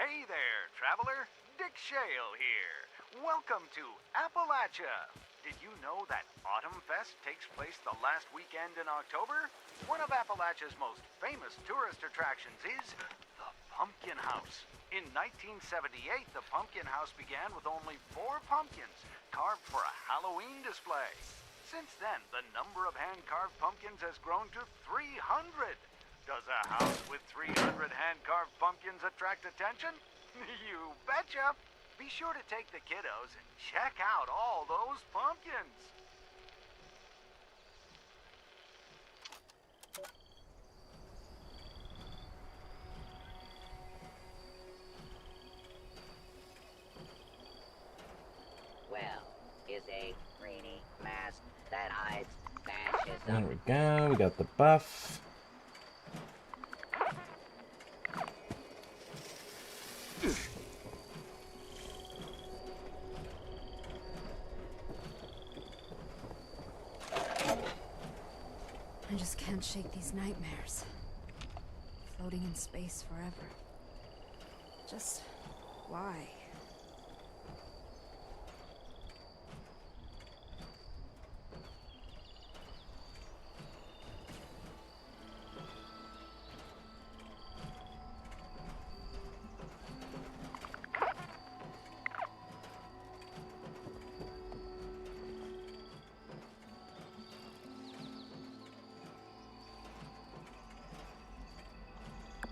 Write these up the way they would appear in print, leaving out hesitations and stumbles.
Hey there, traveler. Dick Shale here. Welcome to Appalachia. Did you know that Autumn Fest takes place the last weekend in October? One of Appalachia's most famous tourist attractions is the Pumpkin House. In 1978, the Pumpkin House began with only 4 pumpkins carved for a Halloween display. Since then, the number of hand-carved pumpkins has grown to 300. Does a house with 300 hand-carved pumpkins attract attention? You betcha! Be sure to take the kiddos and check out all those pumpkins. Well, is a greeny mask that hides fascism. There we go, we got the buff. I just can't shake these nightmares. Floating in space forever. Just why?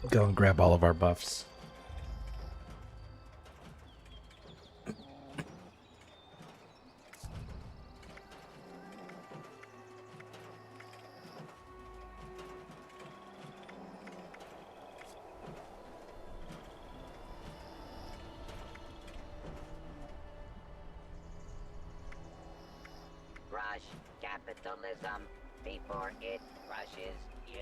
Go and grab all of our buffs. Rush capitalism before it crushes you.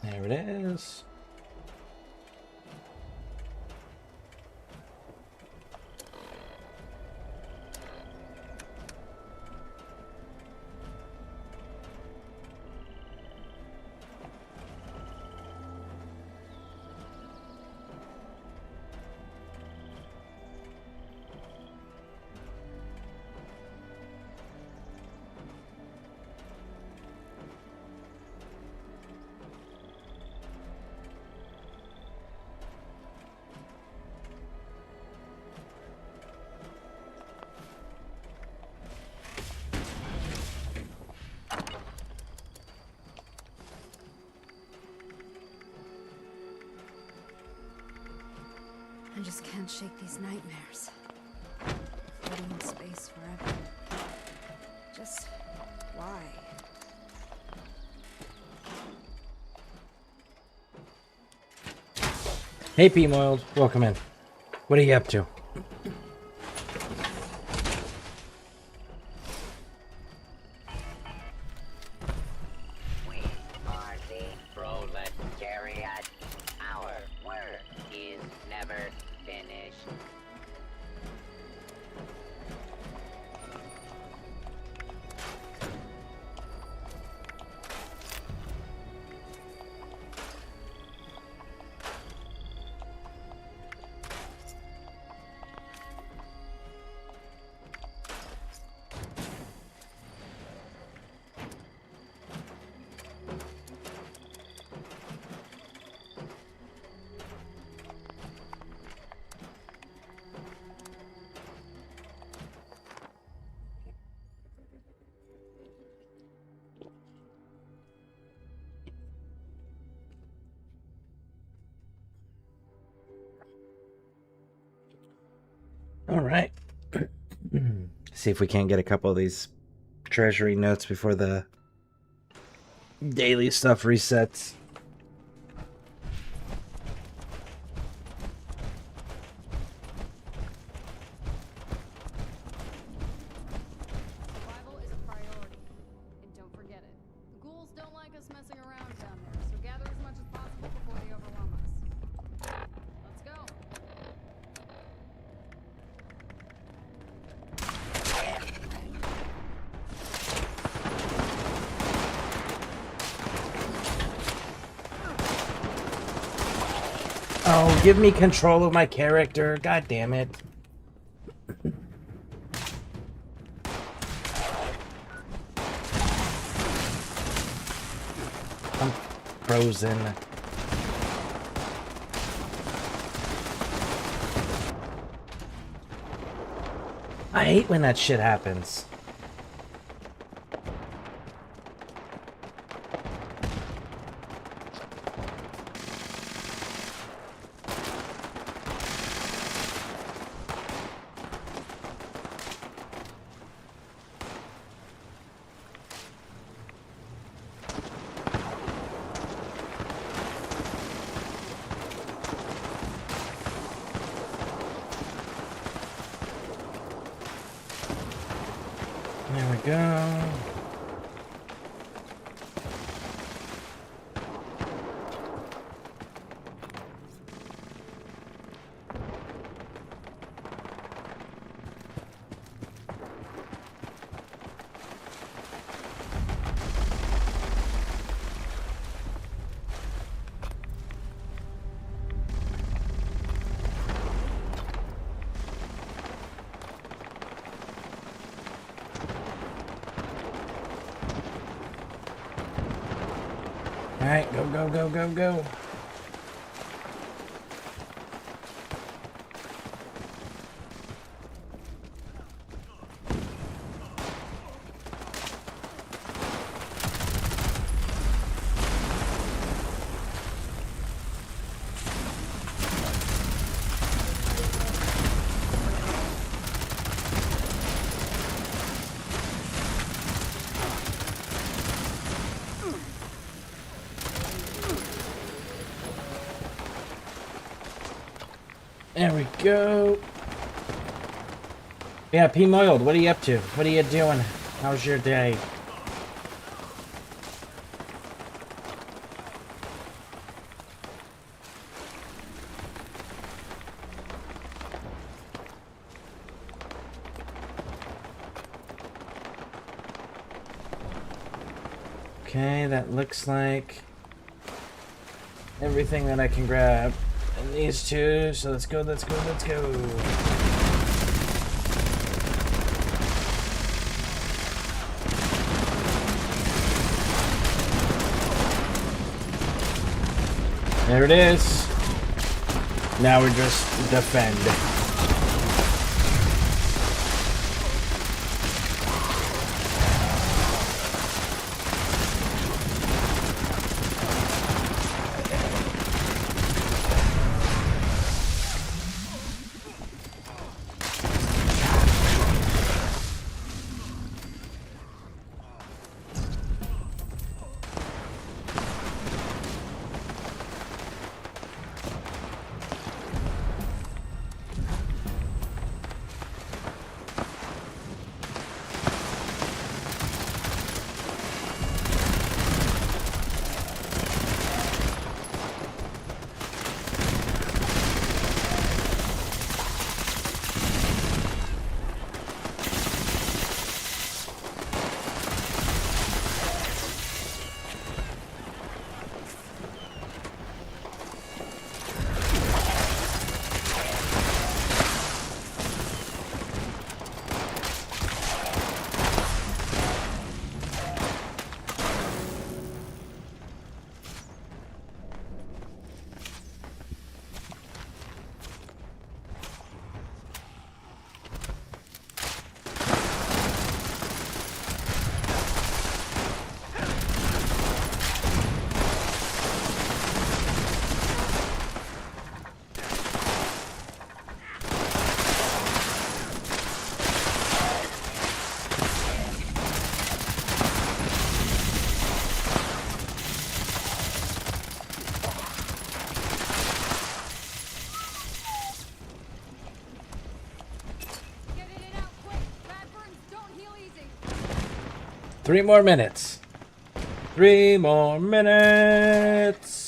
There it is. I just can't shake these nightmares. Floating in space forever. Just why? Hey, P-Moiled. Welcome in. What are you up to? We are the proletariat. Our work is never finished. All right. See if we can't get a couple of these treasury notes before the daily stuff resets. Survival is a priority, and don't forget it. The ghouls don't like us messing around down there, so gather as much as possible before they overwhelm us. Let's go. Oh, give me control of my character. God damn it. I'm frozen. I hate when that shit happens. There we go. Alright, go, go, go, go, go. There we go. Yeah, P. Moiled, what are you up to? What are you doing? How's your day? Okay, that looks like everything that I can grab. And these two, so let's go, let's go, let's go. There it is. Now we just defend. 3 more minutes. 3 more minutes.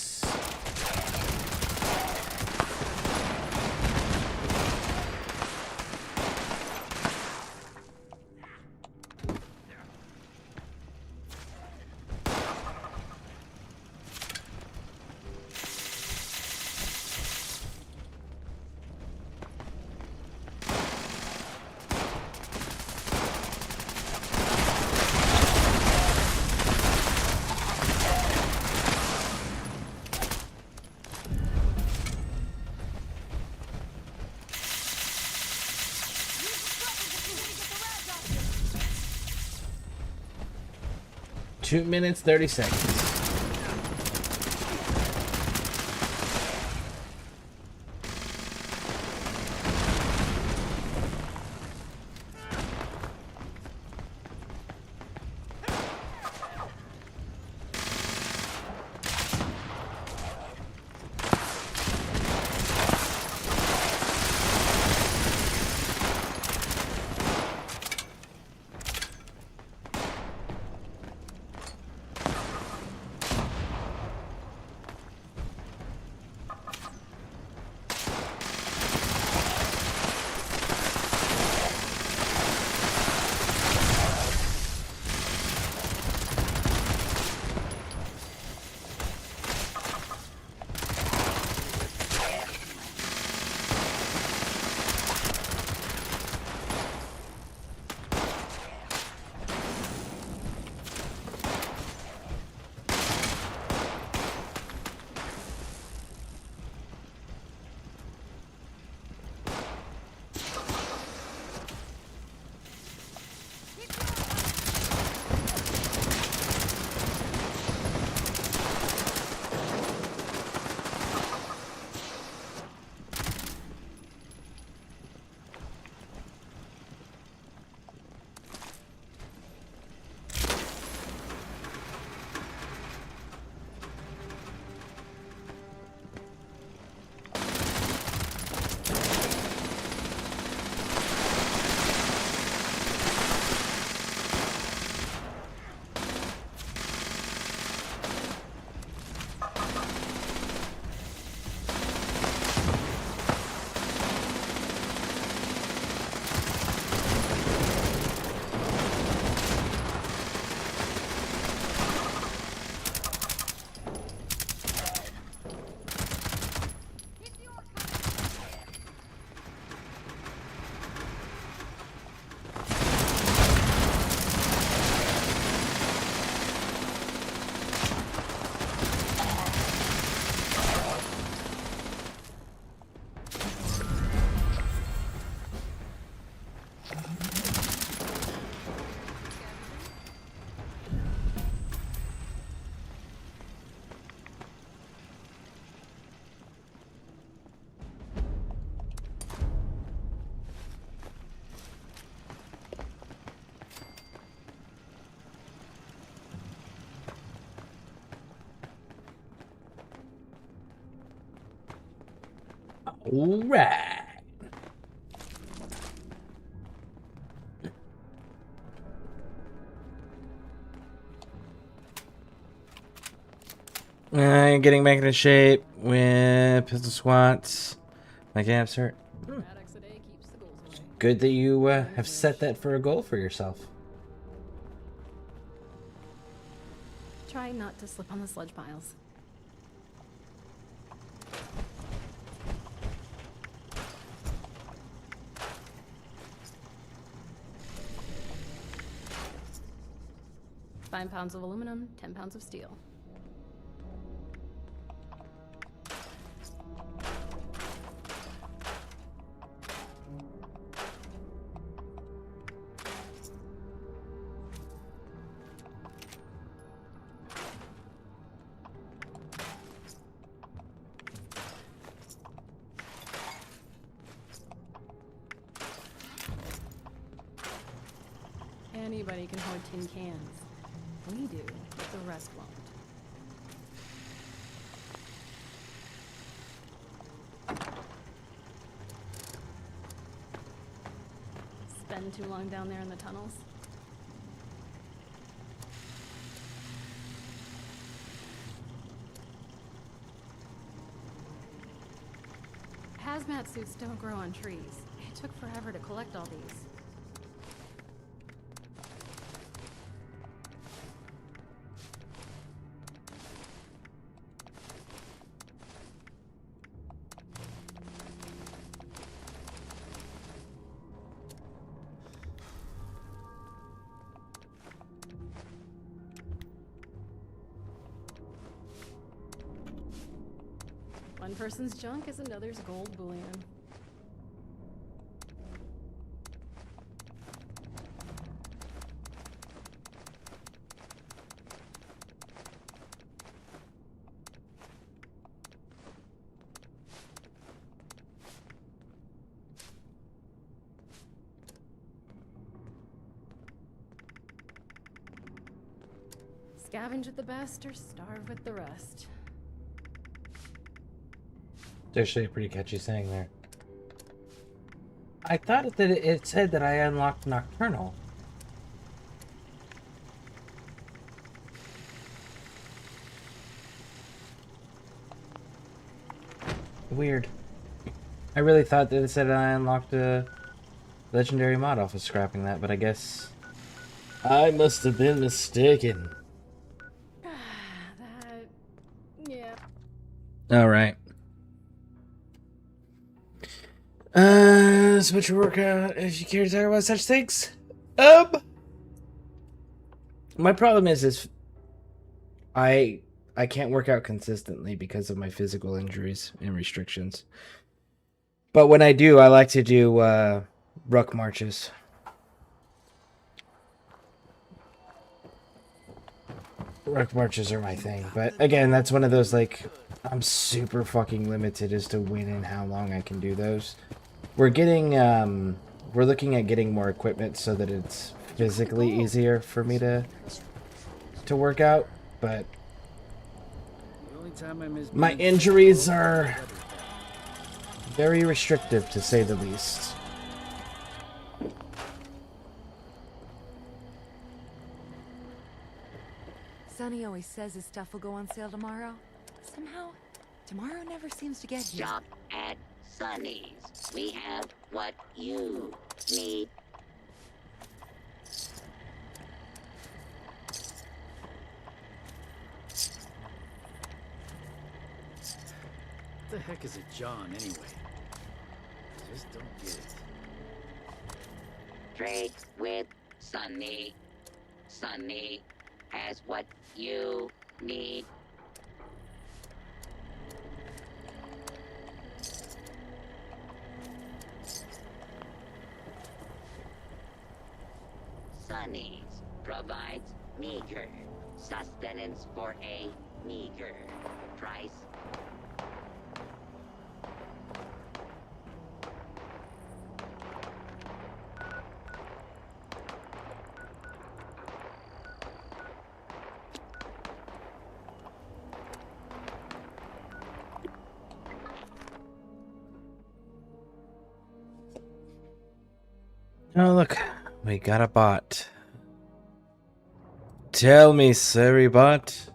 Two minutes, 30 seconds. All right. Getting back into shape with pistol squats. My calves hurt. Addicts a day keeps the ghouls away. Good that you have set that for a goal for yourself. Try not to slip on the sludge piles. Five pounds of aluminum, 10 pounds of steel. Anybody can hoard tin cans. We do, but the rest won't. Spend too long down there in the tunnels? hazmat suits don't grow on trees. It took forever to collect all these. One person's junk is another's gold bullion. Scavenge with the best or starve with the rest. It's actually a pretty catchy saying there. I thought that it said that I unlocked Nocturnal. Weird. I really thought that it said I unlocked a legendary mod off of scrapping that, but I guess I must have been mistaken. Yeah. Alright. Switch your workout if you care to talk about such things. My problem is I can't work out consistently because of my physical injuries and restrictions. But when I do, I like to do ruck marches. Ruck marches are my thing, but again, that's one of those, like, I'm super fucking limited as to when and how long I can do those. We're looking at getting more equipment so that it's physically easier for me to work out, but my injuries are very restrictive, to say the least. Sonny always says his stuff will go on sale tomorrow. Somehow, tomorrow never seems to get here. Shop at Sunny's. We have what you need. What the heck is a John anyway? Just don't get it. Trade with Sunny. Sunny has what you need. Sunny's provides meager sustenance for a meager price. Oh, look, we got a bot. Tell me, Siri bot,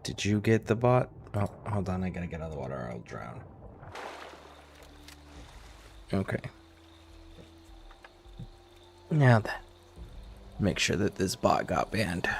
did you get the bot? Oh, hold on, I gotta get out of the water or I'll drown. Okay. Now then, make sure that this bot got banned.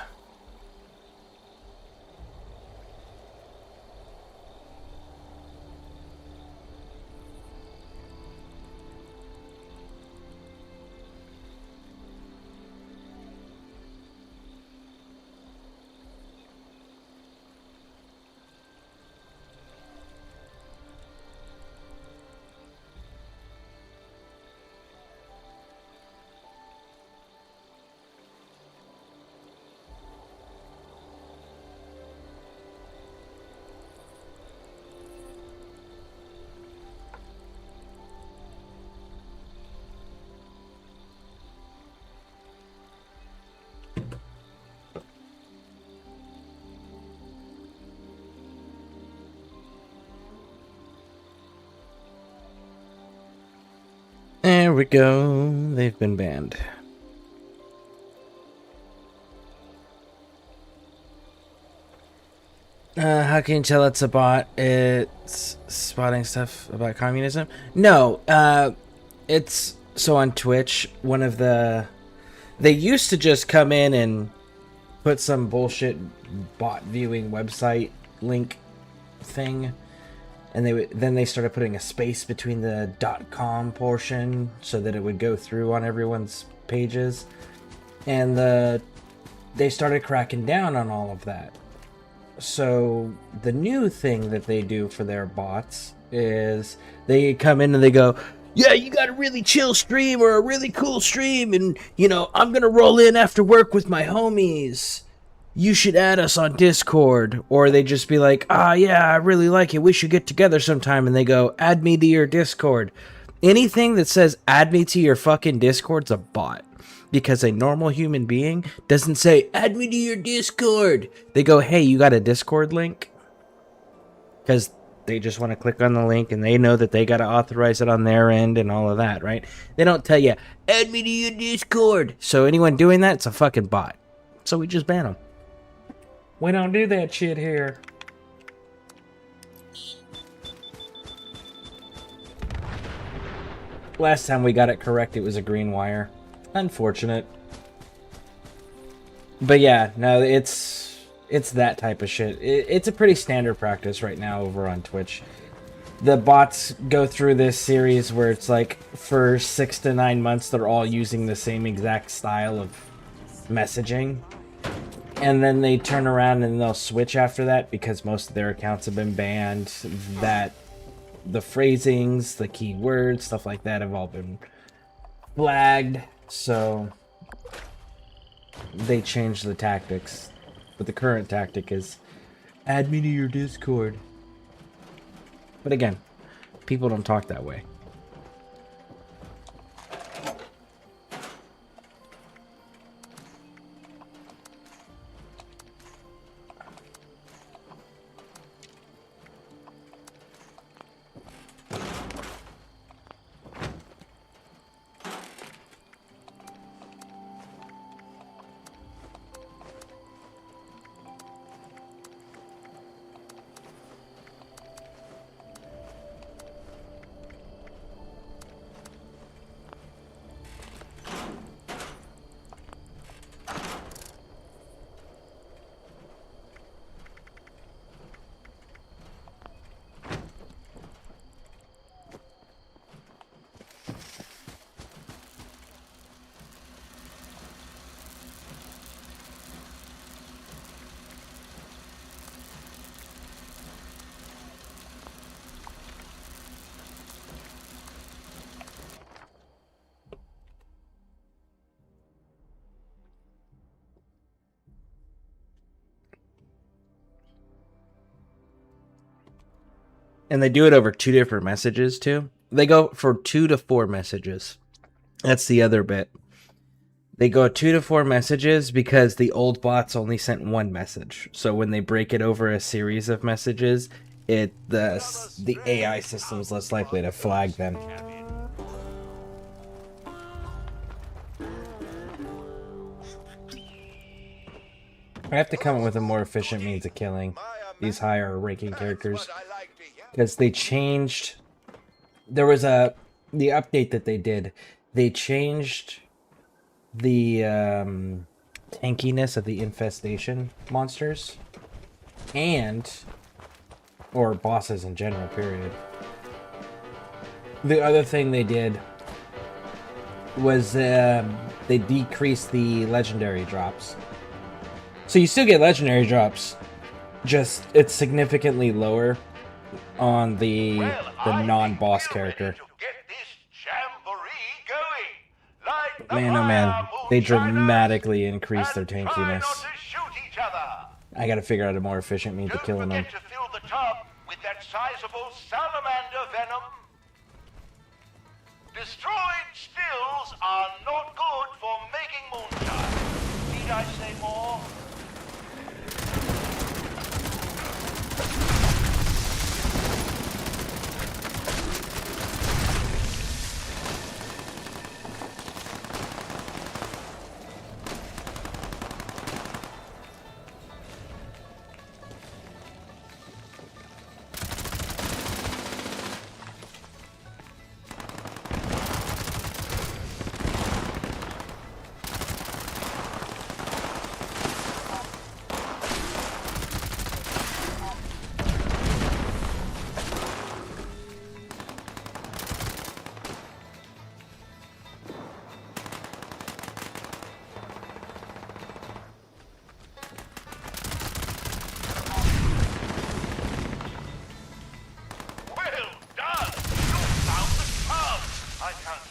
There we go. They've been banned. How can you tell it's a bot? It's spotting stuff about communism? No, it's so on Twitch, one of the they used to just come in and put some bullshit bot viewing website link thing, and then they started putting a space between the .com portion so that it would go through on everyone's pages, and they started cracking down on all of that. So the new thing that they do for their bots is they come in and they go, yeah, you got a really chill stream or a really cool stream, and, you know, I'm going to roll in after work with my homies. You should add us on Discord. Or they just be like, yeah, I really like it. We should get together sometime. And they go, add me to your Discord. Anything that says add me to your fucking Discord's a bot. Because a normal human being doesn't say, add me to your Discord. They go, hey, you got a Discord link? Because they just want to click on the link and they know that they got to authorize it on their end and all of that, right? They don't tell you, add me to your Discord. So anyone doing that, it's a fucking bot. So we just ban them. We don't do that shit here. Last time we got it correct, it was a green wire. Unfortunate. But yeah, no, it's that type of shit. It's a pretty standard practice right now over on Twitch. The bots go through this series where it's like for 6 to 9 months they're all using the same exact style of messaging. And then they turn around and they'll switch after that because most of their accounts have been banned. That the phrasings, the keywords, stuff like that have all been flagged. So they changed the tactics. But the current tactic is add me to your Discord. But again, people don't talk that way. And they do it over 2 different messages, too. They go for 2 to 4 messages. That's the other bit. They go 2 to 4 messages because the old bots only sent 1 message. So when they break it over a series of messages, the AI system is less likely to flag them. I have to come up with a more efficient means of killing these higher ranking characters. Because they changed... There was the update that they did. They changed the tankiness of the infestation monsters. Or bosses in general, period. The other thing they did was they decreased the legendary drops. So you still get legendary drops, just it's significantly lower on the non-boss character. Man, oh man, they dramatically increased their tankiness. I gotta figure out a more efficient means of killing them. With that sizable salamander venom. Destroyed stills are not good for making moonshine. Need I say more?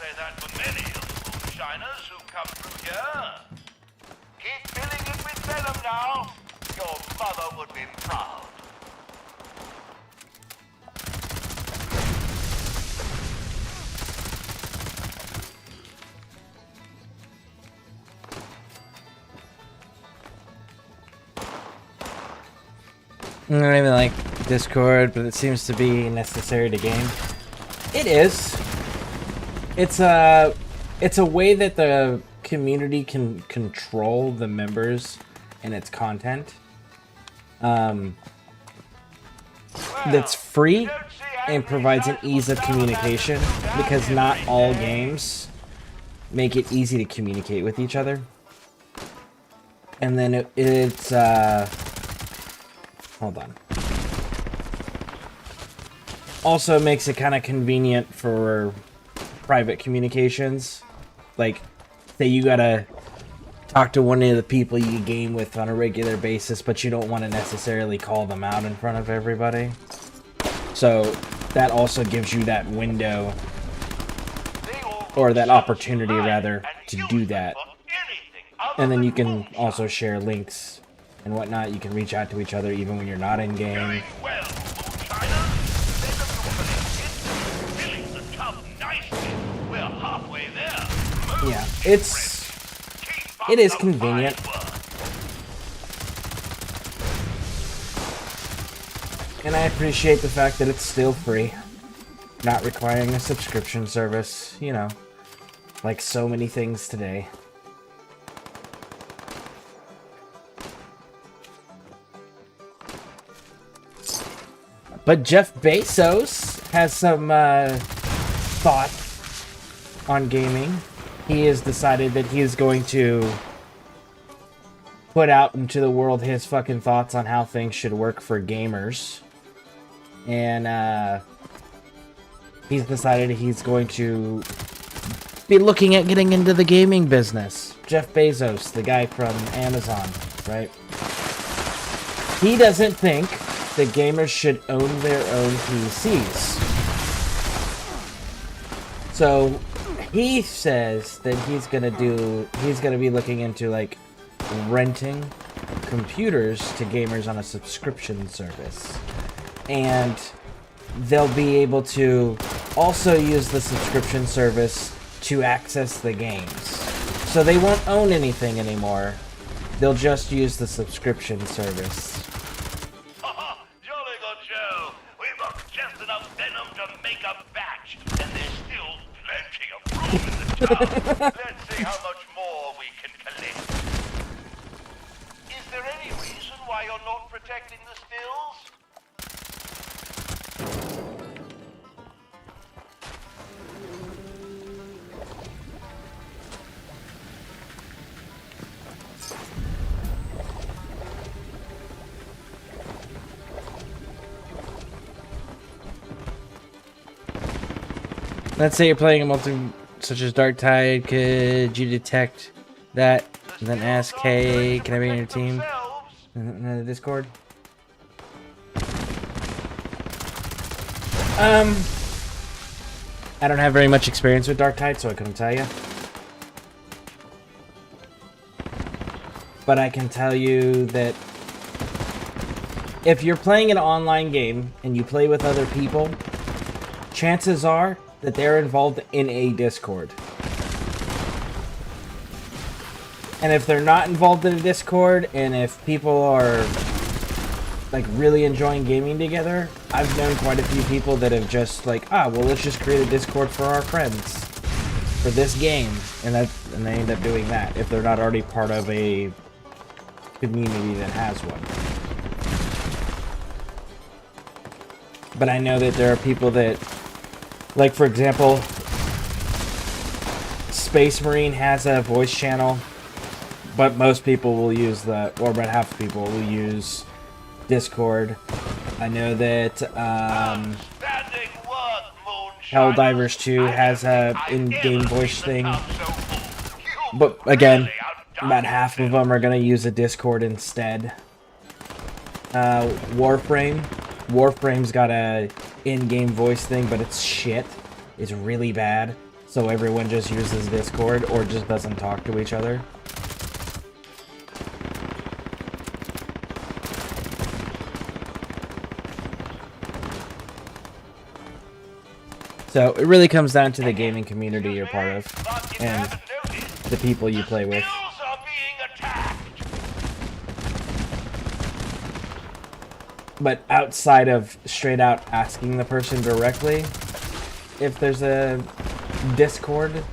say that for many of the moonshiners who come through here. Keep filling it with venom now. Your mother would be proud. I don't even like Discord, but it seems to be necessary to game. It is. It's a way that the community can control the members and its content. That's free and provides an ease of communication, because not all games make it easy to communicate with each other. And then it's hold on. Also makes it kind of convenient for private communications. Like, say you gotta talk to one of the people you game with on a regular basis, but you don't want to necessarily call them out in front of everybody. So that also gives you that window, or that opportunity rather, to do that. And then you can also share links and whatnot. You can reach out to each other even when you're not in game. Yeah, it is convenient. And I appreciate the fact that it's still free, not requiring a subscription service, you know, like so many things today. But Jeff Bezos has some thought on gaming. He has decided that he is going to put out into the world his fucking thoughts on how things should work for gamers. And he's decided he's going to be looking at getting into the gaming business. Jeff Bezos, the guy from Amazon, right? He doesn't think that gamers should own their own PCs. So he says that he's gonna be looking into like renting computers to gamers on a subscription service. And they'll be able to also use the subscription service to access the games. So they won't own anything anymore. They'll just use the subscription service. Jolly good Joe. We've got just enough venom to make a batch, and there's still plenty of room in the town. Let's see how much more we can collect. Is there any reason why you're not protecting the stills? Let's say you're playing a multi such as Dark Tide. Could you detect that and then ask, hey, can I be on your team? In the Discord? I don't have very much experience with Dark Tide, so I couldn't tell you. But I can tell you that if you're playing an online game and you play with other people, chances are that they're involved in a Discord. And if they're not involved in a Discord, and if people are like really enjoying gaming together, I've known quite a few people that have just like, well, let's just create a Discord for our friends for this game, and they end up doing that if they're not already part of a community that has one. But I know that there are people that, like, for example, Space Marine has a voice channel, but most people will use or about half the people will use Discord. I know that Helldivers 2 has a in-game voice thing, but again, about half of them are going to use a Discord instead. Warframe's got a in-game voice thing, but it's shit. It's really bad. So everyone just uses Discord or just doesn't talk to each other. So it really comes down to the gaming community you're part of and the people you play with. Skills are being attacked. But outside of straight out asking the person directly, if there's a Discord,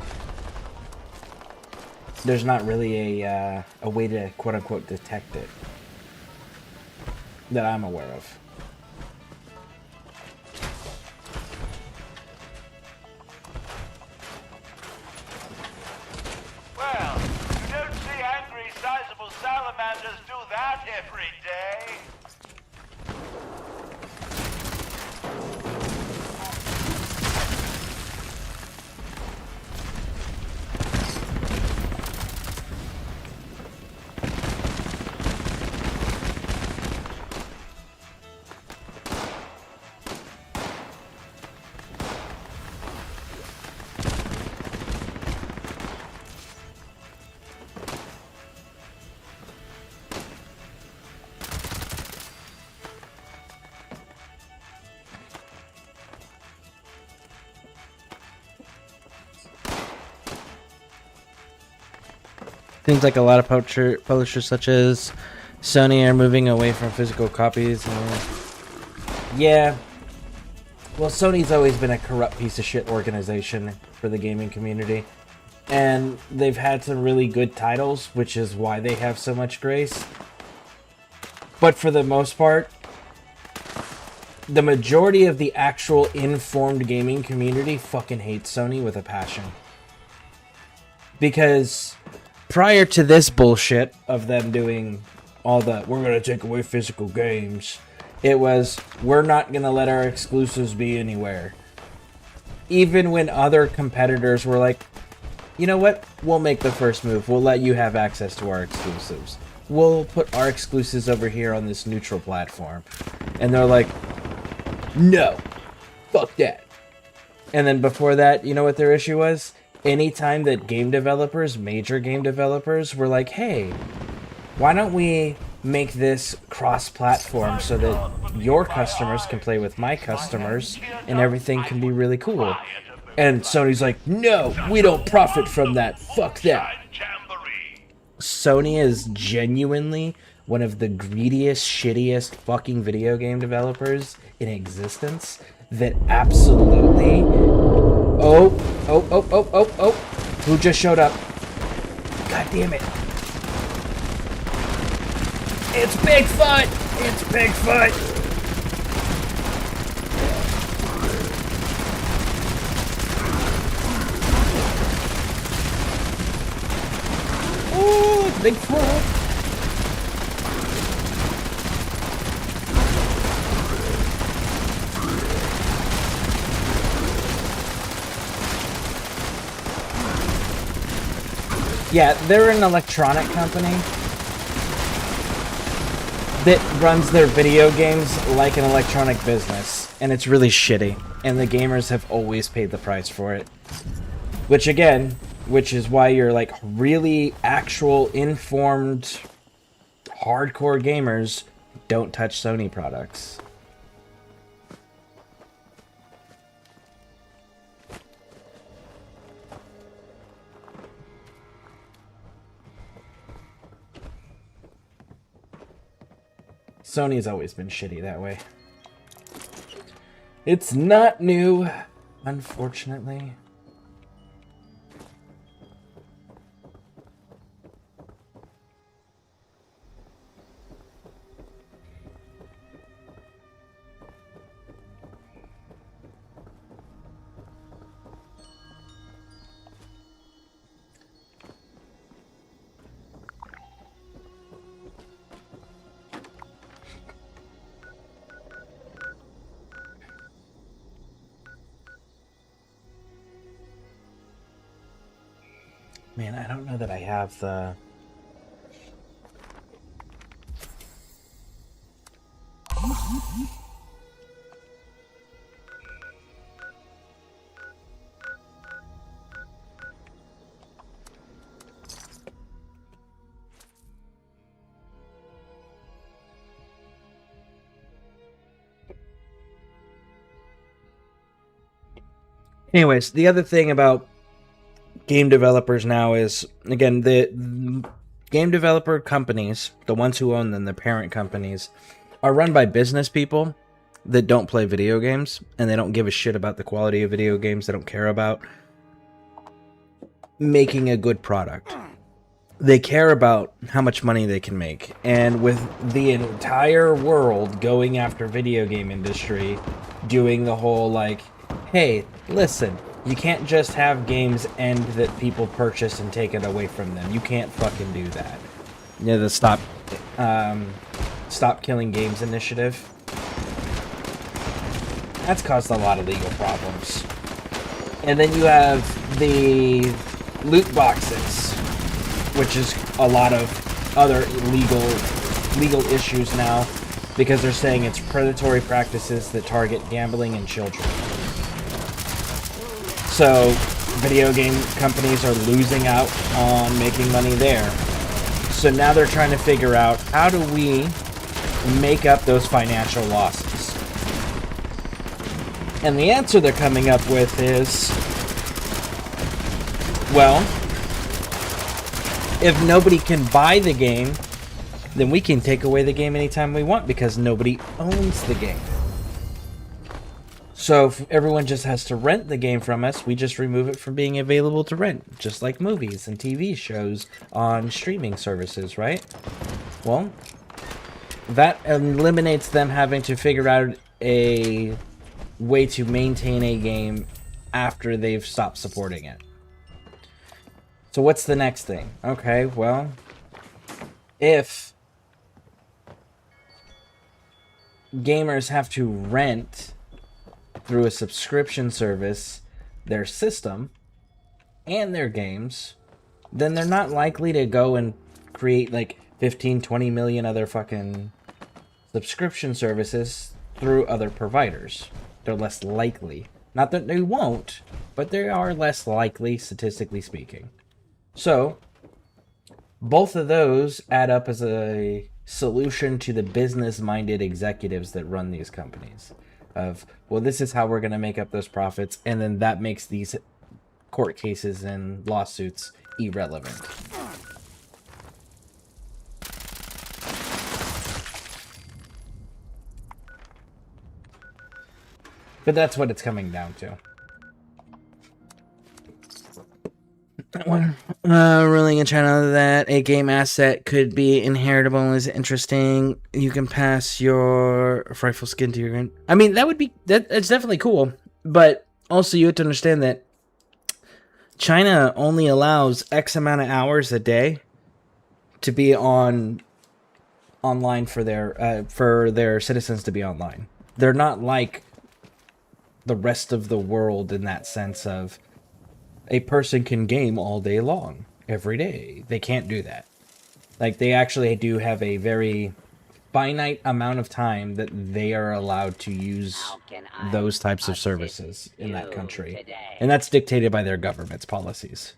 there's not really a way to quote-unquote detect it that I'm aware of. Well, you don't see angry, sizable salamanders do that every day. Seems like a lot of publishers such as Sony are moving away from physical copies. Yeah. Well, Sony's always been a corrupt piece of shit organization for the gaming community. And they've had some really good titles, which is why they have so much grace. But for the most part, the majority of the actual informed gaming community fucking hates Sony with a passion. Because prior to this bullshit of them doing all the, we're going to take away physical games, it was, we're not going to let our exclusives be anywhere. Even when other competitors were like, you know what, we'll make the first move. We'll let you have access to our exclusives. We'll put our exclusives over here on this neutral platform. And they're like, no, fuck that. And then before that, you know what their issue was? Anytime that game developers, major game developers, were like, hey, why don't we make this cross-platform so that your customers can play with my customers and everything can be really cool. And Sony's like, no, we don't profit from that. Fuck that. Sony is genuinely one of the greediest, shittiest fucking video game developers in existence that absolutely... Oh. Who just showed up? God damn it. It's Bigfoot! It's Bigfoot! Oh, Bigfoot! Yeah, they're an electronic company that runs their video games like an electronic business, and it's really shitty, and the gamers have always paid the price for it. Which is why you're like really actual informed hardcore gamers don't touch Sony products. Sony's always been shitty that way. It's not new, unfortunately. Man, I don't know that I have the... Anyways, the other thing about game developers now is, again, the game developer companies, the ones who own them, the parent companies, are run by business people that don't play video games, and they don't give a shit about the quality of video games. They don't care about making a good product. They care about how much money they can make. And with the entire world going after video game industry, doing the whole like, hey, listen, you can't just have games end that people purchase and take it away from them. You can't fucking do that. You know, the Stop Killing Games initiative. That's caused a lot of legal problems. And then you have the loot boxes, which is a lot of other legal issues now, because they're saying it's predatory practices that target gambling and children. So video game companies are losing out on making money there. So now they're trying to figure out, how do we make up those financial losses? And the answer they're coming up with is, well, if nobody can buy the game, then we can take away the game anytime we want, because nobody owns the game. So if everyone just has to rent the game from us, we just remove it from being available to rent, just like movies and TV shows on streaming services, right? Well, that eliminates them having to figure out a way to maintain a game after they've stopped supporting it. So what's the next thing? Okay, well, if gamers have to rent through a subscription service their system and their games, then they're not likely to go and create like 15, 20 million other fucking subscription services through other providers. They're less likely. Not that they won't, but they are less likely, statistically speaking. So, both of those add up as a solution to the business-minded executives that run these companies. Of, well, this is how we're going to make up those profits, and then that makes these court cases and lawsuits irrelevant. But that's what it's coming down to. Ruling in China that a game asset could be inheritable is interesting. You can pass your frightful skin to your grand. I mean, that's definitely cool. But also, you have to understand that China only allows X amount of hours a day to be online for their citizens to be online. They're not like the rest of the world in that sense of a person can game all day long, every day. They can't do that. Like, they actually do have a very finite amount of time that they are allowed to use those types of services in that country. Today? And that's dictated by their government's policies.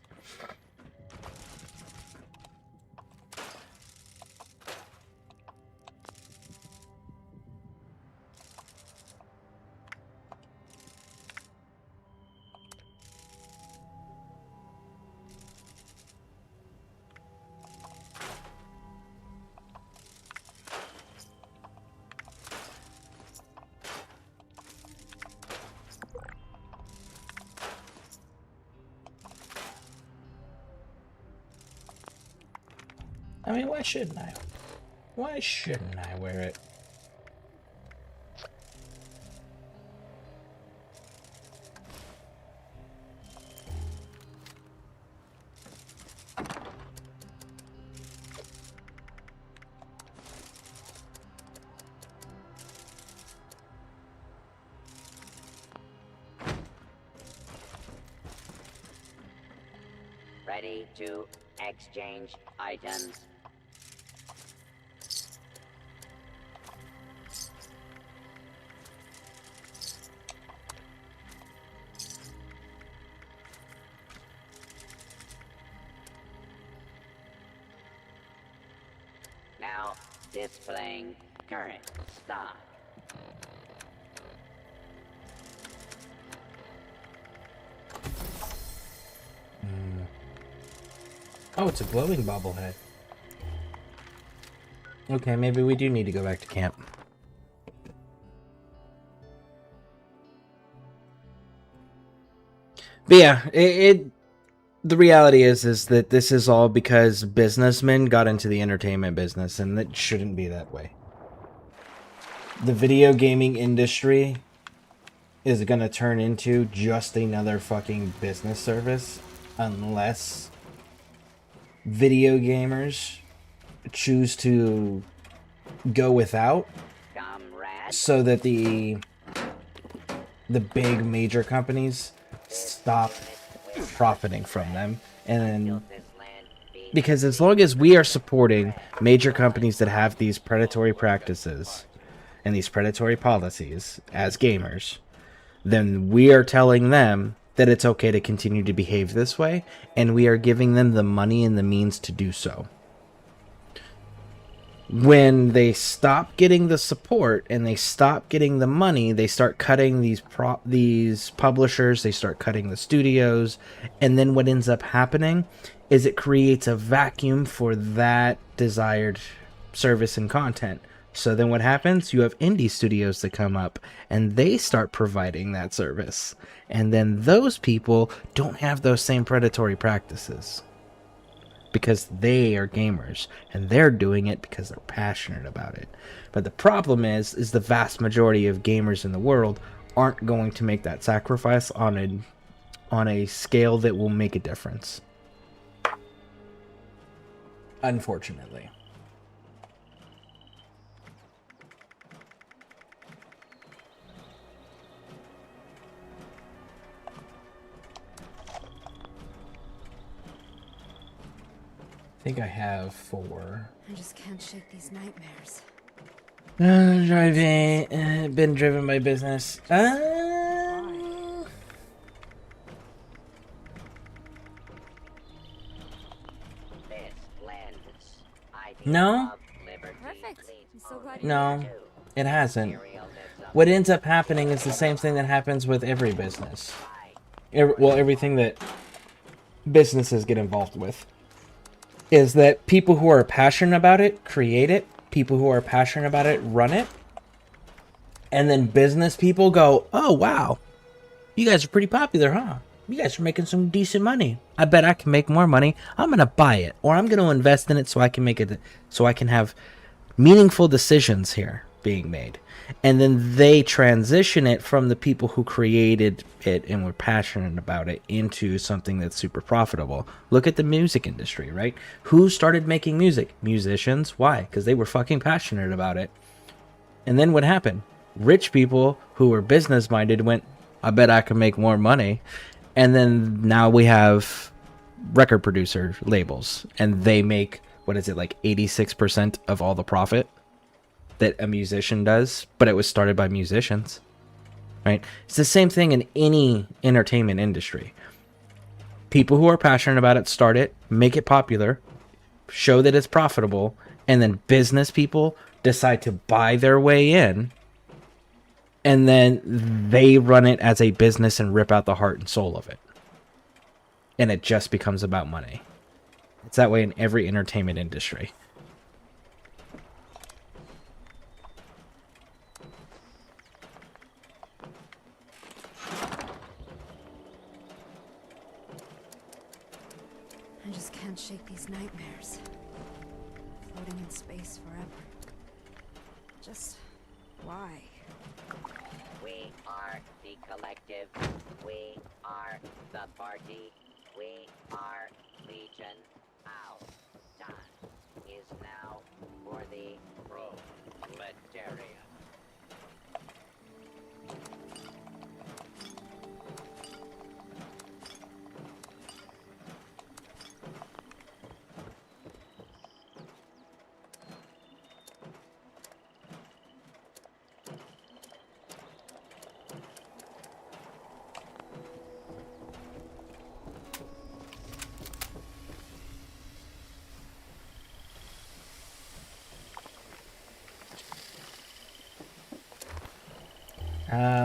I mean, why shouldn't I? Why shouldn't I wear it? Ready to exchange items. Now displaying current stock. Oh, it's a glowing bobblehead. Okay, maybe we do need to go back to camp. But yeah, the reality is that this is all because businessmen got into the entertainment business, and it shouldn't be that way. The video gaming industry is going to turn into just another fucking business service unless video gamers choose to go without, so that the big major companies stop profiting from them. And because as long as we are supporting major companies that have these predatory practices and these predatory policies as gamers, then we are telling them that it's okay to continue to behave this way, and we are giving them the money and the means to do so. When they stop getting the support and they stop getting the money, they start cutting these publishers, they start cutting the studios, and then what ends up happening is it creates a vacuum for that desired service and content. So then what happens? You have indie studios that come up and they start providing that service. And then those people don't have those same predatory practices, because they are gamers and they're doing it because they're passionate about it. But the problem is the vast majority of gamers in the world aren't going to make that sacrifice on a scale that will make a difference. Unfortunately. I think I have 4. I just can't shake these nightmares. Driving, been driven by business. No, Perfect. I'm so glad you no, it hasn't. What ends up happening is the same thing that happens with every business. Everything that businesses get involved with is that people who are passionate about it create it, people who are passionate about it run it, and then business people go, oh wow, you guys are pretty popular, huh? You guys are making some decent money. I bet I can make more money. I'm gonna buy it, or I'm gonna invest in it so I can make it, so I can have meaningful decisions here being made. And then they transition it from the people who created it and were passionate about it into something that's super profitable. Look at the music industry, right? Who started making music? Musicians. Why? Because they were fucking passionate about it. And then what happened? Rich people who were business minded went, I bet I can make more money. And then now we have record producer labels, and they make, what is it, like 86% of all the profit that a musician does, but it was started by musicians, right? It's the same thing in any entertainment industry. People who are passionate about it start it, make it popular, show that it's profitable, and then business people decide to buy their way in, and then they run it as a business and rip out the heart and soul of it. And it just becomes about money. It's that way in every entertainment industry. I just can't shake these nightmares. Floating in space forever. Just why? We are the collective. We are the party. We are Legion. Our time is now for the proletariat.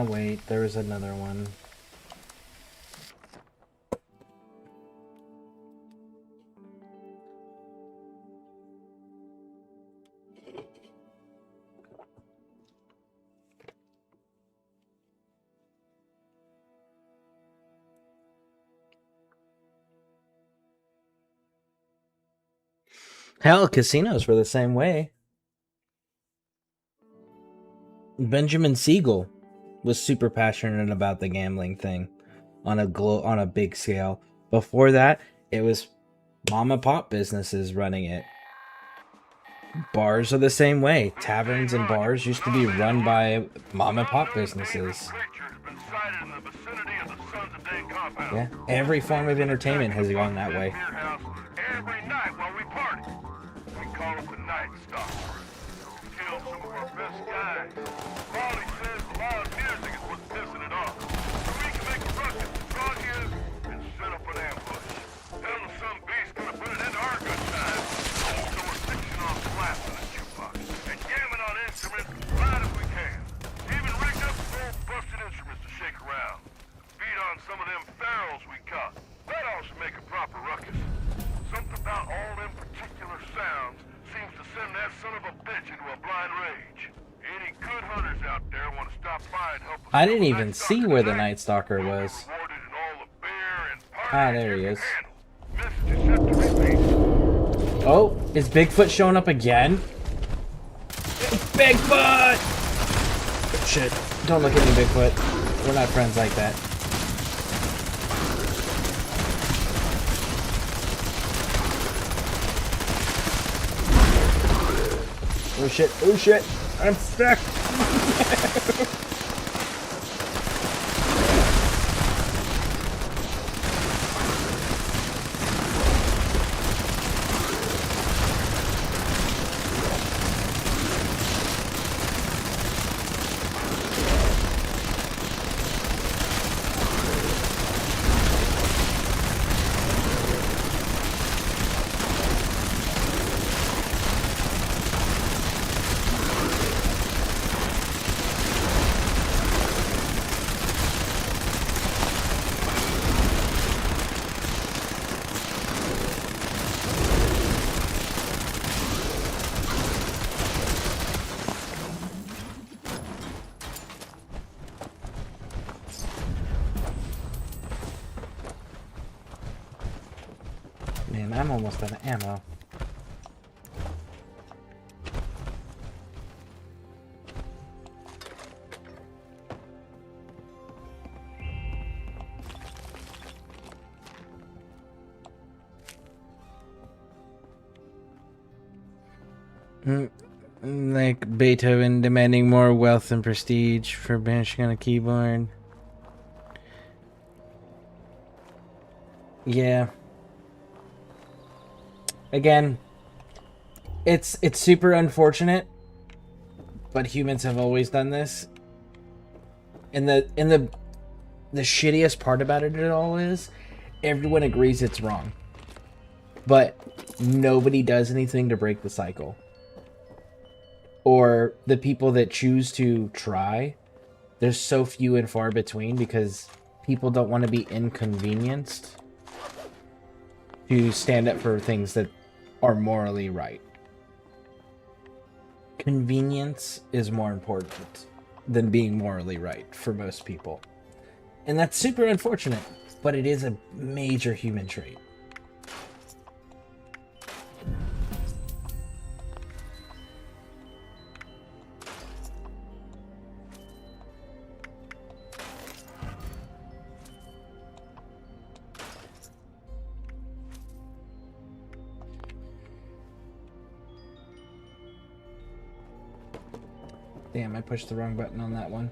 Wait, there was another one. Hell, casinos were the same way. Benjamin Siegel was super passionate about the gambling thing on a big scale. Before that, it was mom and pop businesses running it. Bars are the same way. Taverns and bars used to be run by mom and pop businesses. Yeah, every form of entertainment has gone that way. Every night while we party. We call it the Night Stalker. Killed some of our best guys. Molly says the loud music is what's pissing it off. So we can make a ruckus to draw you and set up an ambush. Hell, if some beast gonna put it into our good time. So we're fixing off slaps in the jukebox and jamming on instruments loud as we can. Even rigged up some old busted instruments to shake around. Beat on some of them barrels we caught. That also make a proper ruckus. Something about all them particular sounds seems to send that son of a bitch into a blind rage. Any good hunters out there want to stop by and help us. I didn't even see where the Night Stalker was. Ah, there he is. Oh, is Bigfoot showing up again? Bigfoot! Shit. Don't look at me, Bigfoot. We're not friends like that. Oh shit, oh shit, I'm stuck! Man, I'm almost out of ammo. Like Beethoven demanding more wealth and prestige for banishing on a keyboard. Yeah. Again, it's super unfortunate, but humans have always done this. And the shittiest part about it all is everyone agrees it's wrong. But nobody does anything to break the cycle. Or the people that choose to try, there's so few and far between because people don't want to be inconvenienced to stand up for things that are morally right. Convenience is more important than being morally right for most people. And that's super unfortunate, but it is a major human trait. Damn, I pushed the wrong button on that one.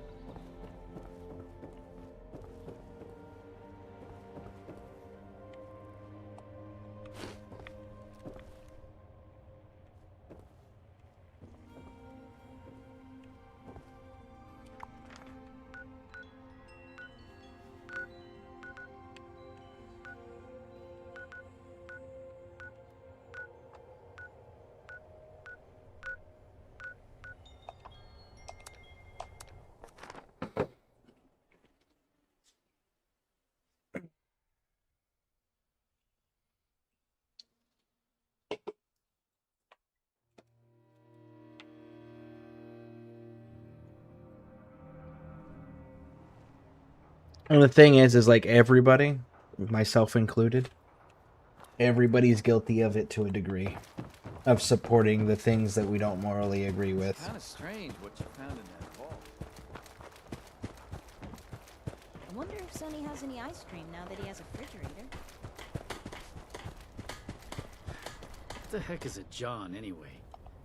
And the thing is like everybody, myself included, everybody's guilty of it to a degree. of supporting the things that we don't morally agree with. Kind of strange what you found in that vault. I wonder if Sonny has any ice cream now that he has a refrigerator. What the heck is a John anyway?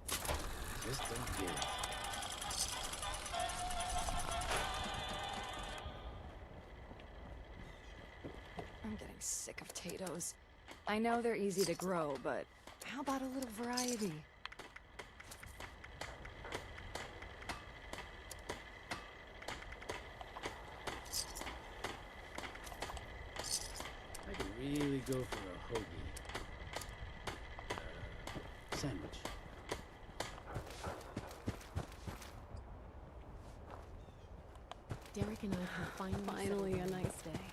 Just don't get it. I'm getting sick of potatoes. I know they're easy to grow, but how about a little variety? I could really go for a hoagie. Sandwich. Derek and I can finally a nice day.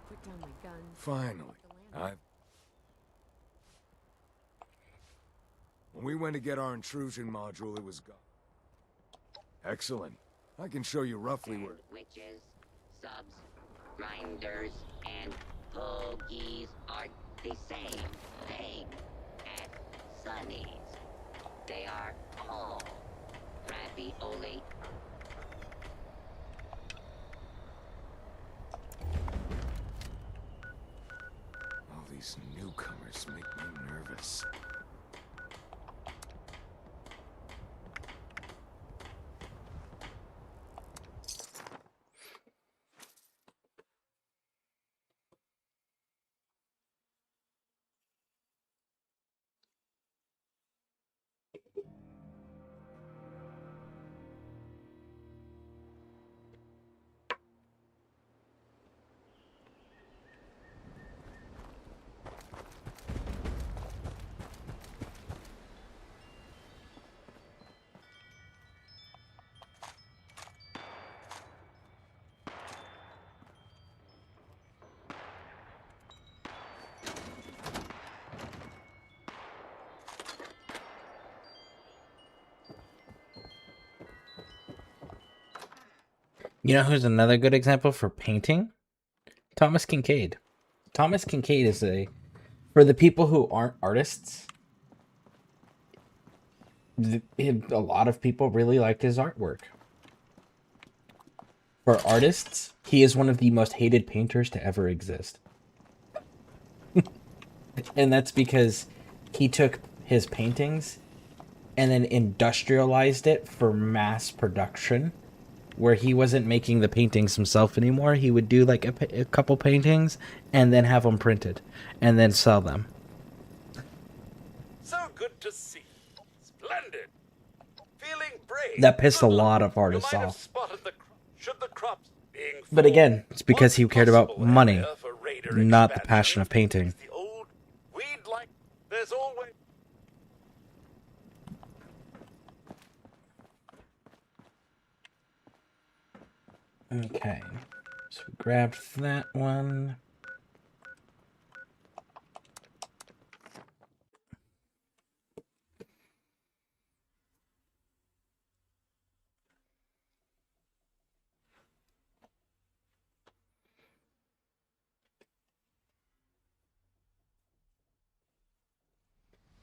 Put down my gun. Finally. When we went to get our intrusion module, it was gone. Excellent. I can show you roughly where... Witches, subs, grinders, and pogies are the same thing at Sonny's. They are all ravioli. All these newcomers make me nervous. You know who's another good example for painting? Thomas Kincaid. Thomas Kincaid is for the people who aren't artists, a lot of people really liked his artwork. For artists, he is one of the most hated painters to ever exist. And that's because he took his paintings and then industrialized it for mass production, where he wasn't making the paintings himself anymore. He would do like a couple paintings and then have them printed and then sell them. So good to see. Splendid. Feeling brave. That pissed a Good luck. lot of artists You might have off. spotted should the crops being But again, it's because he cared about possible money, area for raider not the expansion passion of painting. is the old weed like there's always Okay, so we grabbed that one.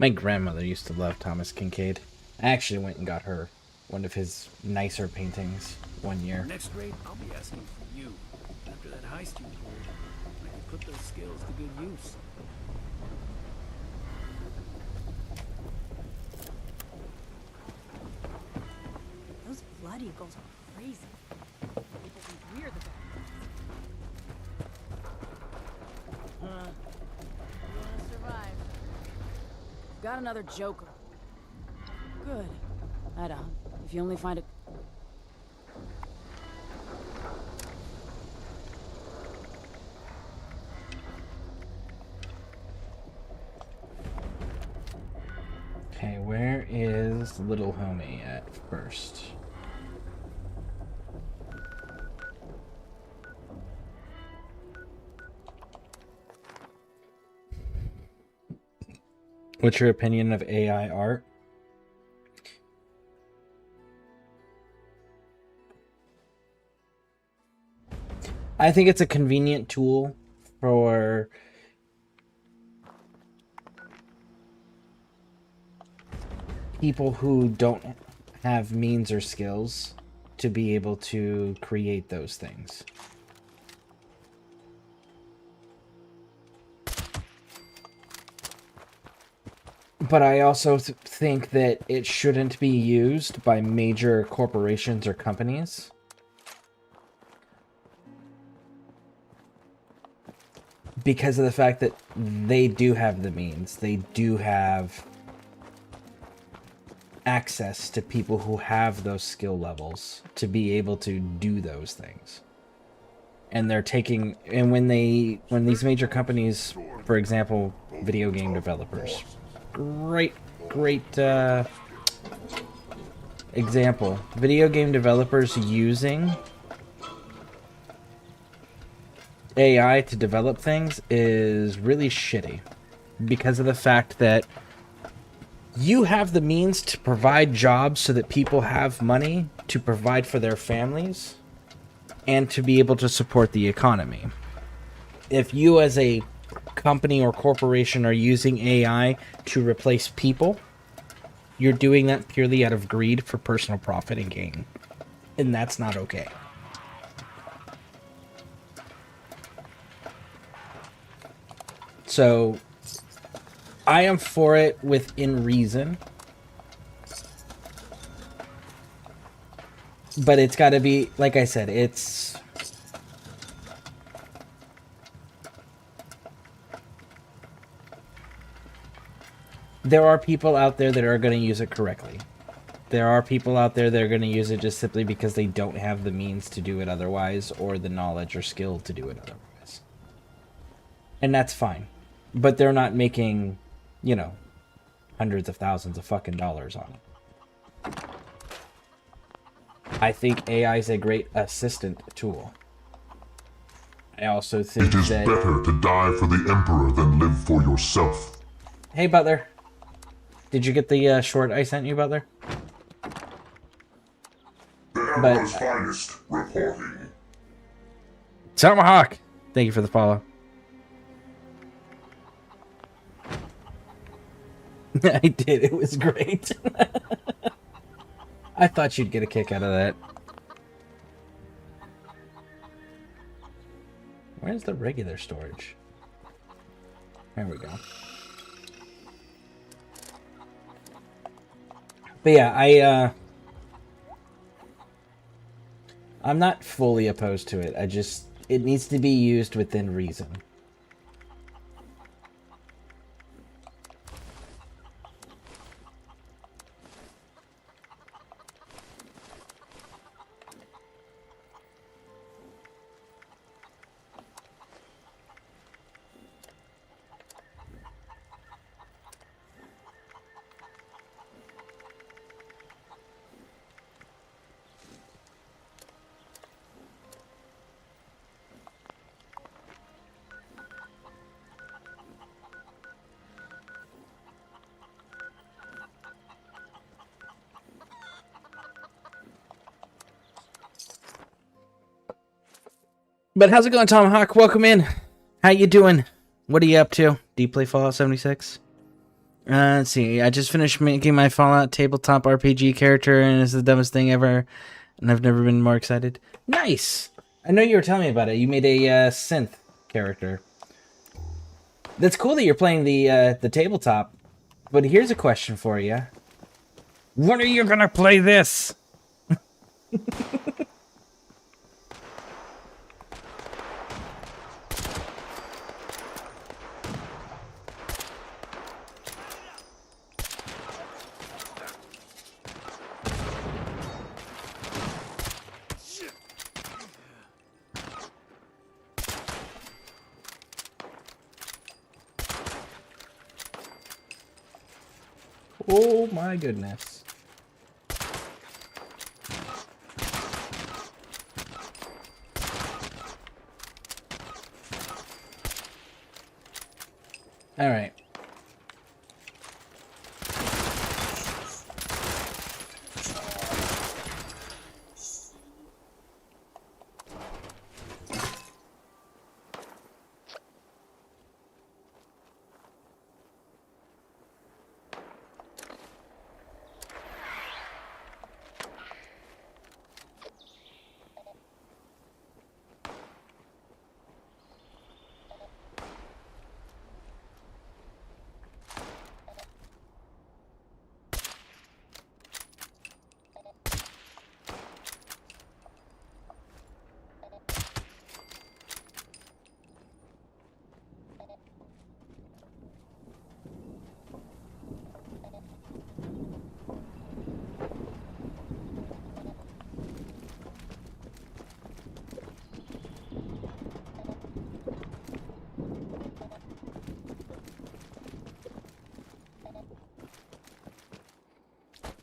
My grandmother used to love Thomas Kincaid. I actually went and got her one of his nicer paintings one year. Next raid, I'll be asking for you. After that heist you pulled, I can put those skills to good use. Those blood eagles are crazy. People think we're the bad guys. You wanna survive? Got another joker. Good. Right on. If you only find a... Okay, where is little homie at first? What's your opinion of AI art? I think it's a convenient tool for people who don't have means or skills to be able to create those things. But I also think that it shouldn't be used by major corporations or companies. Because of the fact that they do have the means. They do have access to people who have those skill levels to be able to do those things. And they're taking, and when these major companies, for example, video game developers, great example, video game developers using AI to develop things is really shitty because of the fact that you have the means to provide jobs so that people have money to provide for their families and to be able to support the economy. If you as a company or corporation are using AI to replace people, you're doing that purely out of greed for personal profit and gain. And that's not okay. So I am for it within reason. But it's got to be, like I said, it's... There are people out there that are going to use it correctly. There are people out there that are going to use it just simply because they don't have the means to do it otherwise, or the knowledge or skill to do it otherwise. And that's fine. But they're not making, you know, hundreds of thousands of fucking dollars on it. I think AI is a great assistant tool. I also think that... It is better to die for the Emperor than live for yourself. Hey, Butler. Did you get the short I sent you, Butler? The Emperor's finest reporting. Tomahawk! Thank you for the follow. I did. It was great. I thought you'd get a kick out of that. Where's the regular storage? There we go. But yeah, I'm not fully opposed to it. It needs to be used within reason. But how's it going, Tomahawk? Welcome in. How you doing? What are you up to? Do you play Fallout 76? Let's see. I just finished making my Fallout tabletop RPG character, and it's the dumbest thing ever. And I've never been more excited. Nice! I know you were telling me about it. You made a synth character. That's cool that you're playing the tabletop. But here's a question for you. When are you gonna play this? Oh my goodness. All right.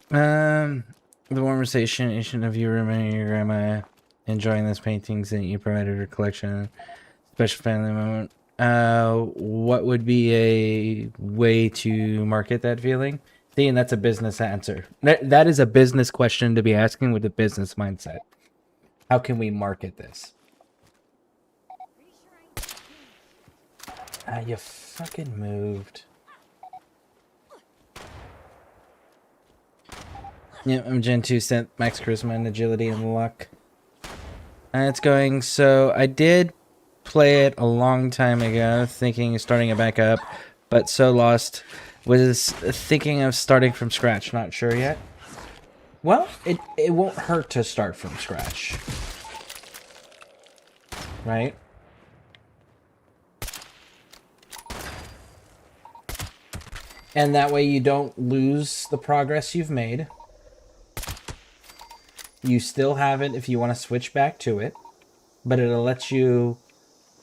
The warm station of you remembering your grandma enjoying those paintings that you provided her collection. Special family moment. What would be a way to market that feeling? See, and that's a business answer. That is a business question to be asking with a business mindset. How can we market this? You fucking moved. Yep, I'm Gen 2 Synth, max charisma and agility and luck. It's going, so I did play it a long time ago, thinking of starting it back up, but so lost. Was thinking of starting from scratch, not sure yet. Well, it won't hurt to start from scratch. Right? And that way you don't lose the progress you've made. You still have it if you want to switch back to it, but it'll let you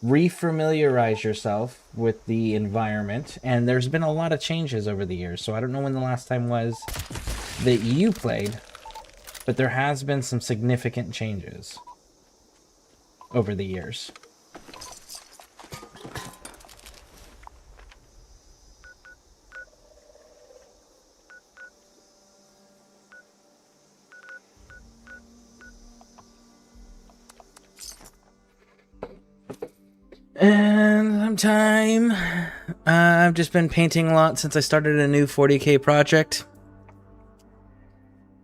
refamiliarize yourself with the environment. And there's been a lot of changes over the years, so I don't know when the last time was that you played, but there has been some significant changes over the years. And sometime, I've just been painting a lot since I started a new 40k project.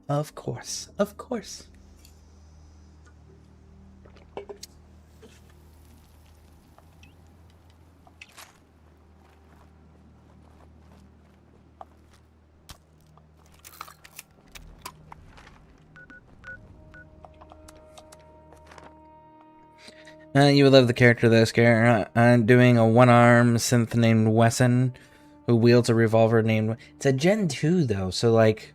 Of course, of course. You would love the character though, Scare. I'm doing a one-arm synth named Wesson, who wields a revolver named... It's a Gen 2 though, so like...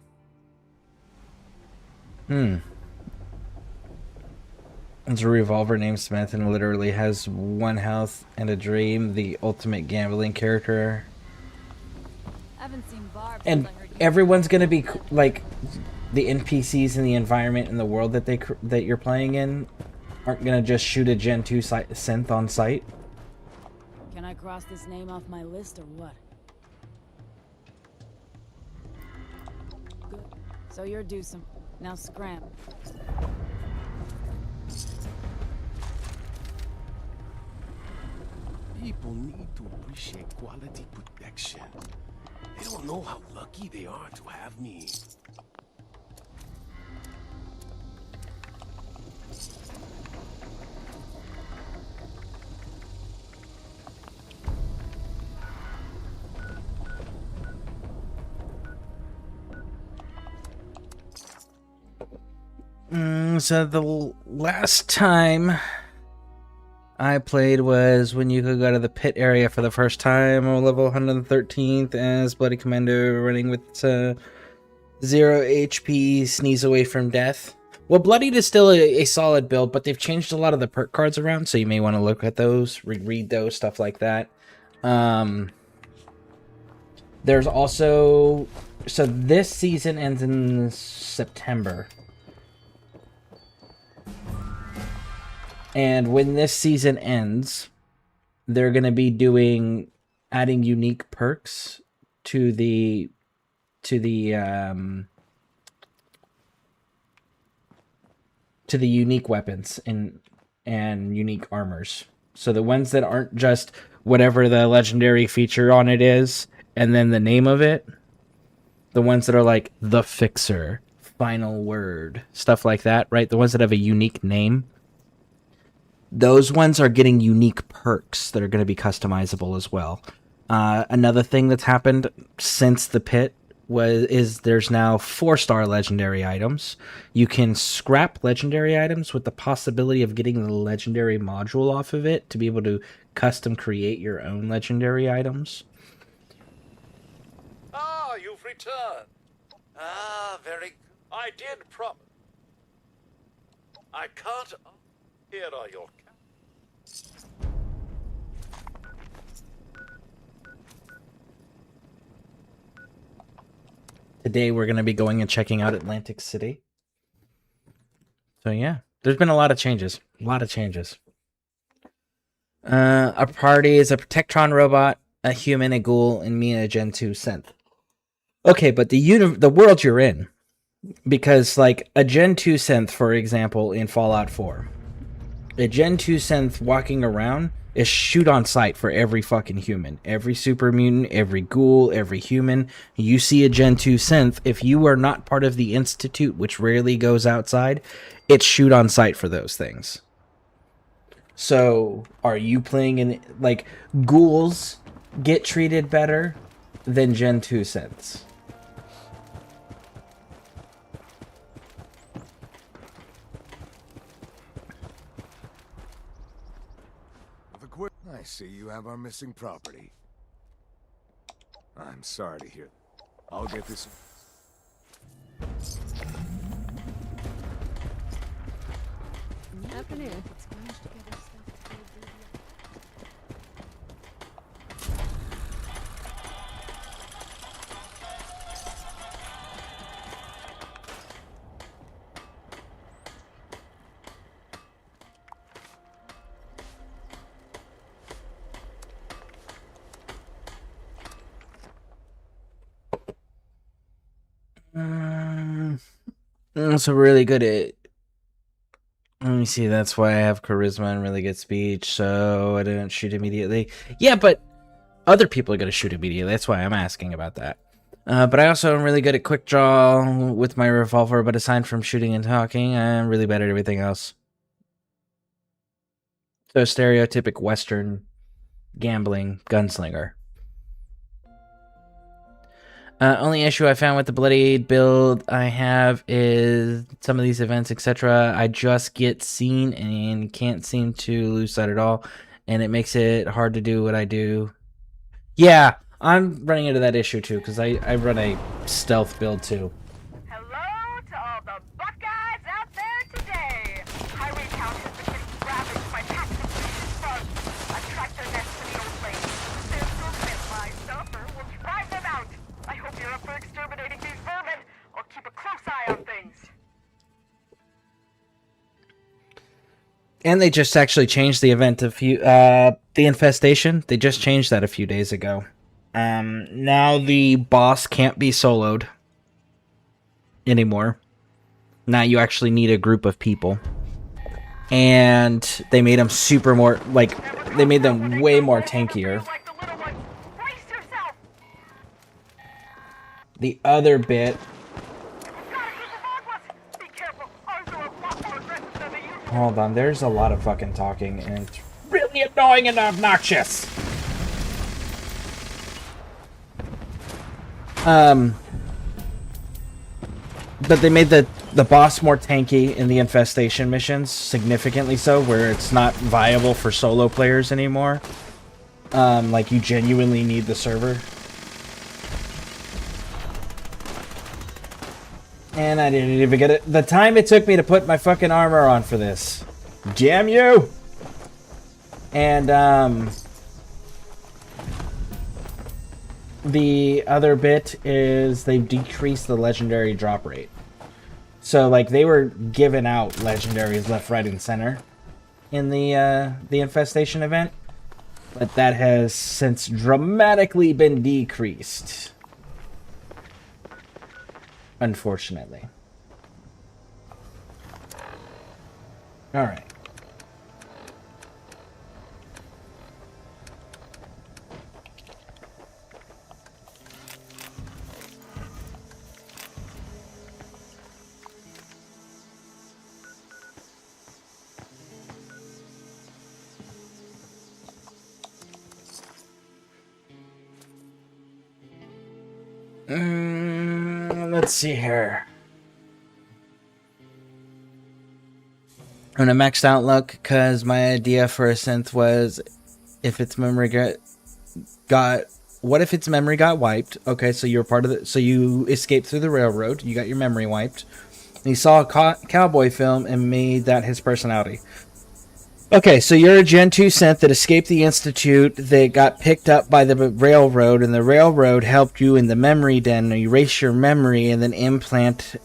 It's a revolver named Smith and literally has 1 health and a dream, the ultimate gambling character. Haven't seen Barb. And everyone's gonna be like... The NPCs in the environment in the world that you're playing in aren't gonna just shoot a Gen 2 synth on sight. Can I cross this name off my list or what? Good. So you're Dewsome. Now scram. People need to appreciate quality protection. They don't know how lucky they are to have me. So the last time I played was when you could go to the pit area for the first time, on level 113th as Bloody Commando, running with 0 HP, sneeze away from death. Well, Bloodied is still a solid build, but they've changed a lot of the perk cards around, so you may want to look at those, read those, stuff like that. There's also... So this season ends in September. And when this season ends, they're going to be adding unique perks to the unique weapons and unique armors. So the ones that aren't just whatever the legendary feature on it is, and then the name of it, the ones that are like the Fixer, Final Word, stuff like that, right? The ones that have a unique name. Those ones are getting unique perks that are going to be customizable as well. Another thing that's happened since the pit is there's now 4-star legendary items. You can scrap legendary items with the possibility of getting the legendary module off of it to be able to custom create your own legendary items. Ah, you've returned. Ah, very good. I did promise. I can't... Here are your... Today we're going to be going and checking out Atlantic City. So yeah, there's been a lot of changes. A lot of changes. Our party is a Protectron robot, a human, a ghoul, and me, a Gen 2 synth. Okay, but the world you're in, because like a Gen 2 synth, for example, in Fallout 4, a Gen 2 synth walking around is shoot on sight for every fucking human, every super mutant, every ghoul, every human. You see a Gen 2 synth, if you are not part of the Institute, which rarely goes outside, it's shoot on sight for those things. So, are you playing in, like, ghouls get treated better than Gen 2 synths? I see you have our missing property. I'm sorry to hear. I'll get this. Afternoon. So really good at... Let me see, that's why I have charisma and really good speech, so I didn't shoot immediately. Yeah, but other people are going to shoot immediately, that's why I'm asking about that. But I also am really good at quick draw with my revolver, but aside from shooting and talking, I'm really bad at everything else. So stereotypic Western gambling gunslinger. Only issue I found with the bloodied build I have is some of these events, etc. I just get seen and can't seem to lose sight at all, and it makes it hard to do what I do. Yeah, I'm running into that issue too, because I run a stealth build too. Hello to all the Buckeyes out there today. Highway count has been getting ravaged by tax completion bugs. I've tracked their nests to the old lake. ScareCrew and my stuffer will drive them out. I hope you're up for exterminating these vermin. I'll keep a close eye on things. And they just actually changed the event the infestation. They just changed that a few days ago. Now the boss can't be soloed anymore. Now you actually need a group of people. And they made them super more, like, they made them way more tankier. The other bit... Hold on, there's a lot of fucking talking, and it's really annoying and obnoxious. But they made the boss more tanky in the infestation missions, significantly so, where it's not viable for solo players anymore. Like, you genuinely need the server. And I didn't even get it. The time it took me to put my fucking armor on for this. Damn you! And, the other bit is they've decreased the legendary drop rate. So, like, they were giving out legendaries left, right, and center in the infestation event. But that has since dramatically been decreased. Unfortunately. Alright. Let's see here. On a maxed out look, because my idea for a synth was if its memory got what if its memory got wiped? Okay, so you're part of the, so you escaped through the railroad, you got your memory wiped, and he saw a cowboy film and made that his personality. Okay, so you're a Gen 2 synth that escaped the Institute, that got picked up by the railroad, and the railroad helped you in the memory den erase your memory and then implant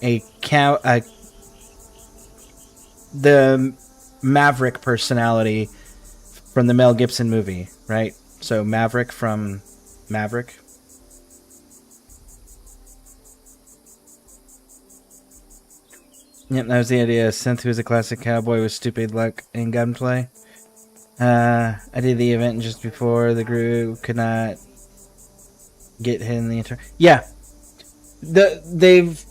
the Maverick personality from the Mel Gibson movie, right? So Maverick from Maverick. Yep, that was the idea. Synth, who was a classic cowboy with stupid luck in gunplay. I did the event just before the group could not get hit in the intro. Yeah, they've.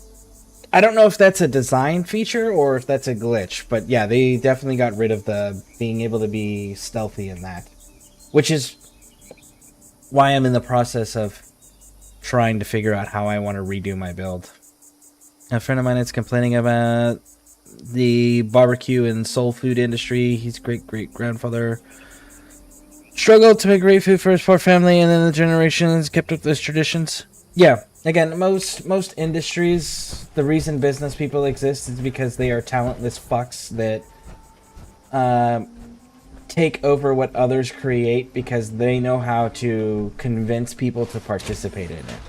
I don't know if that's a design feature or if that's a glitch, but yeah, they definitely got rid of the being able to be stealthy in that, which is why I'm in the process of trying to figure out how I want to redo my build. A friend of mine is complaining about the barbecue and soul food industry. His great-great-grandfather struggled to make great food for his poor family, and then the generations kept up those traditions. Yeah, again, most industries, the reason business people exist is because they are talentless fucks that take over what others create because they know how to convince people to participate in it.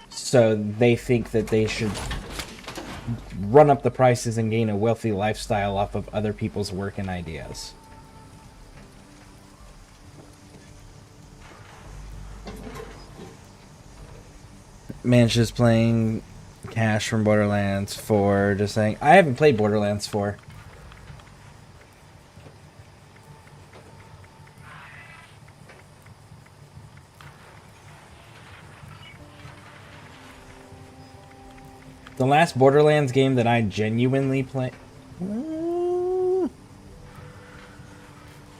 So they think that they should run up the prices and gain a wealthy lifestyle off of other people's work and ideas. Man's just playing Cash from Borderlands 4, just saying, I haven't played Borderlands 4. The last Borderlands game that I genuinely played...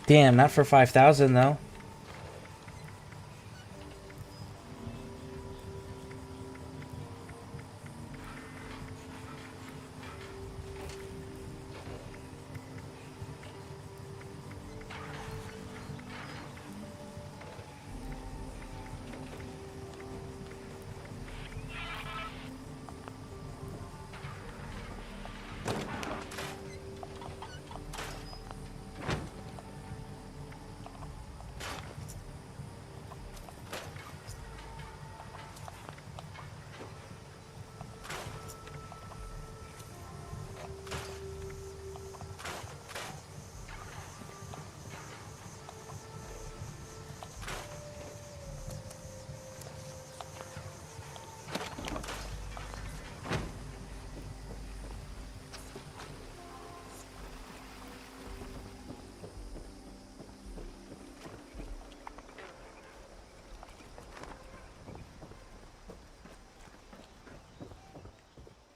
Damn, not for 5,000 though.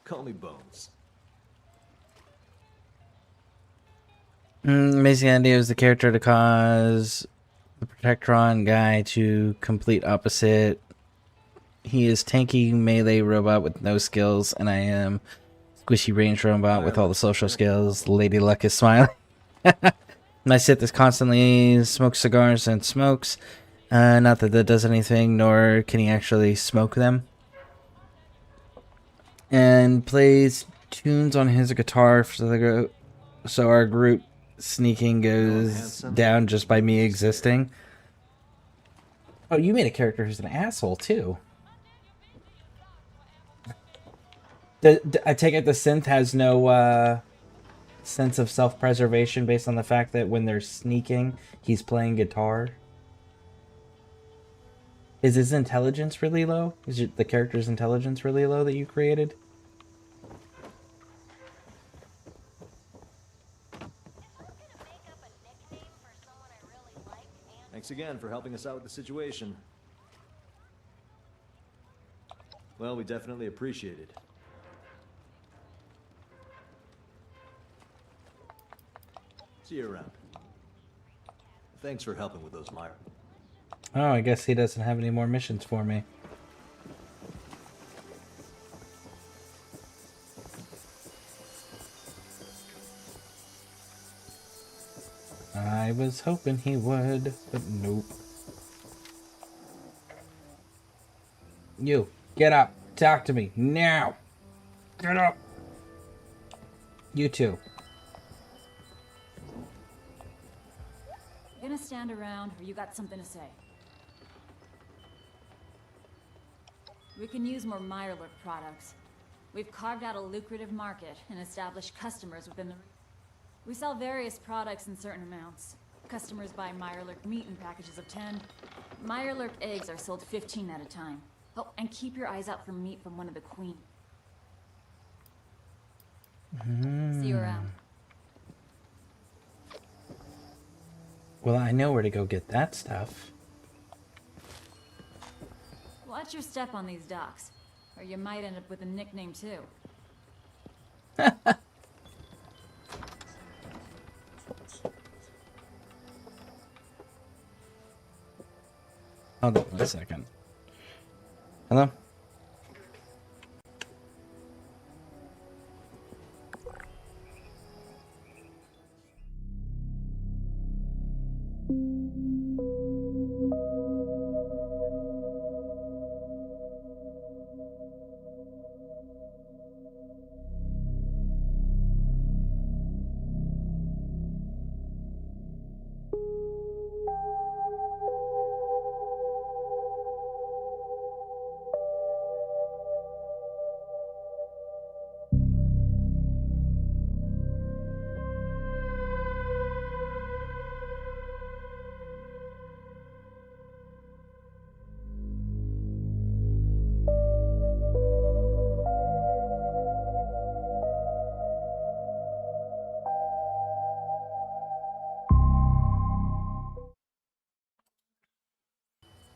Call me Bones. Amazing idea was the character to cause the Protectron guy to complete opposite. He is tanky melee robot with no skills, and I am squishy range robot with all the social skills. Lady Luck is smiling. My Sith is constantly smokes cigars and smokes. Not that that does anything, nor can he actually smoke them. And plays tunes on his guitar so our group sneaking goes down just by me existing. Oh, you made a character who's an asshole too. I take it the synth has no sense of self-preservation based on the fact that when they're sneaking, he's playing guitar. Is his intelligence really low? Is the character's intelligence really low that you created? Thanks again for helping us out with the situation. Well, we definitely appreciate it. See you around. Thanks for helping with those Myra. Oh, I guess he doesn't have any more missions for me. I was hoping he would, but nope. You, get up. Talk to me, now. Get up. You too. stand around, or you got something to say? We can use more Mirelurk products. We've carved out a lucrative market and established customers within the... We sell various products in certain amounts. Customers buy Mirelurk meat in packages of 10. Mirelurk eggs are sold 15 at a time. Oh, and keep your eyes out for meat from one of the queen. See you around. Well, I know where to go get that stuff. Watch your step on these docks, or you might end up with a nickname too. Hold on a second. Hello?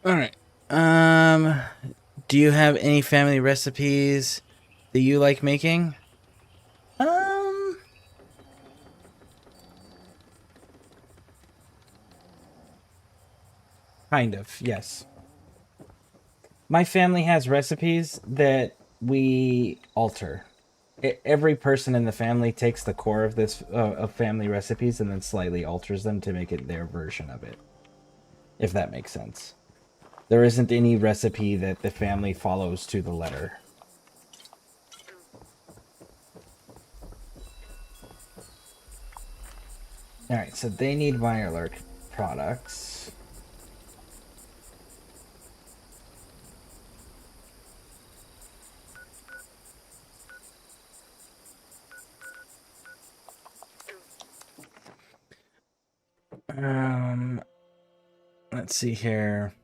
All right. Do you have any family recipes that you like making? Kind of, yes. My family has recipes that we alter. Every person in the family takes the core of this of family recipes and then slightly alters them to make it their version of it. If that makes sense. There isn't any recipe that the family follows to the letter. Alright, so they need Mirelurk products. Let's see here.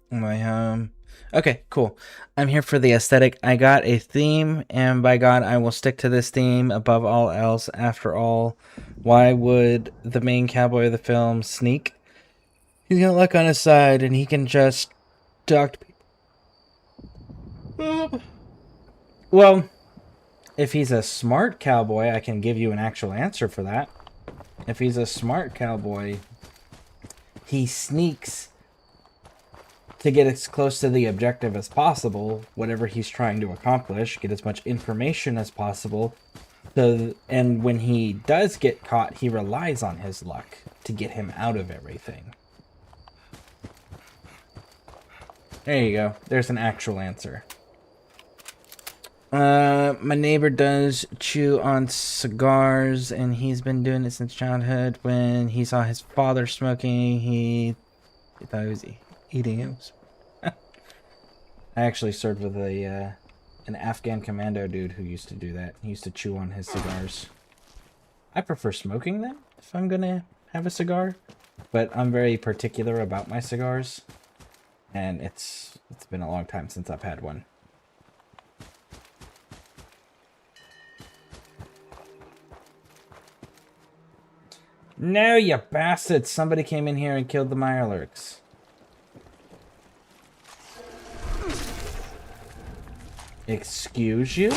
My home. Okay, cool. I'm here for the aesthetic. I got a theme, and by God, I will stick to this theme above all else. After all, why would the main cowboy of the film sneak? He's got luck on his side, and he can just talk to people. Well, if he's a smart cowboy, I can give you an actual answer for that. If he's a smart cowboy, he sneaks to get as close to the objective as possible, whatever he's trying to accomplish, get as much information as possible. And when he does get caught, he relies on his luck to get him out of everything. There you go. There's an actual answer. My neighbor does chew on cigars, and he's been doing it since childhood. When he saw his father smoking, he thought he was eating it. I actually served with an Afghan commando dude who used to do that. He used to chew on his cigars. I prefer smoking them if I'm gonna have a cigar, but I'm very particular about my cigars, and it's been a long time since I've had one. No, you bastards! Somebody came in here and killed the Mirelurks. Excuse you?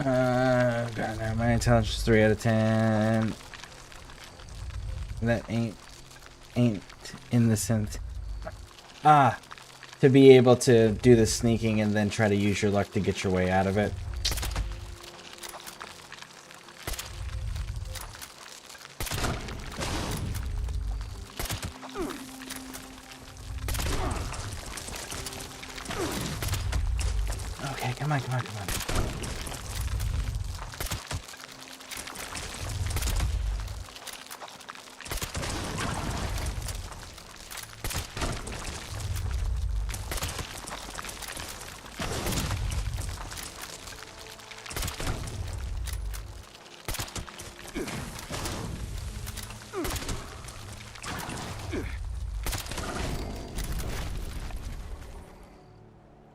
God, no, my intelligence is 3 out of 10. That ain't in the sense. To be able to do the sneaking and then try to use your luck to get your way out of it. Okay, come on, come on, come on.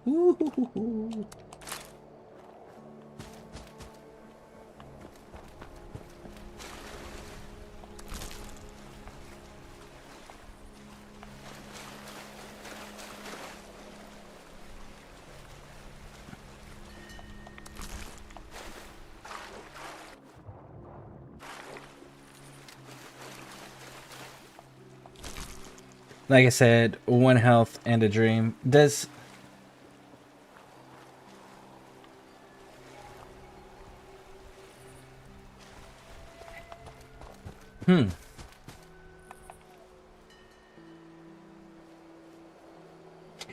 Ooh. Like I said, 1 health and a dream. Does...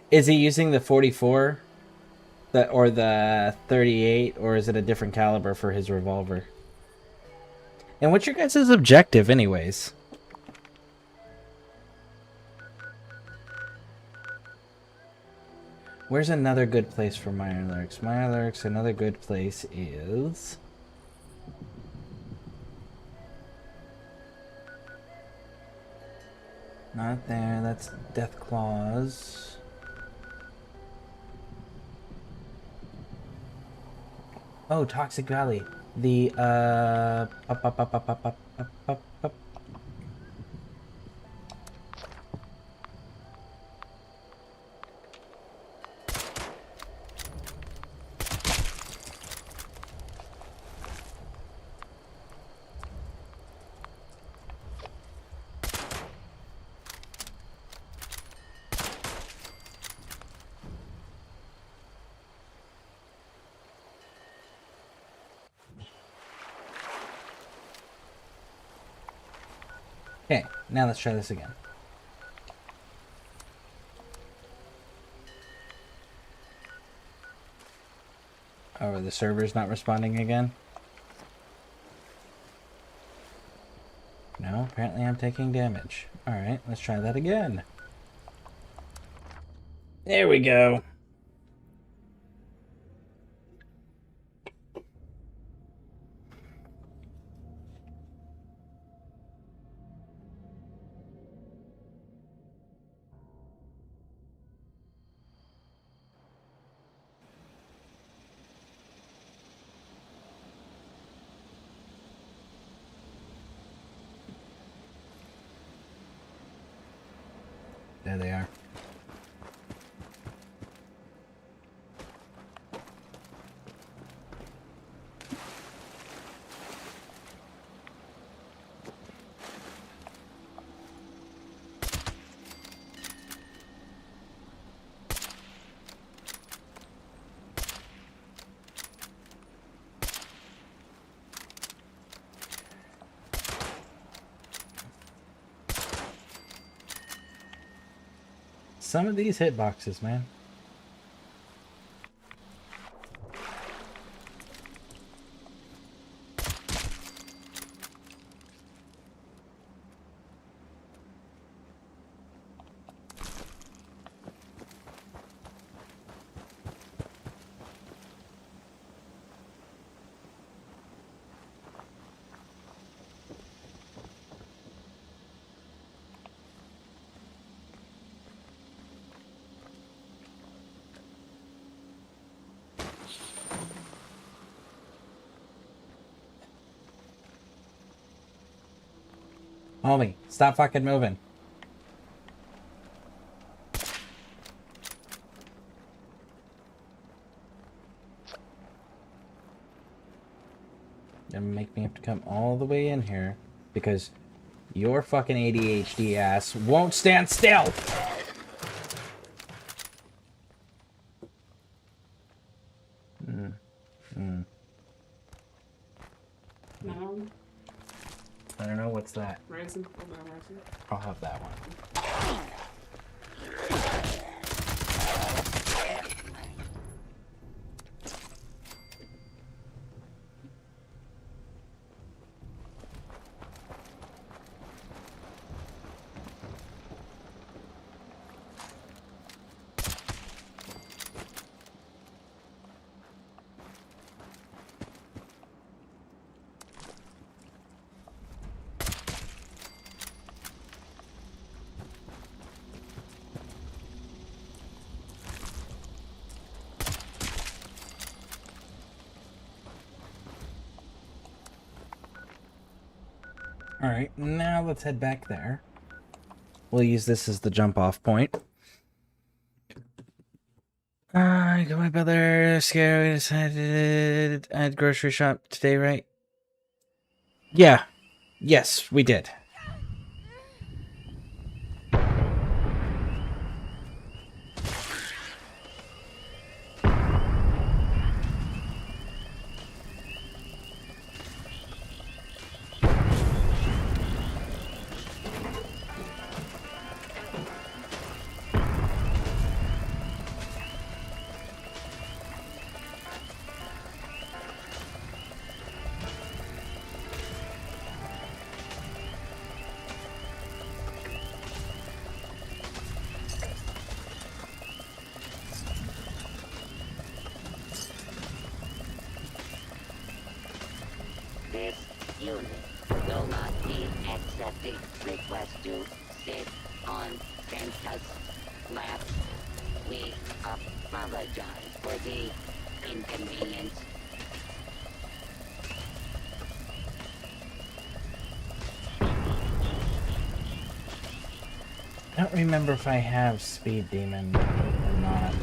Is he using the 44? Or the 38? Or is it a different caliber for his revolver? And what's your guys' objective anyways? Where's another good place for Mirelurks? Mirelurks, another good place is... Not there, that's Death Claws. Oh, Toxic Valley. The, Okay, now let's try this again. Oh, the server's not responding again? No, apparently I'm taking damage. Alright, let's try that again. There we go. There they are. Some of these hitboxes, man. Homie, stop fucking moving. And make me have to come all the way in here because your fucking ADHD ass won't stand still. No. I don't know what's that. Rice and cold brown rice. I'll have that one. Alright, now let's head back there. We'll use this as the jump off point. I got my brother scared. We decided I had grocery shop today, right? Yeah. Yes, we did. This unit will not be accepting requests to sit on campus labs. We apologize for the inconvenience. I don't remember if I have Speed Demon or not.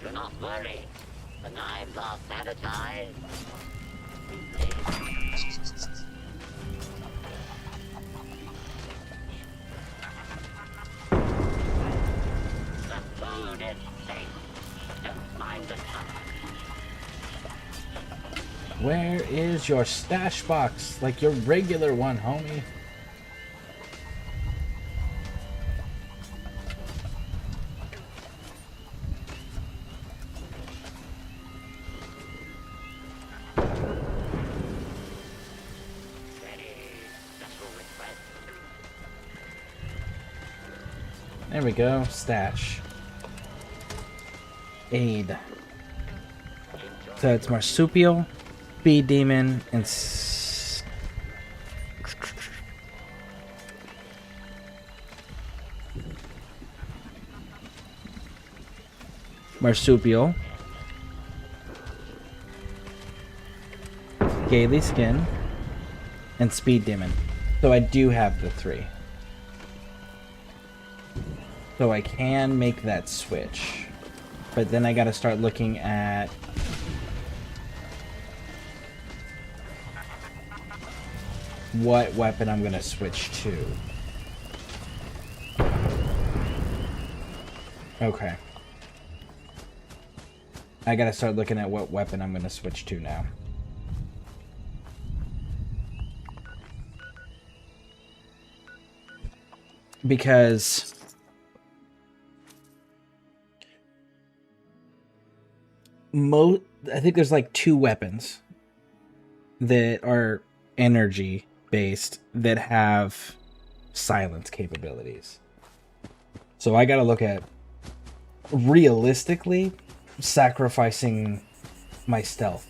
Do not worry. The knives are sanitized. The food is safe. Don't mind the time. Where is your stash box? Like your regular one, homie. There we go. Stash. Aid. So it's Marsupial, Speed Demon, and Marsupial, Gaily Skin, and Speed Demon. So I do have the 3. So I can make that switch. But then I gotta start looking at what weapon I'm gonna switch to. Okay. I gotta start looking at what weapon I'm gonna switch to now. Because I think there's like 2 weapons that are energy based that have silence capabilities. So I gotta look at realistically sacrificing my stealth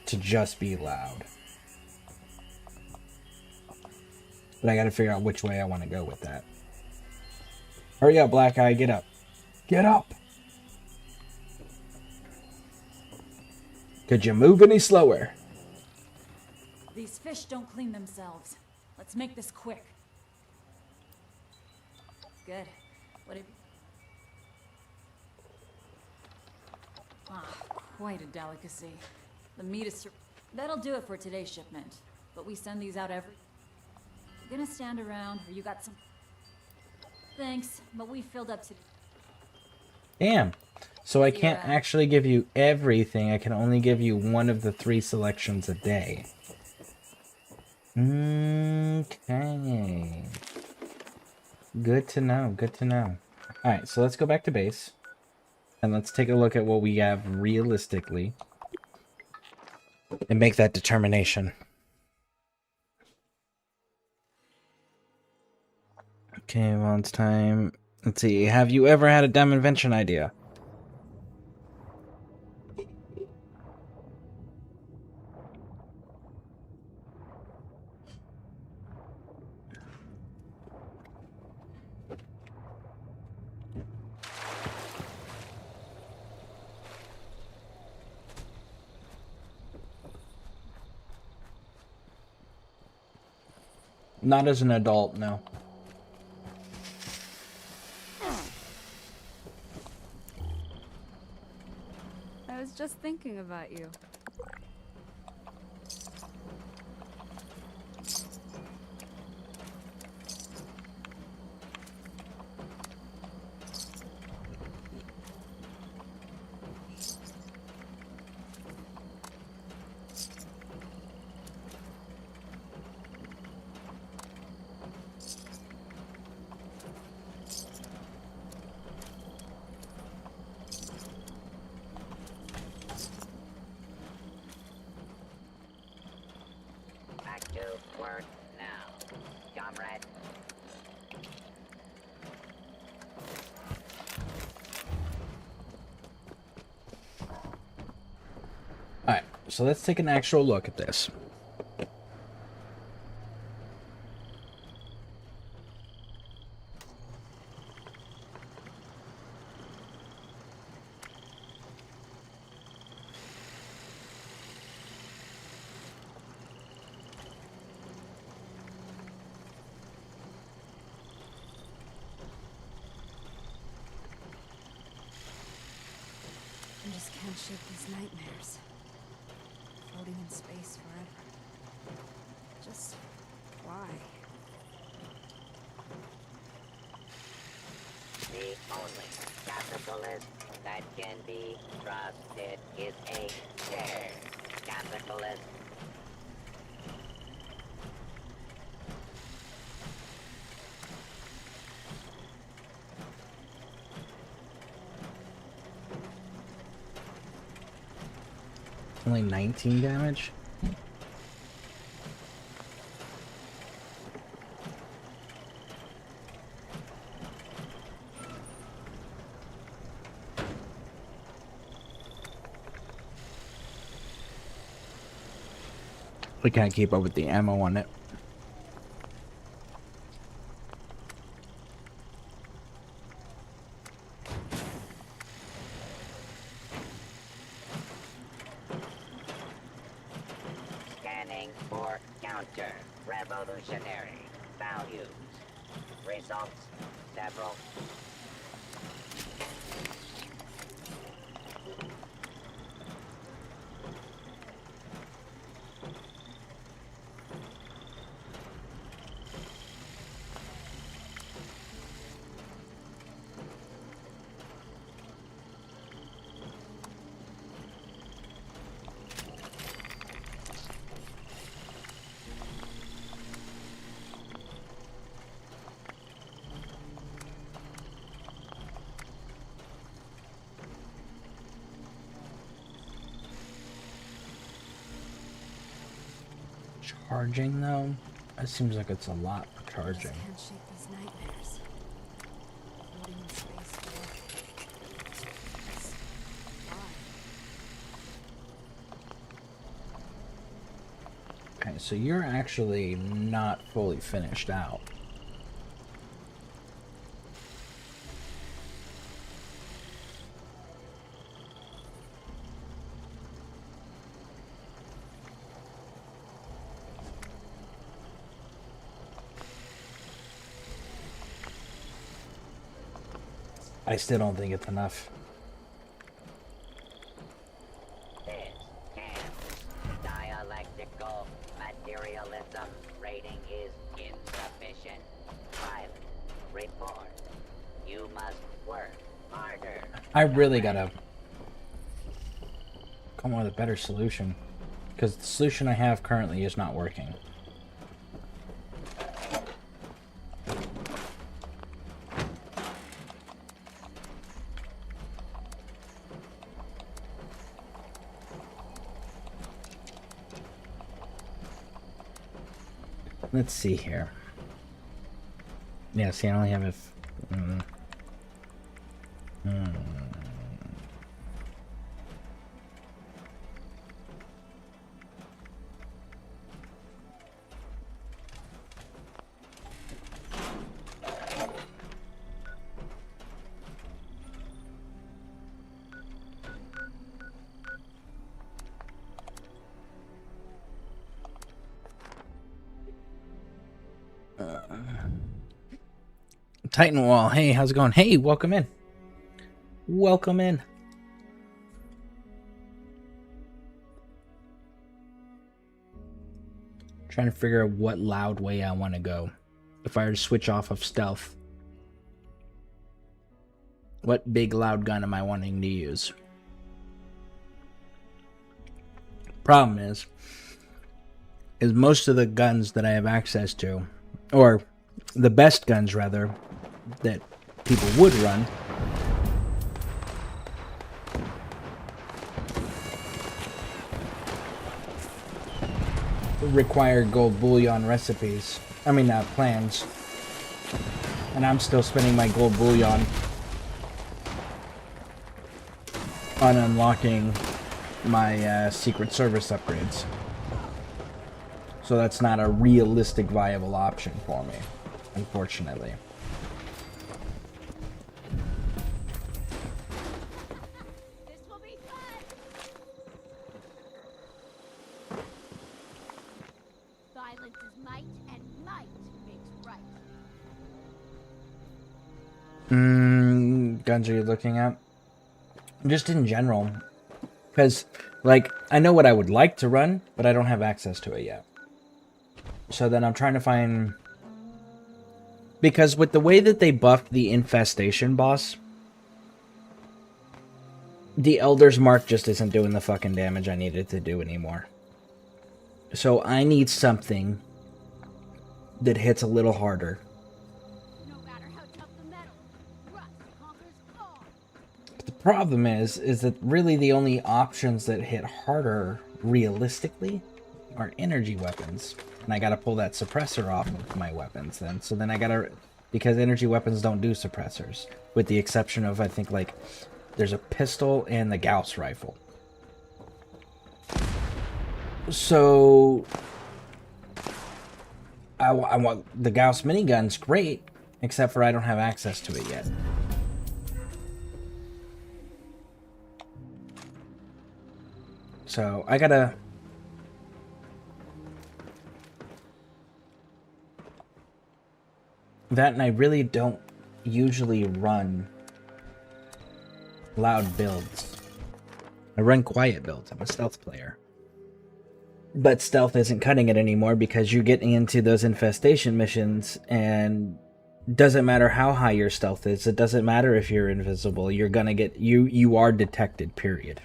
to just be loud. But I gotta figure out which way I want to go with that. Hurry up, Black Eye, get up. Get up! Could you move any slower? These fish don't clean themselves. Let's make this quick. Good. What have quite a delicacy. The meat is... That'll do it for today's shipment. But we send these out every... You're gonna stand around, or you got some... Thanks, but we filled up today. Damn. So I can't actually give you everything. I can only give you one of the 3 selections a day. Okay. Good to know. Good to know. Alright, so let's go back to base. And let's take a look at what we have realistically. And make that determination. Okay, well, it's time. Let's see. Have you ever had a dumb invention idea? Not as an adult, no. I was just thinking about you. Back to work now, comrade. Alright, so let's take an actual look at this. I just can't shake these nightmares. Floating in space forever. Just why? The only capitalist that can be trusted is a scare capitalist. Only 19 damage? We can't keep up with the ammo on it. Scanning for counter-revolutionary values. Results, several. Charging though? That seems like it's a lot for charging. Can't shake these nightmares. Floating in space forever. Just why? Okay, so you're actually not fully finished out. I still don't think it's enough. Dialectical materialism rating is insufficient. Pilot, report. You must work harder. I really gotta come up with a better solution. Because the solution I have currently is not working. Let's see here. Yeah, see, I only have if. Titan Wall, hey, how's it going? Hey, welcome in. Welcome in. Trying to figure out what loud way I want to go. If I were to switch off of stealth. What big loud gun am I wanting to use? Problem is most of the guns that I have access to, or the best guns rather, that people would run, require gold bullion recipes. I mean, plans. And I'm still spending my gold bullion on unlocking my Secret Service upgrades. So that's not a realistic, viable option for me, unfortunately. Guns are you looking at? Just in general. Because, like, I know what I would like to run, but I don't have access to it yet. So then I'm trying to find... Because with the way that they buffed the Infestation boss, the Elder's Mark just isn't doing the fucking damage I need it to do anymore. So I need something that hits a little harder. The problem is that really the only options that hit harder realistically are energy weapons. And I gotta pull that suppressor off of my weapons then. So then I gotta... Because energy weapons don't do suppressors. With the exception of, I think, like... There's a pistol and the Gauss rifle. So... I want... The Gauss minigun's great. Except for I don't have access to it yet. So, I gotta... That, and I really don't usually run loud builds. I run quiet builds. I'm a stealth player. But stealth isn't cutting it anymore because you're getting into those infestation missions and doesn't matter how high your stealth is. It doesn't matter if you're invisible. You're gonna get... You are detected, period.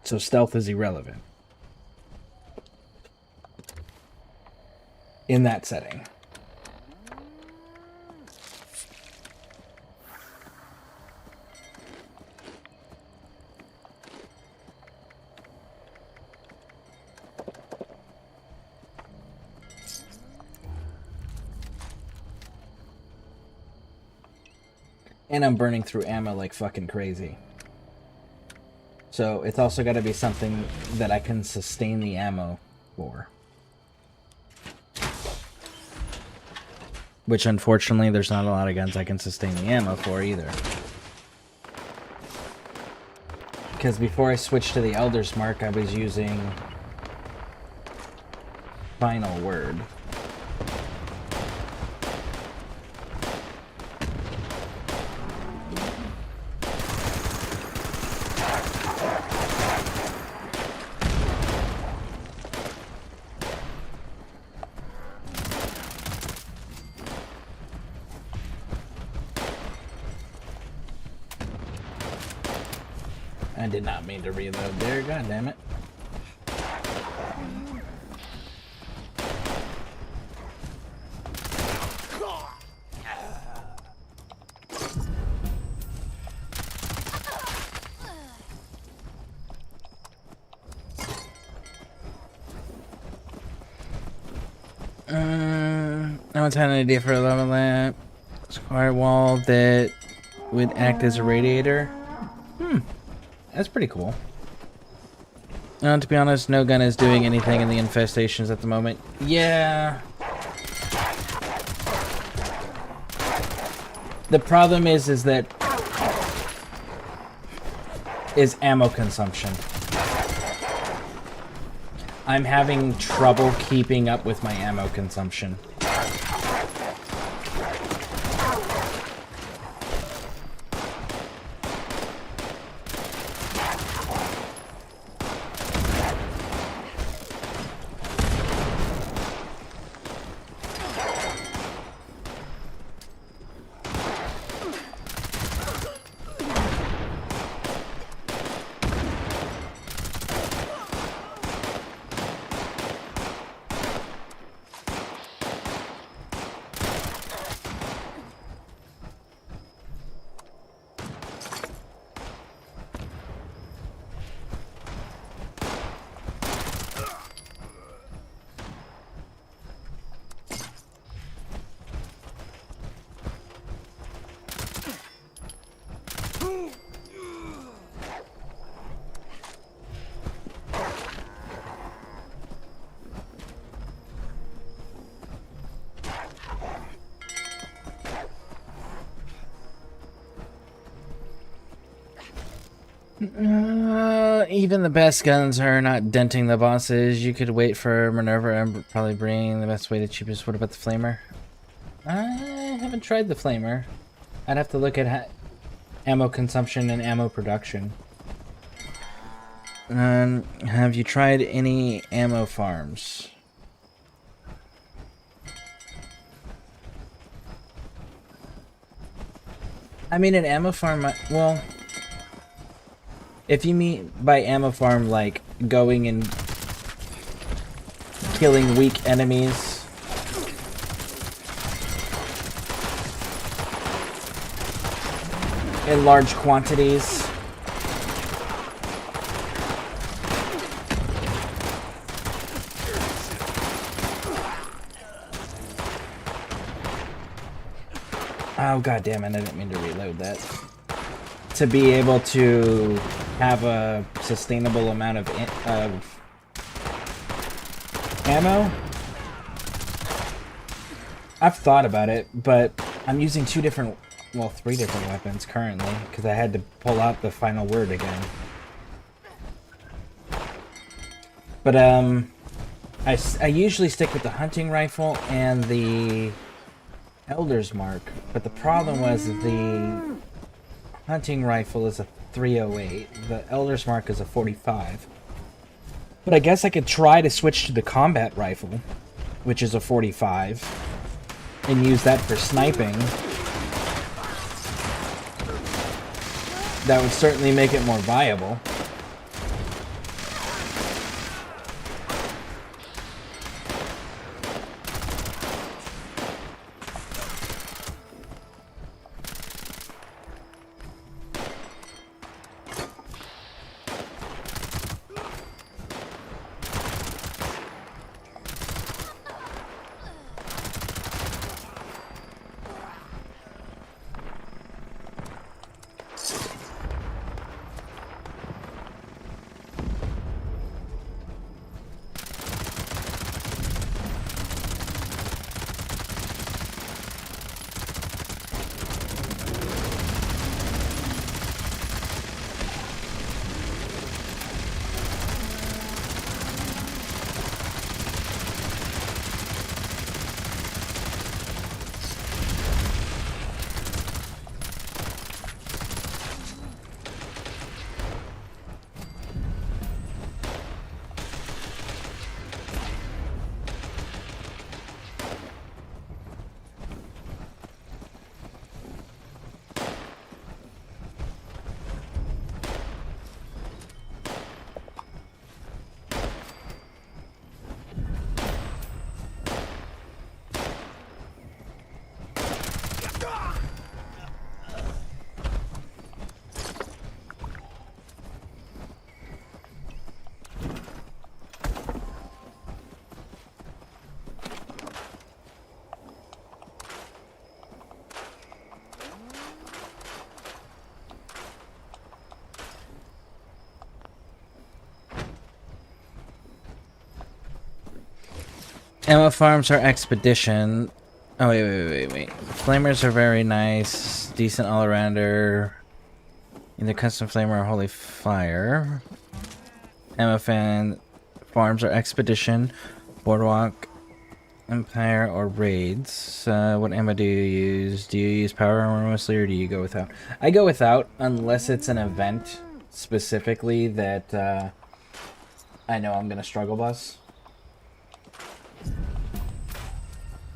So stealth is irrelevant. In that setting. And I'm burning through ammo like fucking crazy. So it's also got to be something that I can sustain the ammo for. Which unfortunately there's not a lot of guns I can sustain the ammo for either. Because before I switched to the Elder's Mark I was using Final Word. I did not mean to reload there, god damn it. I once had an idea for a lava lamp. Square wall that would act as a radiator. That's pretty cool. To be honest, no gun is doing anything in the infestations at the moment. Yeah. The problem is that ammo consumption. I'm having trouble keeping up with my ammo consumption. Even the best guns are not denting the bosses. You could wait for Minerva and probably bring the best way to cheapest. What about the Flamer? I haven't tried the Flamer. I'd have to look at ammo consumption and ammo production. Have you tried any ammo farms? I mean, an ammo farm, well... If you mean by ammo farm, like, going and killing weak enemies. In large quantities. Oh, god damn it, I didn't mean to reload that. To be able to have a sustainable amount of ammo. I've thought about it, but I'm using three different weapons currently, because I had to pull out the final word again. But I usually stick with the hunting rifle and the Elder's Mark, but the problem was the hunting rifle is a 308, the Elder's Mark is a 45. But I guess I could try to switch to the combat rifle, which is a 45, and use that for sniping. That would certainly make it more viable. Ammo farms are expedition. Oh, wait. Flamers are very nice. Decent all-arounder. Either custom flamer or holy fire. Ammo fan farms are expedition, boardwalk, empire, or raids. What ammo do you use? Do you use power armor mostly, or do you go without? I go without, unless it's an event specifically that I know I'm gonna struggle bus.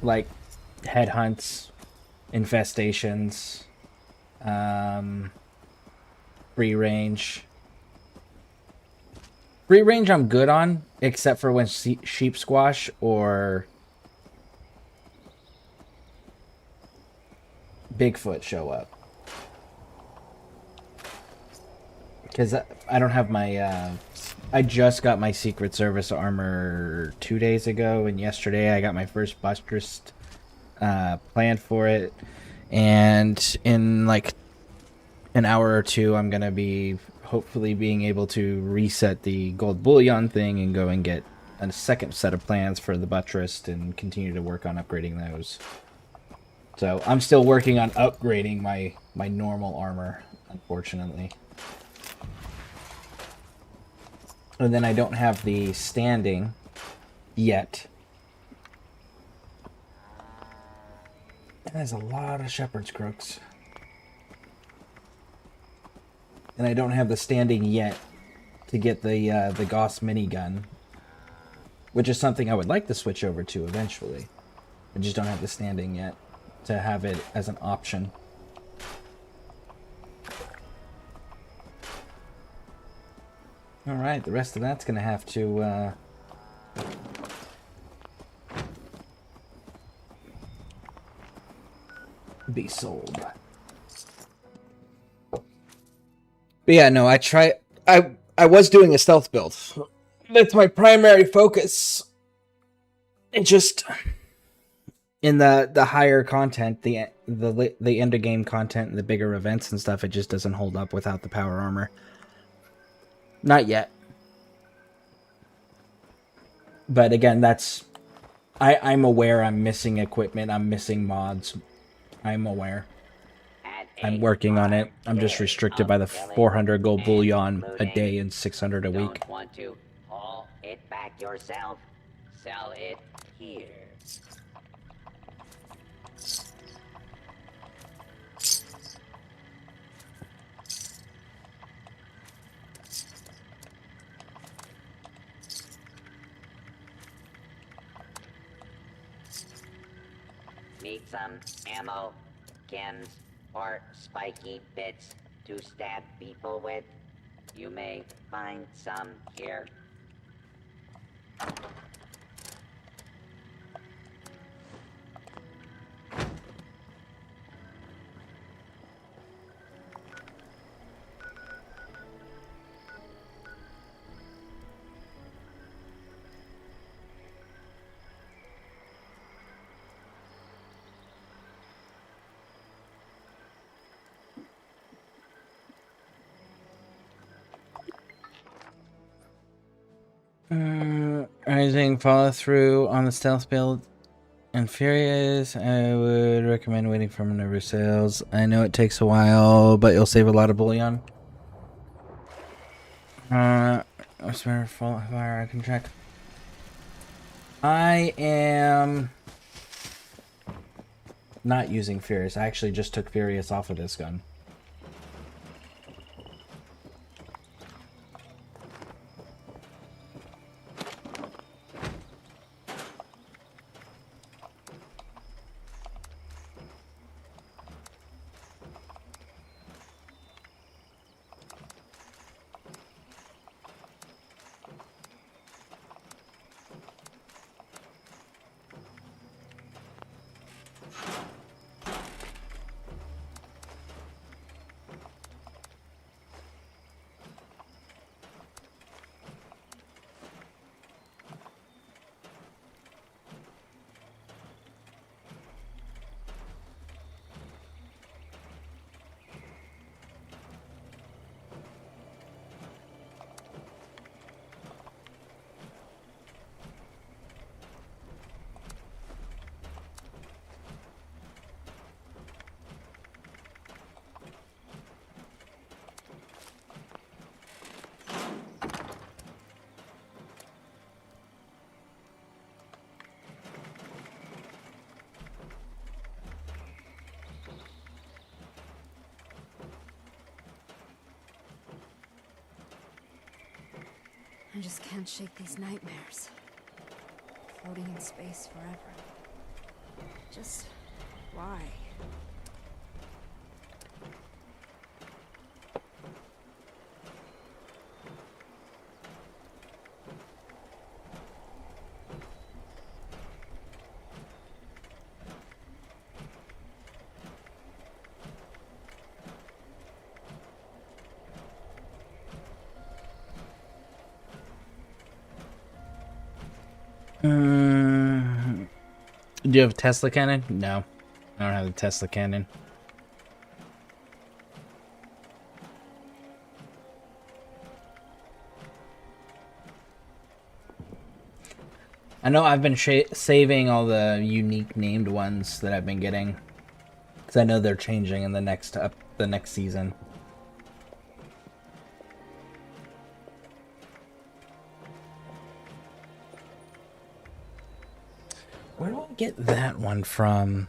Like headhunts, infestations, free range. Free range I'm good on, except for when sheep squash or Bigfoot show up. Because I don't have my, I just got my Secret Service armor 2 days ago, and yesterday I got my first buttress planned for it. And in like an hour or two, I'm going to be hopefully being able to reset the gold bullion thing and go and get a second set of plans for the buttress and continue to work on upgrading those. So I'm still working on upgrading my normal armor, unfortunately. And then I don't have the standing yet. And there's a lot of shepherd's crooks. And I don't have the standing yet to get the Gauss minigun, which is something I would like to switch over to eventually. I just don't have the standing yet to have it as an option. Alright, the rest of that's going to have to be sold. But yeah, no, I was doing a stealth build. That's my primary focus. And just in the higher content, the end of game content, the bigger events and stuff, it just doesn't hold up without the power armor. Not yet. But again, that's I'm aware I'm missing equipment, I'm missing mods. I'm aware. I'm working on it. I'm just restricted by the 400 gold bullion a day and 600 a week. Don't want to haul it back yourself? Sell it here. Need some ammo, chems, or spiky bits to stab people with? You may find some here. Rising follow through on the stealth build and Furious. I would recommend waiting for Minerva sales. I know it takes a while, but you'll save a lot of bullion. I swear, fire, I can check. I am not using Furious. I actually just took Furious off of this gun. just can't shake these nightmares. Floating in space forever. Just why? Do you have a Tesla cannon? No, I don't have the Tesla cannon. I know I've been saving all the unique named ones that I've been getting, because I know they're changing in the next season. Where do I get that one from?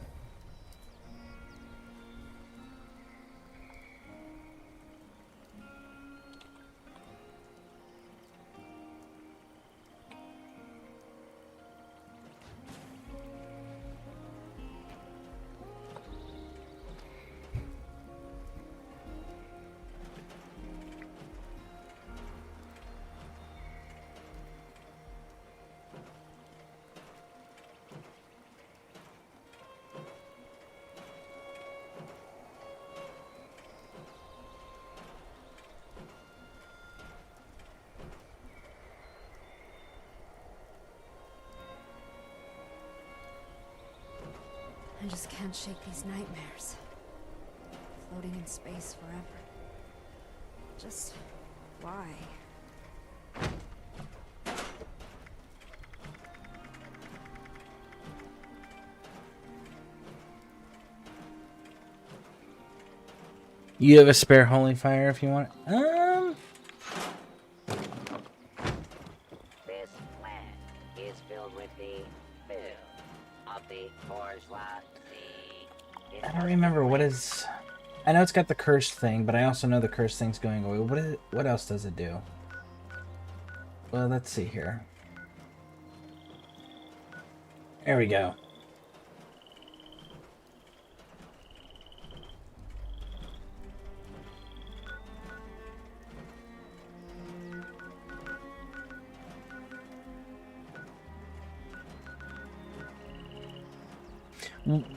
I just can't shake these nightmares. Floating in space forever. Just why? You have a spare holy fire if you want. This plant is filled with the fill of the bourgeoisie. I don't remember what is. I know it's got the cursed thing, but I also know the cursed thing's going away. What is it? What else does it do? Well, let's see here. There we go.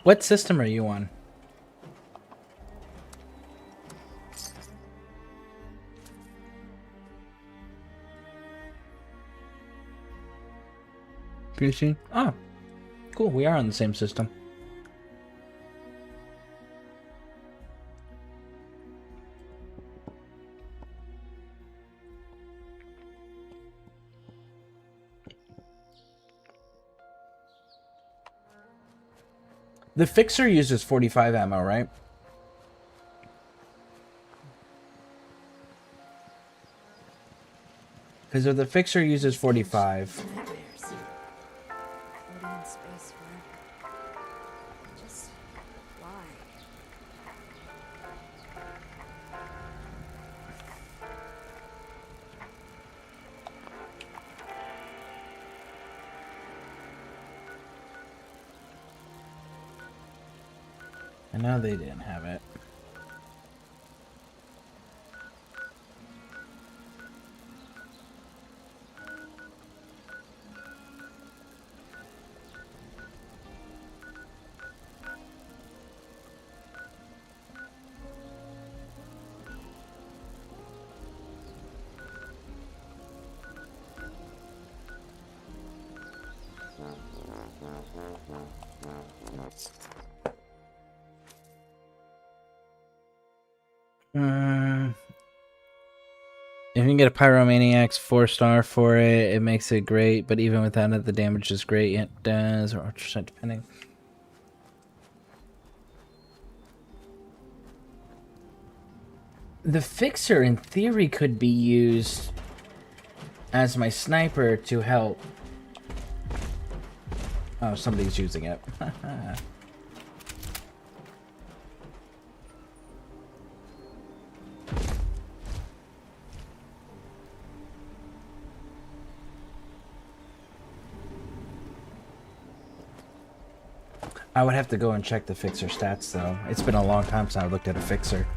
What system are you on? PC? Oh, cool. We are on the same system. The fixer uses 45 ammo, right? Because if the fixer uses 45... Floating in space forever. Just why? I know they didn't have it. If you can get a Pyromaniac's 4-star for it, it makes it great, but even without it, the damage is great. It does, or 100% depending. The fixer, in theory, could be used as my sniper to help. Oh, somebody's using it. I would have to go and check the fixer stats, though. It's been a long time since I looked at a fixer.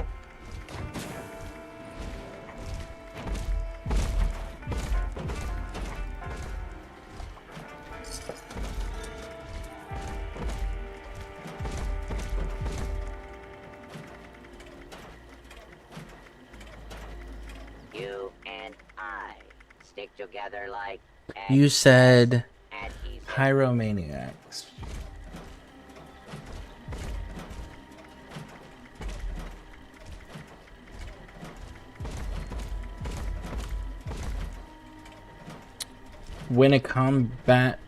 You and I stick together like... You said Pyromaniacs. When a combat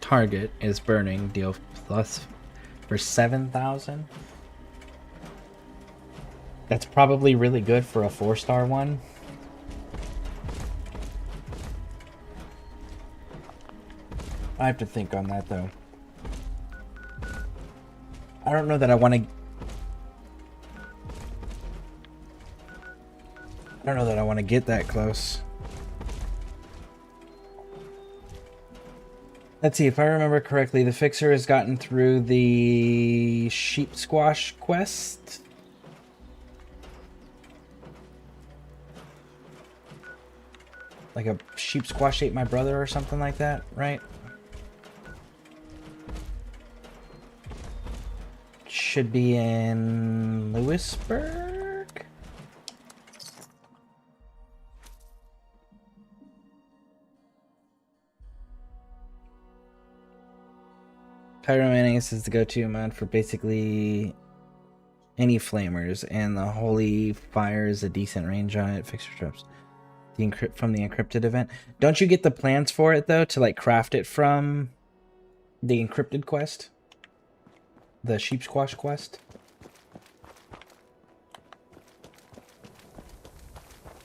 target is burning, deal plus for 7,000. That's probably really good for a 4-star one. I have to think on that, though. I don't know that I want to... I don't know that I want to get that close. Let's see, if I remember correctly, the Fixer has gotten through the Sheep Squash quest. Like a sheep squash ate my brother or something like that, right? Should be in Lewisburg? Pyromaniacs is the go-to mod for basically any flamers, and the Holy Fire is a decent range on it. Fixer traps. From the encrypted event. Don't you get the plans for it, though, to like craft it from the encrypted quest? The sheep squash quest?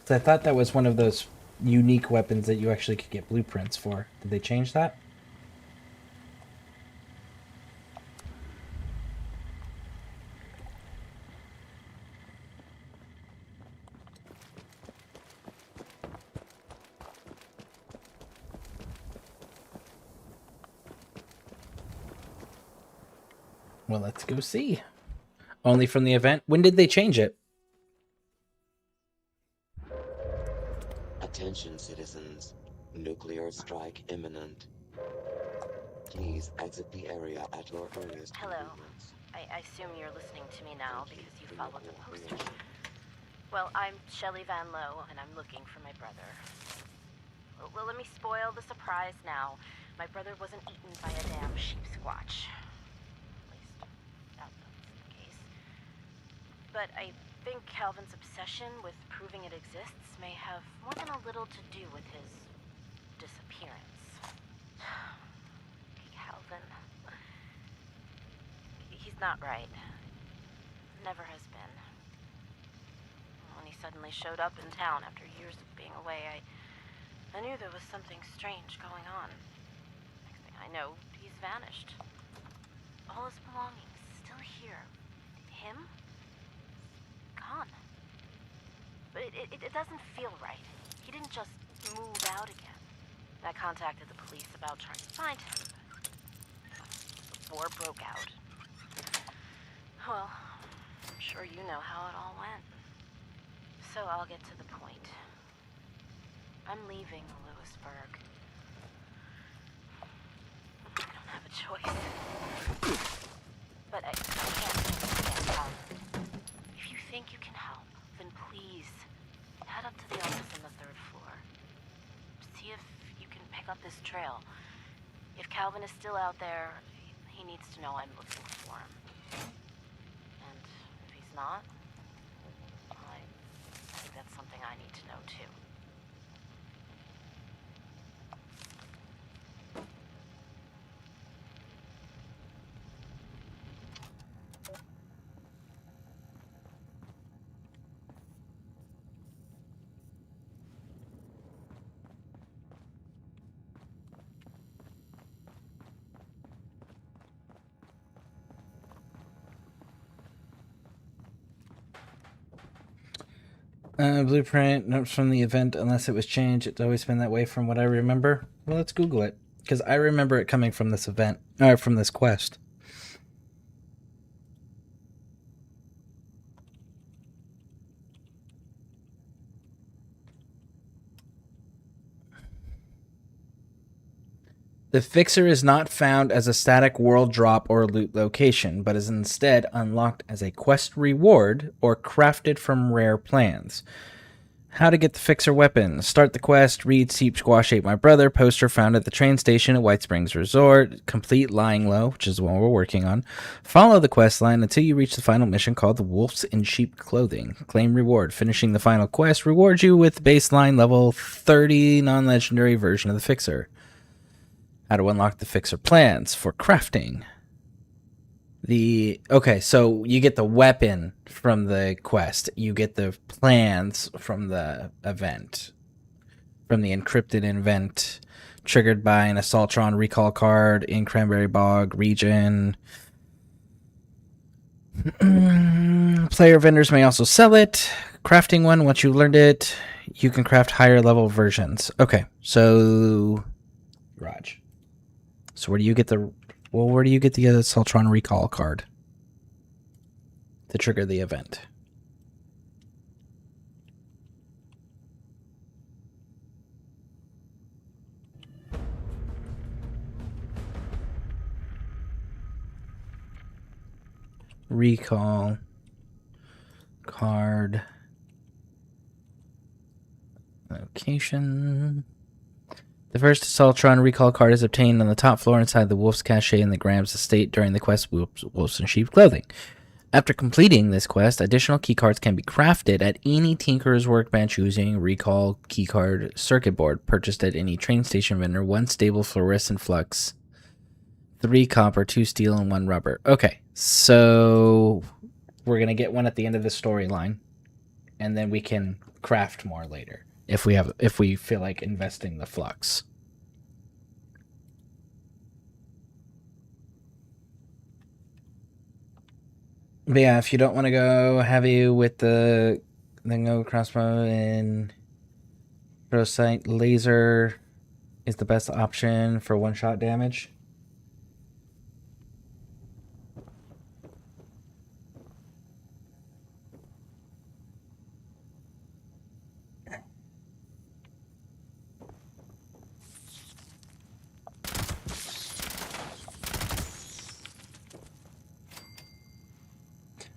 So I thought that was one of those unique weapons that you actually could get blueprints for. Did they change that? Well, let's go see. Only from the event? When did they change it? Attention, citizens. Nuclear strike imminent. Please exit the area at your earliest convenience. I assume you're listening to me now because you followed the posters. Well, I'm Shelley Van Lowe, and I'm looking for my brother. Well, let me spoil the surprise now. My brother wasn't eaten by a damn sheep squatch. But I think Calvin's obsession with proving it exists may have more than a little to do with his disappearance. Calvin. He's not right. Never has been. When he suddenly showed up in town after years of being away, I knew there was something strange going on. Next thing I know, he's vanished. All his belongings still here. Him? Gone. But it doesn't feel right. He didn't just move out again. I contacted the police about trying to find him. The war broke out. Well, I'm sure you know how it all went. So I'll get to the point. I'm leaving Lewisburg. I don't have a choice. But I can't help. If you think you can help, then please head up to the office on the 3rd floor. See if you can pick up this trail. If Calvin is still out there, he needs to know I'm looking for him. And if he's not, I think that's something I need to know too. Blueprint, notes from the event, unless it was changed. It's always been that way from what I remember. Well, let's Google it. Because I remember it coming from this event, or from this quest. The fixer is not found as a static world drop or loot location, but is instead unlocked as a quest reward or crafted from rare plans. How to get the fixer weapon. Start the quest, read Seep Squash Ate My Brother, poster found at the train station at White Springs Resort, complete Lying Low, which is the one we're working on. Follow the quest line until you reach the final mission called the Wolves in Sheep Clothing. Claim reward. Finishing the final quest rewards you with baseline level 30 non-legendary version of the fixer. How to unlock the fixer plans for crafting. Okay, so you get the weapon from the quest. You get the plans from the event. From the encrypted event triggered by an Assaultron recall card in Cranberry Bog region. Player vendors may also sell it. Crafting one, once you've learned it, you can craft higher level versions. Okay, so Raj. So where do you get the Assaultron recall card to trigger the event? Recall card location. The first Assaultron recall card is obtained on the top floor inside the Wolf's Cache in the Graham's estate during the quest Wolves in Sheep Clothing. After completing this quest, additional keycards can be crafted at any Tinkerer's Workbench using Recall Keycard Circuit Board, purchased at any train station vendor, 1 stable fluorescent flux, 3 copper, 2 steel, and 1 rubber. Okay, so we're going to get one at the end of the storyline, and then we can craft more later. If we feel like investing the flux. But yeah, if you don't want to go heavy with then go crossbow and throw sight, laser is the best option for one-shot damage.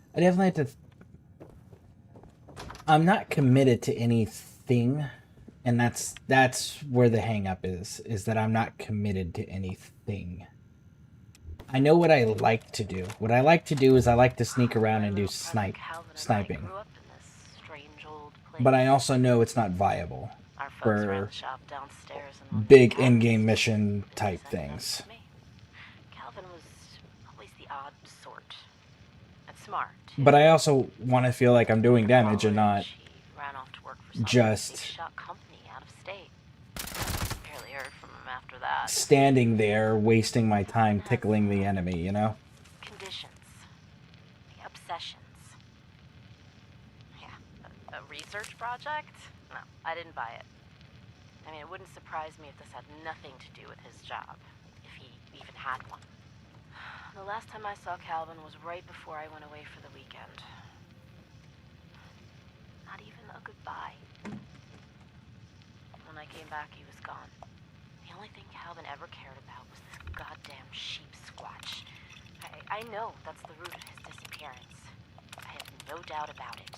I definitely have to... I'm not committed to anything, and that's where the hang-up is that I'm not committed to anything. I know what I like to do. What I like to do is I like to sneak around and do sniping. But I also know it's not viable for big in-game mission type things. But I also want to feel like I'm doing damage and not just standing there wasting my time tickling the enemy, you know? Conditions. Obsessions. Yeah. A research project? No, I didn't buy it. I mean, it wouldn't surprise me if this had nothing to do with his job, if he even had one. The last time I saw Calvin was right before I went away for the weekend. Not even a goodbye. When I came back, he was gone. The only thing Calvin ever cared about was this goddamn sheep squatch. I know that's the root of his disappearance. I have no doubt about it.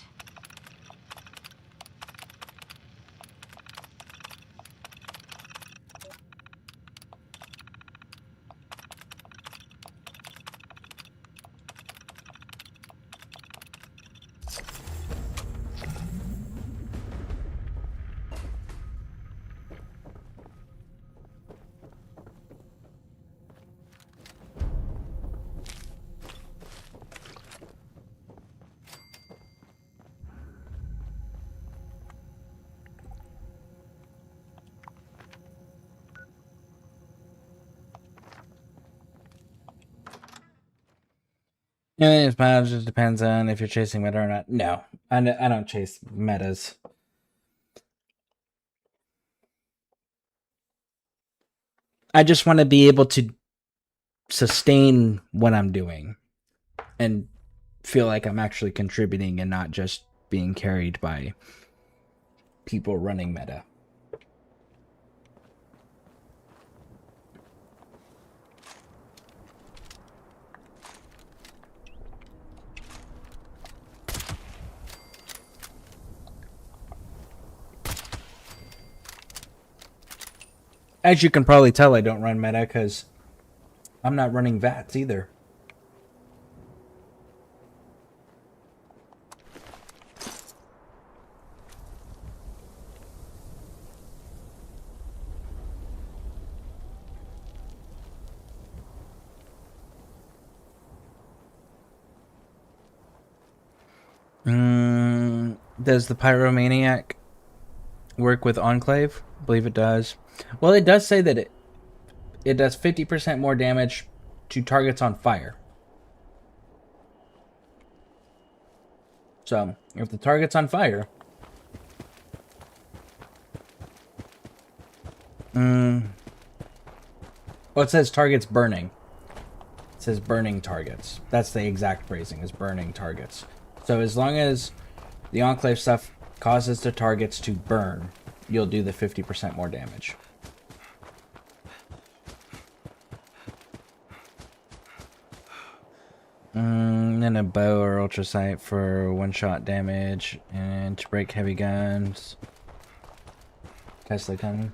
Yeah, it just depends on if you're chasing meta or not. No, I don't chase metas. I just want to be able to sustain what I'm doing and feel like I'm actually contributing and not just being carried by people running meta. As you can probably tell, I don't run meta because I'm not running VATS either. Does the Pyromaniac work with Enclave? I believe it does. Well, it does say that it does 50% more damage to targets on fire. So, if the target's on fire... well, it says targets burning. It says burning targets. That's the exact phrasing, is burning targets. So as long as the Enclave stuff causes the targets to burn, you'll do the 50% more damage. And a bow or ultra sight for one-shot damage and to break heavy guns. Tesla gun.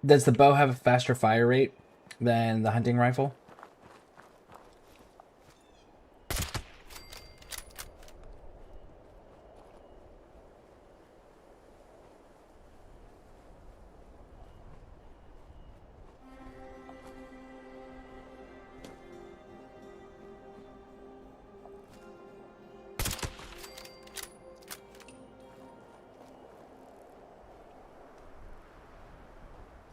Does the bow have a faster fire rate than the hunting rifle?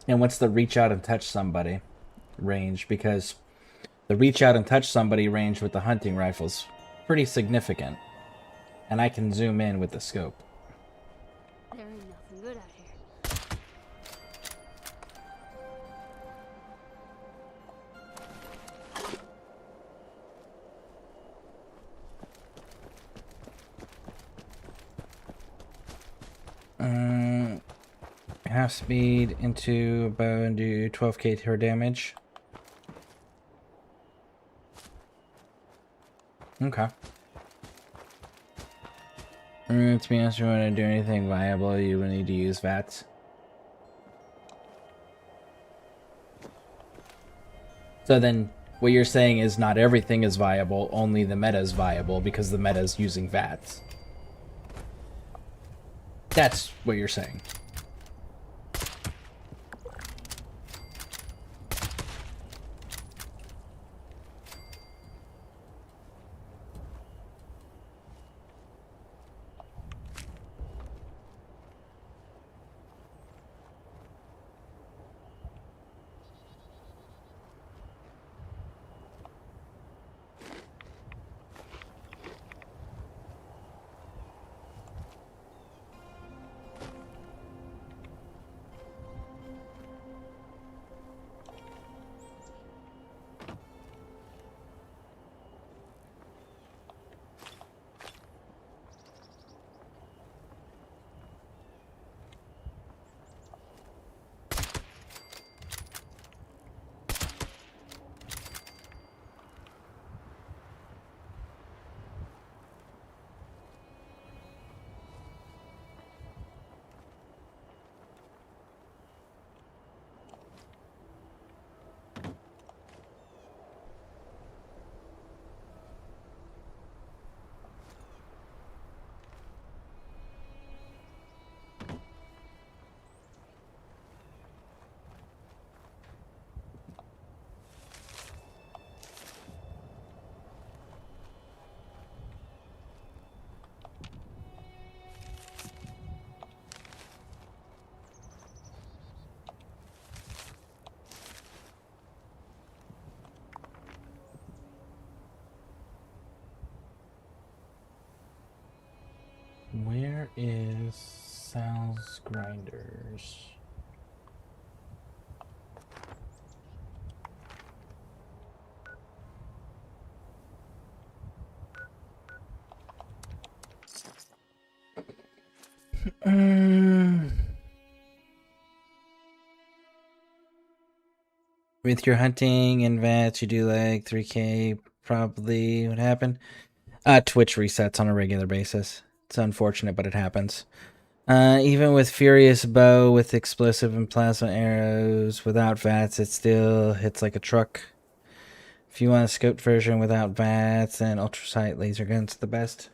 And what's the reach out and touch somebody range? Because the reach out and touch somebody range with the hunting rifle's pretty significant. And I can zoom in with the scope. There ain't nothing good out here. Half speed into a bow and do 12k to her damage. Okay. To be honest, if you want to do anything viable, you will need to use VATS. So then, what you're saying is not everything is viable, only the meta is viable because the meta is using VATS. That's what you're saying. Where is Sal's Grinders? With your hunting and VATS, you do like 3k probably. What happened? Twitch resets on a regular basis. It's unfortunate, but it happens. Even with Furious Bow, with explosive and plasma arrows, without VATS, it still hits like a truck. If you want a scoped version without VATS, then Ultrasight Laser Gun's the best.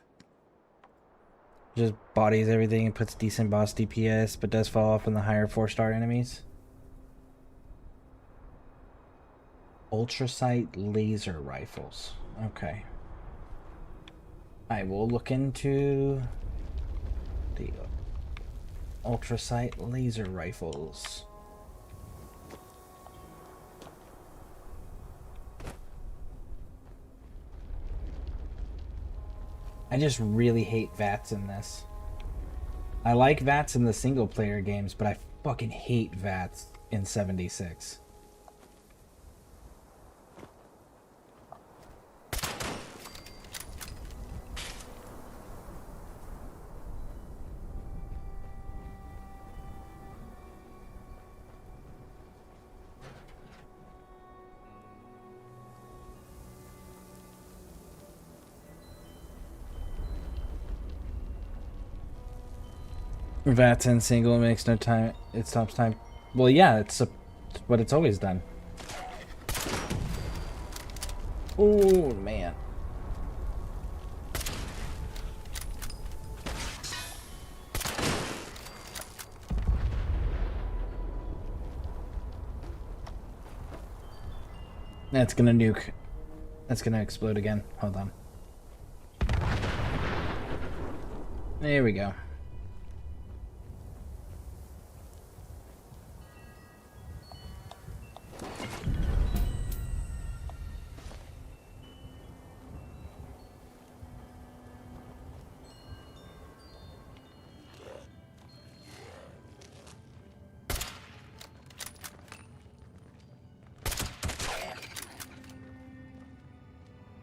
Just bodies everything and puts decent boss DPS, but does fall off on the higher 4-star enemies. Ultrasight Laser Rifles. Okay. I will look into the Ultrasight Laser Rifles. I just really hate VATS in this. I like VATS in the single player games, but I fucking hate VATS in 76. VATS in single makes no time. It stops time. Well, yeah, it's what it's always done. Oh man. That's gonna nuke. That's gonna explode again. Hold on. There we go.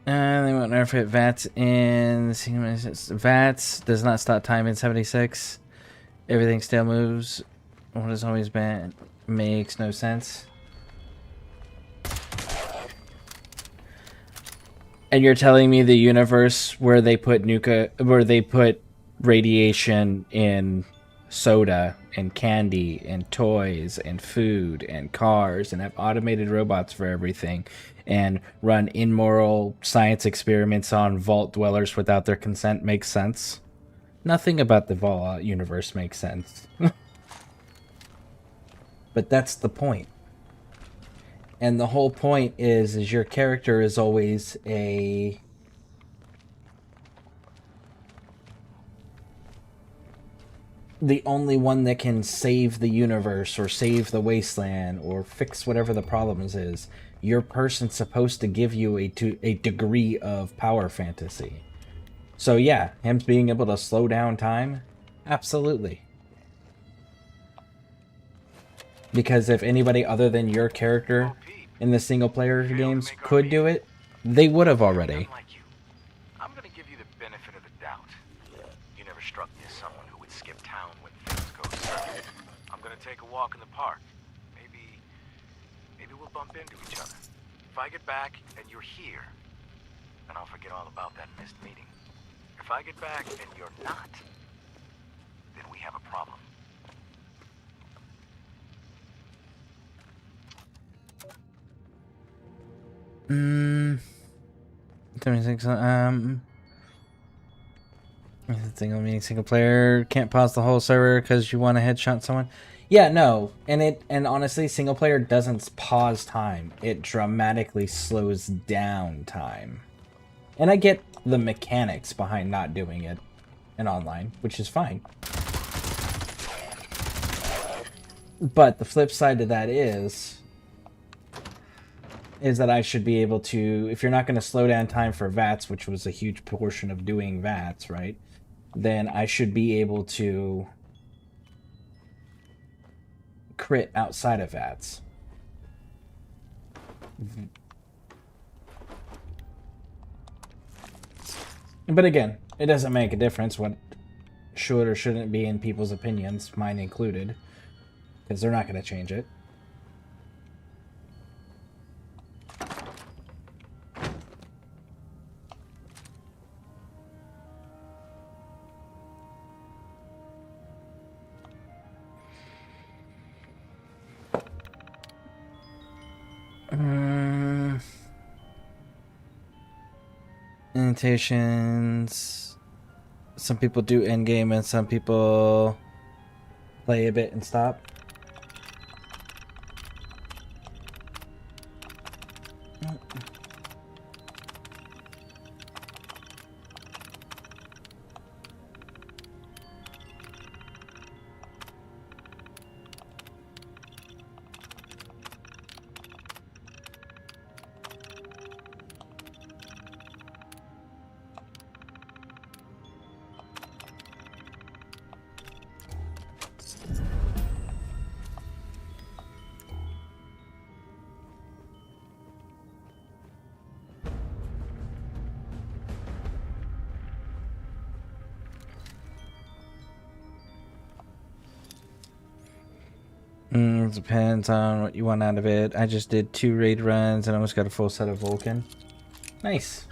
They won't nerf it. VATS in VATS does not stop time in 76. Everything still moves. What has always been makes no sense. And you're telling me the universe where they put radiation in soda and candy and toys and food and cars and have automated robots for everything and run immoral science experiments on vault dwellers without their consent makes sense? Nothing about the Fallout universe makes sense. But that's the point. And the whole point is your character is always the only one that can save the universe or save the wasteland or fix whatever the problems is. Your person's supposed to give you a degree of power fantasy. So yeah, him being able to slow down time, absolutely. Because if anybody other than your character in the single player games could do it, they would have already. I'm gonna give you the benefit of the doubt. You never struck me as someone who would skip town when things go south. I'm gonna take a walk in the park. Maybe we'll bump into each other. If I get back and you're here, then I'll forget all about that missed meeting. If I get back and you're not, then we have a problem. 76. Single player can't pause the whole server because you want to headshot someone. Yeah, no, and honestly, single player doesn't pause time. It dramatically slows down time. And I get the mechanics behind not doing it in online, which is fine. But the flip side to that is that I should be able to, if you're not going to slow down time for VATS, which was a huge portion of doing VATS, right? Then I should be able to crit outside of VATS. But again, it doesn't make a difference what should or shouldn't be in people's opinions, mine included, because they're not going to change it. Annotations. Some people do end game and some people play a bit and stop. Depends on what you want out of it. I just did 2 raid runs and almost got a full set of Vulcan. Nice.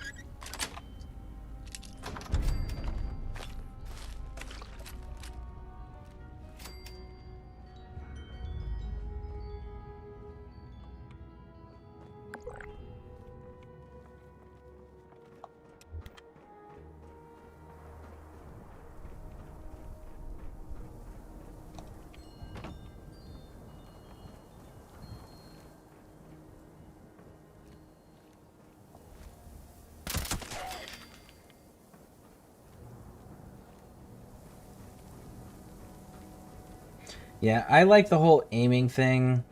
Yeah, I like the whole aiming thing.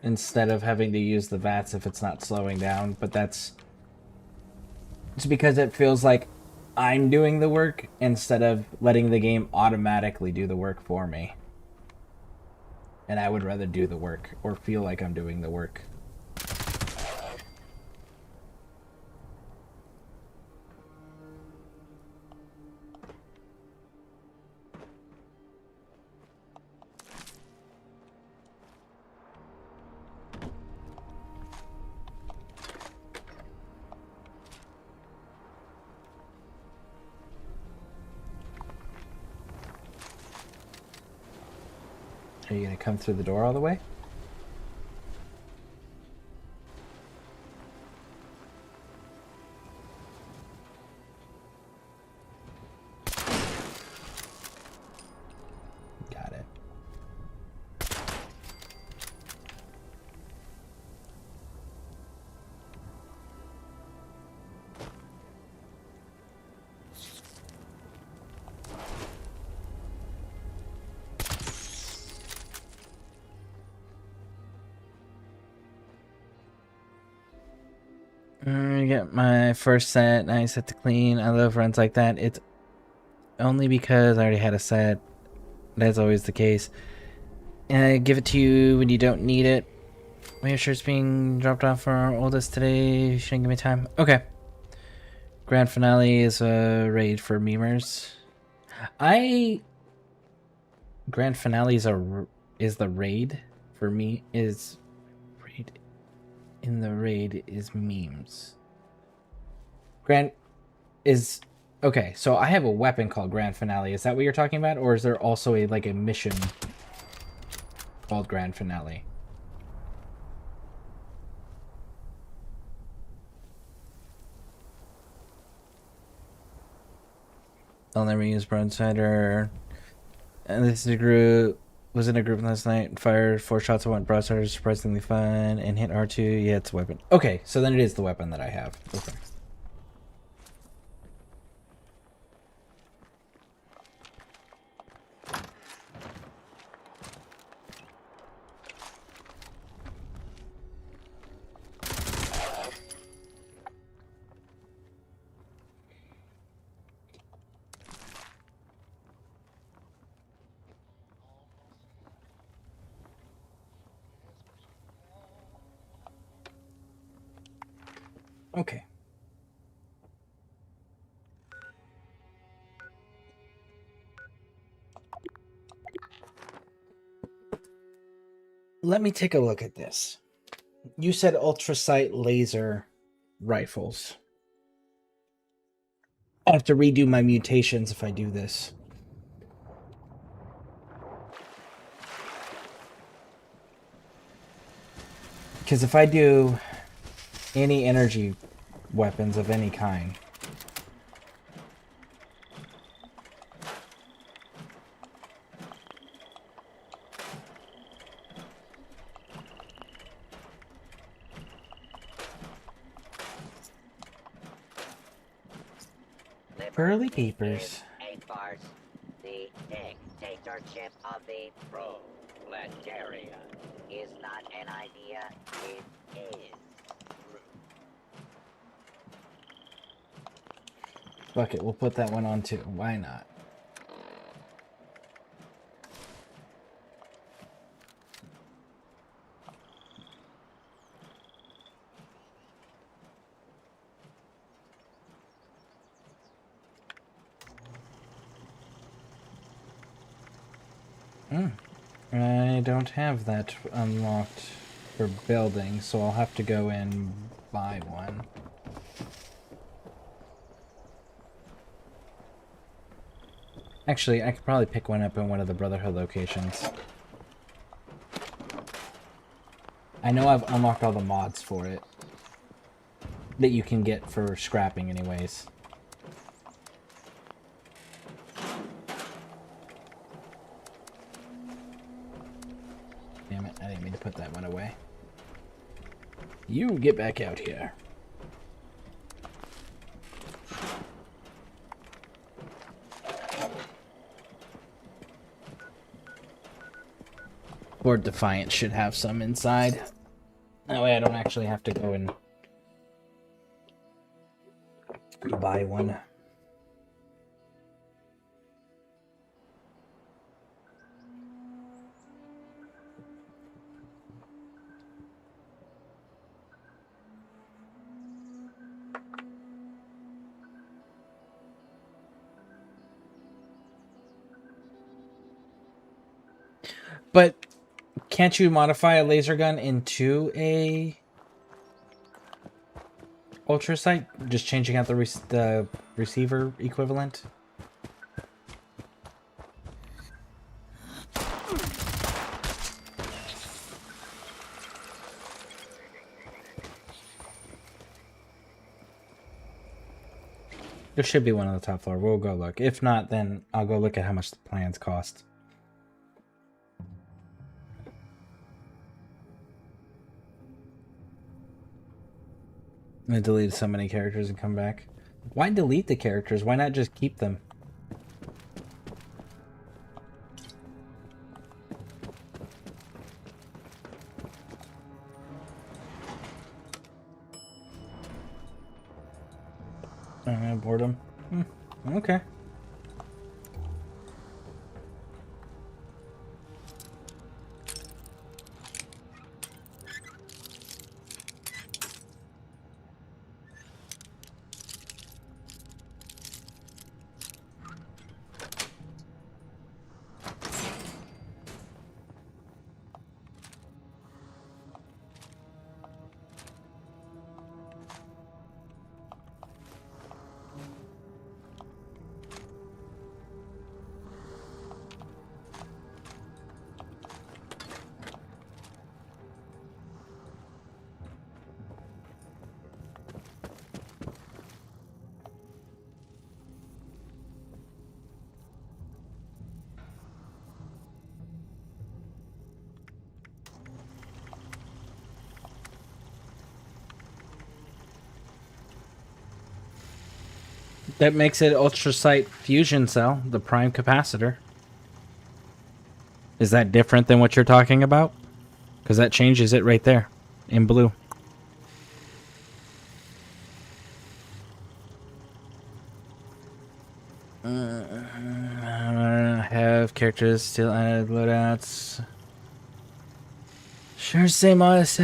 Instead of having to use the VATS if it's not slowing down, but that's... It's because it feels like I'm doing the work instead of letting the game automatically do the work for me. And I would rather do the work, or feel like I'm doing the work. Are you gonna come through the door all the way? Got it. I get my first set. Now I set to clean. I love runs like that. It's only because I already had a set. That's always the case. And I give it to you when you don't need it. Make sure it's being dropped off for our oldest today. You shouldn't give me time. Okay. Grand finale is a raid for memers. Grand finale is the raid for me. Is raid in the raid is memes. Grand is okay. So I have a weapon called Grand Finale. Is that what you're talking about, or is there also a mission called Grand Finale? I'll never use broadsider. And this is a group. Was in a group last night and fired 4 shots at one broadside. Surprisingly fun. And hit R2. Yeah, it's a weapon. Okay, so then it is the weapon that I have. Okay. Okay. Let me take a look at this. You said ultrasight laser rifles. I'll have to redo my mutations if I do this. Because if I do any energy weapons of any kind, Pearly Papers. 8 bars. The dictatorship of the proletariat is not an idea, it is. Fuck it, we'll put that one on too. Why not? I don't have that unlocked for building, so I'll have to go and buy one. Actually, I could probably pick one up in one of the Brotherhood locations. I know I've unlocked all the mods for it that you can get for scrapping anyways. Damn it, I didn't mean to put that one away. You get back out here. Fort Defiant should have some inside. That way I don't actually have to go and buy one. But can't you modify a laser gun into a ultra sight? Just changing out the receiver equivalent? There should be one on the top floor. We'll go look. If not, then I'll go look at how much the plans cost. I deleted so many characters and come back. Why delete the characters? Why not just keep them? Boredom. Okay. That makes it ultrasight fusion cell, the prime capacitor. Is that different than what you're talking about? Because that changes it right there in blue. Have characters still added loadouts. Sure, same honest.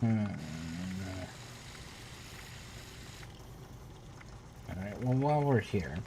Alright, well, while we're here.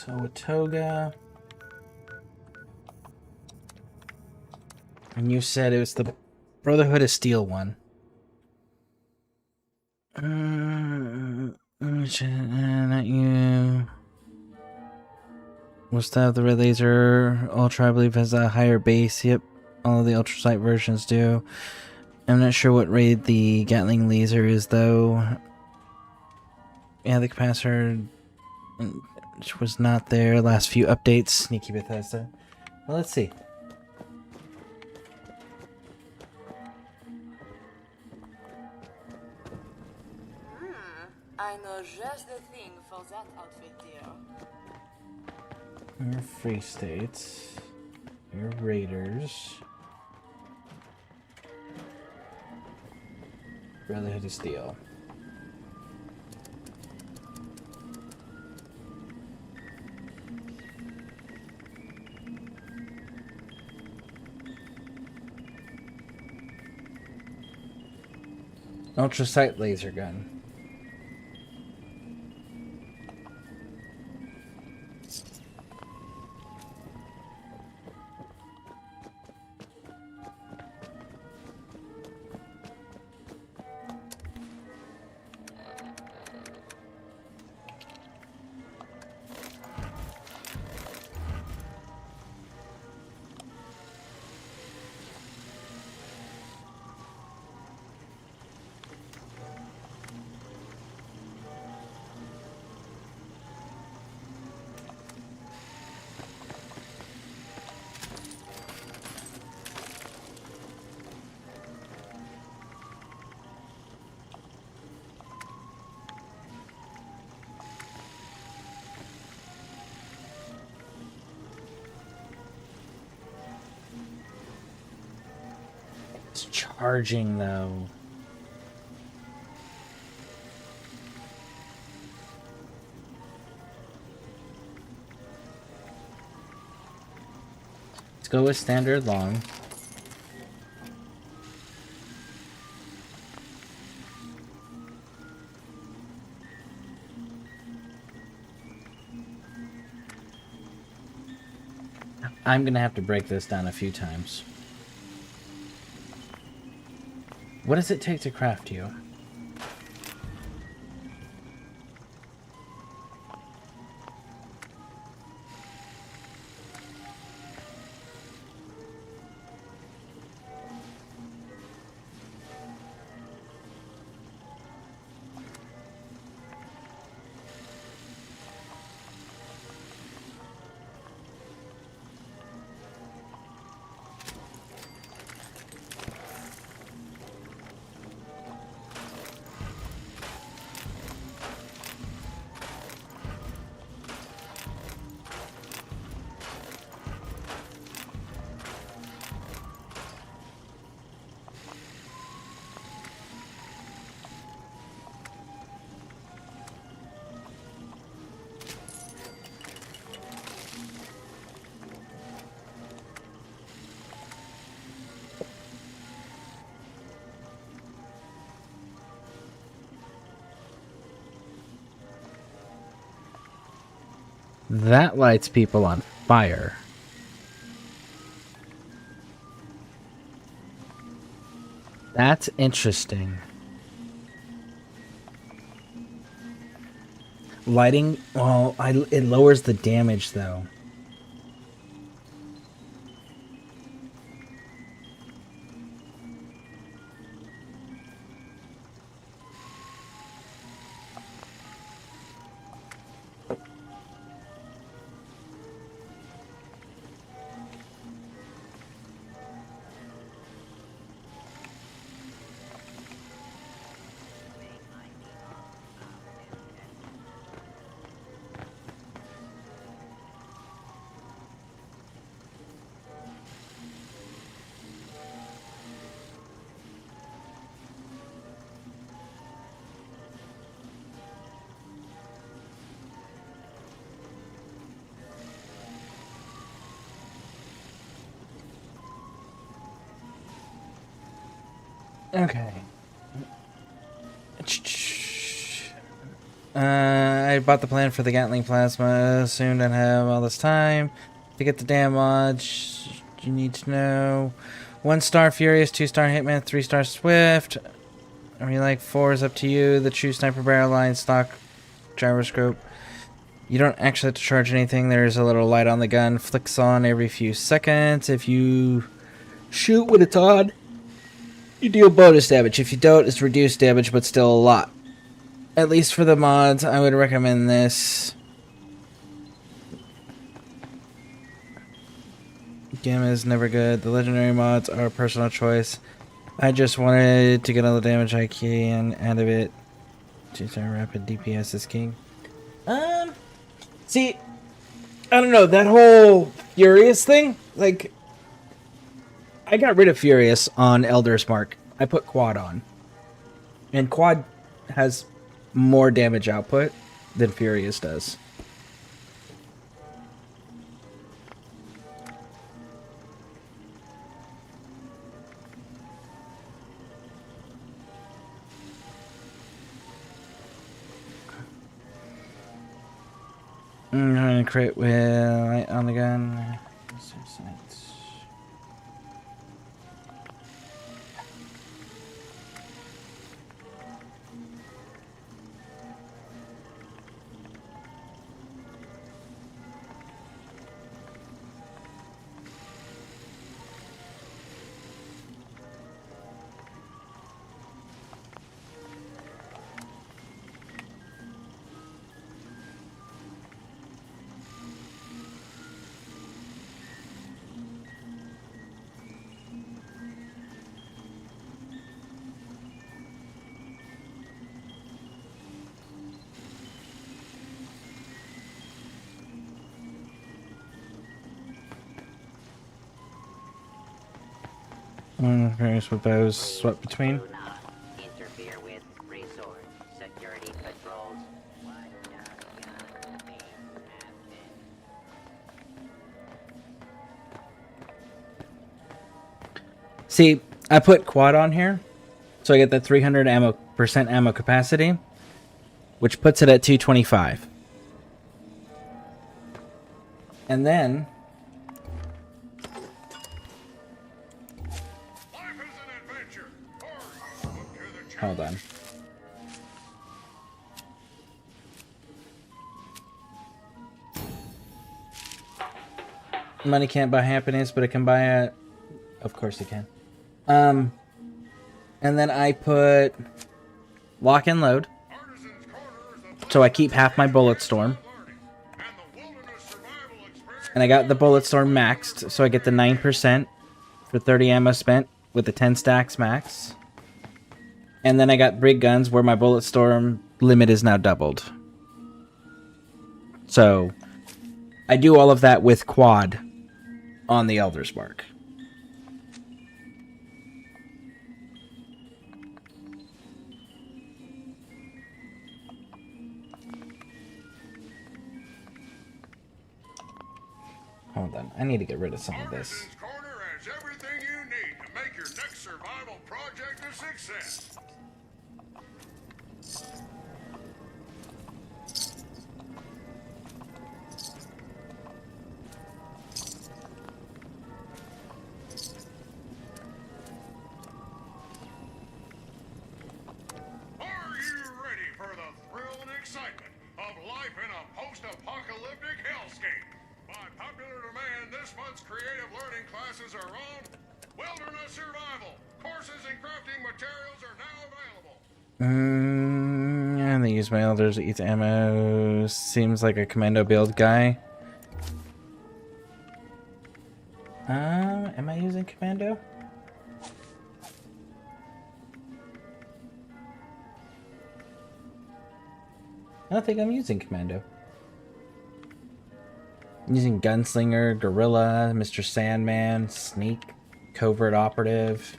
So a toga. And you said it was the Brotherhood of Steel one. That you... What's that? The Red Laser Ultra, I believe, has a higher base. Yep, all of the Ultrasight versions do. I'm not sure what raid the Gatling Laser is, though. Yeah, the capacitor which was not there. Last few updates. Sneaky Bethesda. Well, let's see. I know just the thing for that outfit, dear. Your Free States. Your Raiders. Brotherhood of Steel. Ultrasight laser gun. It's charging though. Let's go with standard long. I'm gonna have to break this down a few times. What does it take to craft you? That lights people on fire. That's interesting. Lighting, well, it lowers the damage though. Okay. I bought the plan for the Gatling plasma. Assumed I'd have all this time to get the damn mods. You need to know. 1-star Furious, 2-star Hitman, 3-star Swift. I mean, like 4 is up to you. The true sniper barrel line, stock gyroscope. You don't actually have to charge anything. There's a little light on the gun. Flicks on every few seconds. If you shoot when it's on, you deal bonus damage. If you don't, it's reduced damage, but still a lot. At least for the mods, I would recommend this. Gamma is never good. The legendary mods are a personal choice. I just wanted to get all the damage I can out of it. 2-star rapid DPS is king. See, I don't know, that whole Furious thing, like, I got rid of Furious on Elder's Mark. I put Quad on. And Quad has more damage output than Furious does. I'm gonna crit with light on the gun. I'm curious what those swap between. Interfere with resort security patrols. See, I put Quad on here, so I get that 300% ammo capacity, which puts it at 225. And then hold on. Money can't buy happiness, but it can buy it. Of course it can. And then I put lock and load, so I keep half my bullet storm. And I got the bullet storm maxed, so I get the 9% for 30 ammo spent with the 10 stacks max. And then I got brig guns where my bullet storm limit is now doubled. So I do all of that with Quad on the Elder's Mark. Hold on, I need to get rid of some of this. Corner has everything you need to make your next survival project a success. apocalyptic hellscape. By popular demand, this month's creative learning classes are on wilderness survival. Courses in crafting materials are now available. And they use my elders to eat ammo. Seems like a commando build guy. Am I using commando? I don't think I'm using commando. I'm using gunslinger, guerrilla, Mr. Sandman, sneak, covert operative.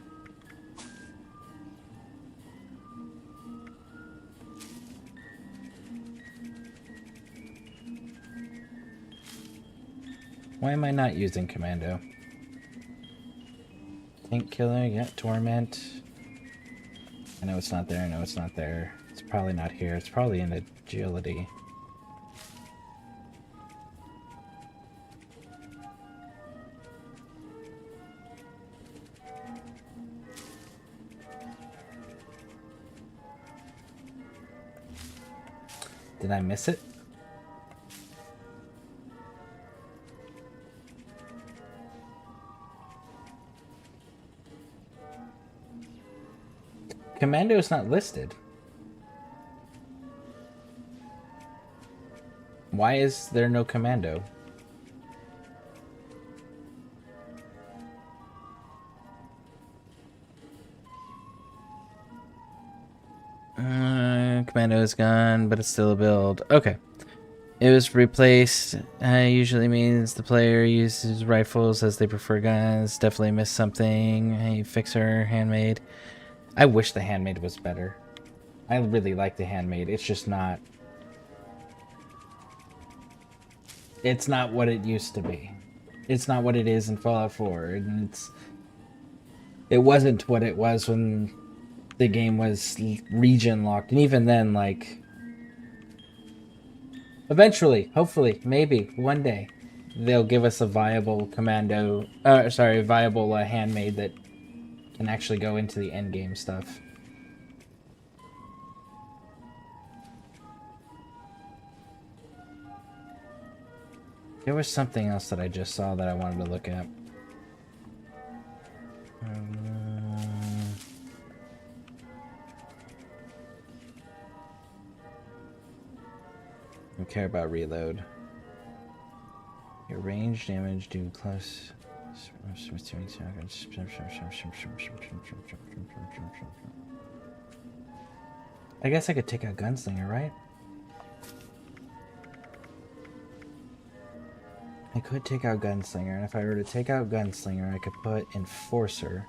Why am I not using commando? Tank killer, yeah, torment. I know it's not there, I know it's not there. It's probably not here, it's probably in agility. Did I miss it? Commando is not listed. Why is there no commando? Commando is gone, but it's still a build. Okay. It was replaced. Usually means the player uses rifles as they prefer guns. Definitely missed something. Hey, fixer, handmade. I wish the handmade was better. I really like the handmade. It's just not... It's not what it used to be. It's not what it is in Fallout 4. And it wasn't what it was when the game was region locked. And even then, like... Eventually, hopefully, maybe, one day, they'll give us a viable commando... viable handmade that can actually go into the endgame stuff. There was something else that I just saw that I wanted to look at. I care about reload. Your range damage do close. I guess I could take out Gunslinger, right? I could take out Gunslinger, and if I were to take out Gunslinger, I could put Enforcer.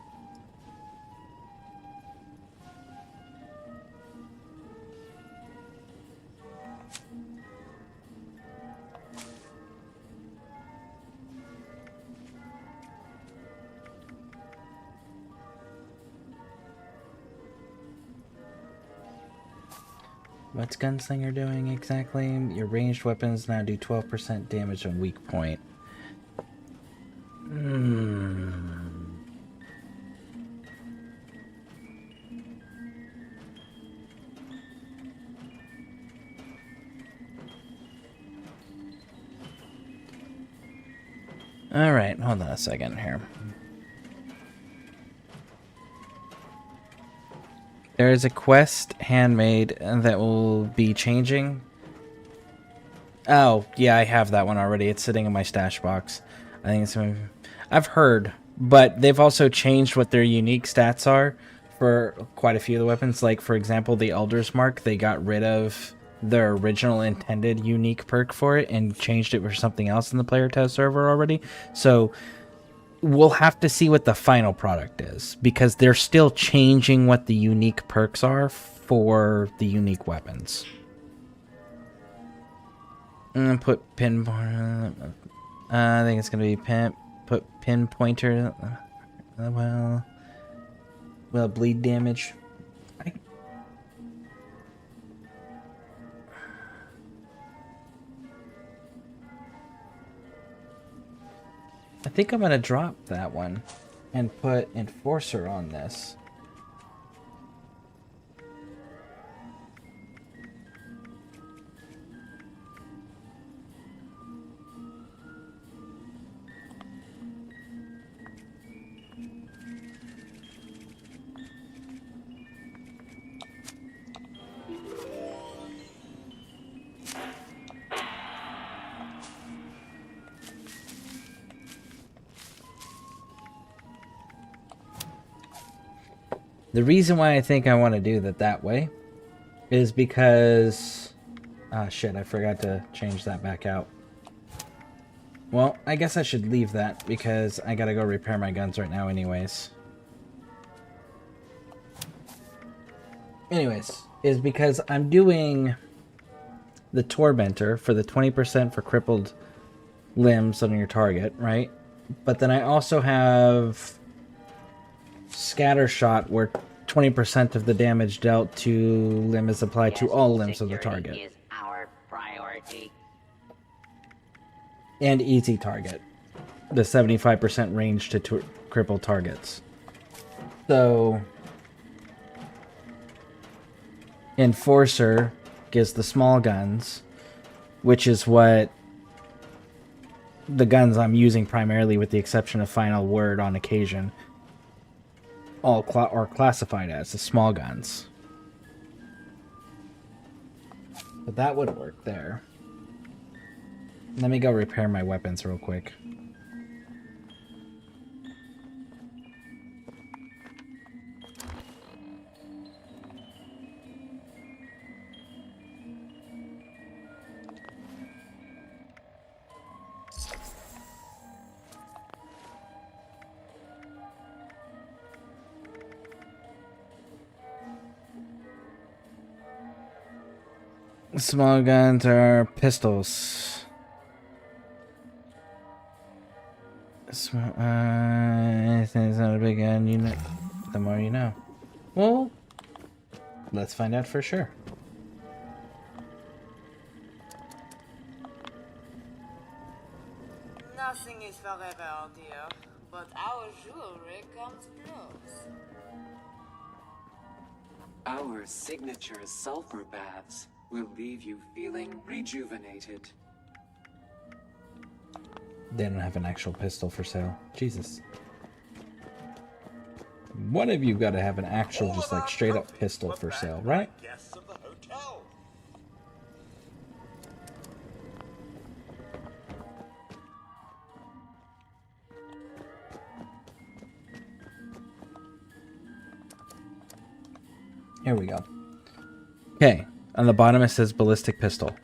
What's Gunslinger doing exactly? Your ranged weapons now do 12% damage on weak point. Alright, hold on a second here. There is a quest handmade that will be changing. Oh, yeah, I have that one already. It's sitting in my stash box. I think it's... I've heard, but they've also changed what their unique stats are for quite a few of the weapons. Like, for example, the Elder's Mark, they got rid of their original intended unique perk for it and changed it for something else in the player test server already. So... we'll have to see what the final product is, because they're still changing what the unique perks are for the unique weapons. Put pinpointer. I think it's gonna be put pinpointer. Well, bleed damage. I think I'm gonna drop that one and put Enforcer on this. The reason why I think I want to do that way is because... Ah, shit, I forgot to change that back out. Well, I guess I should leave that because I gotta go repair my guns right now anyways. Is because I'm doing the Tormentor for the 20% for crippled limbs on your target, right? But then I also have Scattershot where 20% of the damage dealt to limb is applied to all limbs of the target. Is our priority. And Easy Target, the 75% range to cripple targets. So, Enforcer gives the small guns, which is what the guns I'm using primarily, with the exception of Final Word on occasion, all are classified as the small guns. But that would work there. Let me go repair my weapons real quick. Small guns are pistols. Anything's not a big gun, you know, the more you know. Well, let's find out for sure. Nothing is forever, dear, but our jewelry comes close. Our signature sulfur baths will leave you feeling rejuvenated. They don't have an actual pistol for sale. Jesus. One of you got to have an actual, just like straight up pistol for sale, right? Guests of the hotel. Here we go. Okay, on the bottom it says ballistic pistol.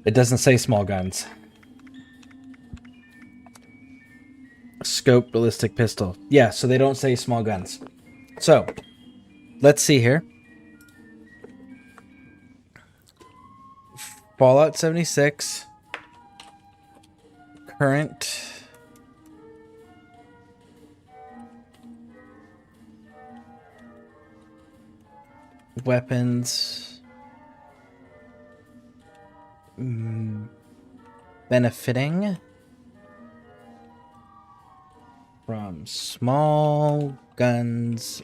It doesn't say small guns. Scope ballistic pistol. Yeah, so they don't say small guns. So, let's see here. Fallout 76. Current. Weapons. Benefiting from small guns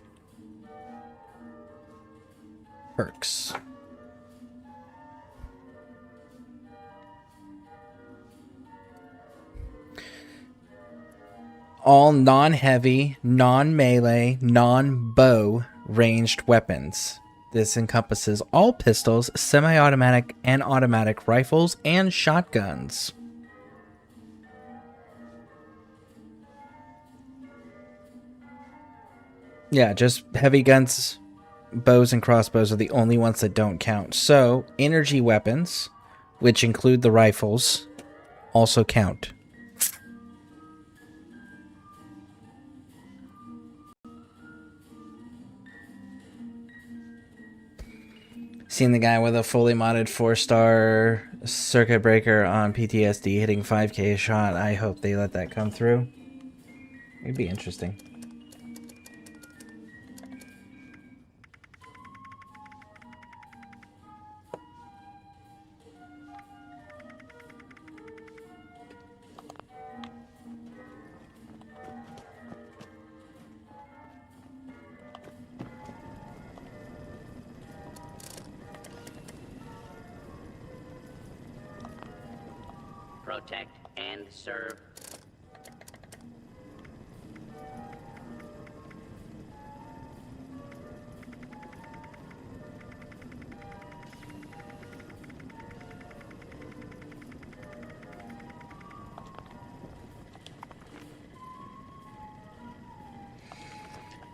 perks. All non-heavy, non-melee, non-bow ranged weapons. This encompasses all pistols, semi-automatic and automatic rifles, and shotguns. Yeah, just heavy guns, bows, and crossbows are the only ones that don't count. So, energy weapons, which include the rifles, also count. Seen the guy with a fully modded 4-star circuit breaker on PTSD hitting 5k a shot. I hope they let that come through. It'd be interesting. Protect and serve.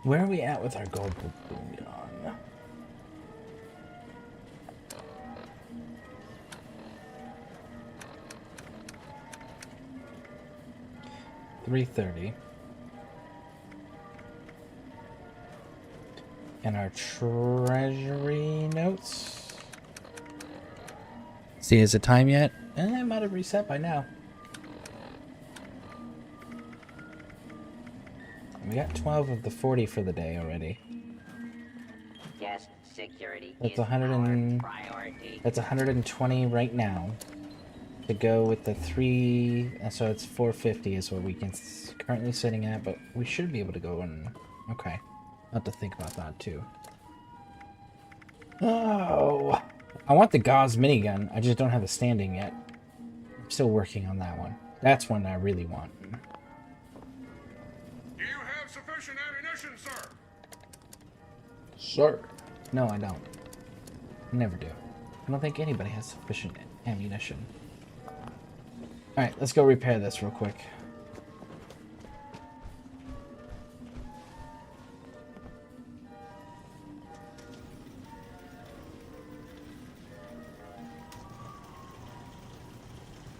Where are we at with our gold bullion? 330. And our treasury notes. See, is it time yet? I might have reset by now. We got 12 of the 40 for the day already. Guest security That's is 100 our and priority. that's 120 right now. To go with the 3, so it's 450 is what we can currently sitting at, but we should be able to go and okay. I'll have to think about that too. Oh, I want the Gauss minigun. I just don't have the standing yet. I'm still working on that one. That's one I really want. Do you have sufficient ammunition, sir? Sir. No, I don't. Never do. I don't think anybody has sufficient ammunition. Alright, let's go repair this real quick.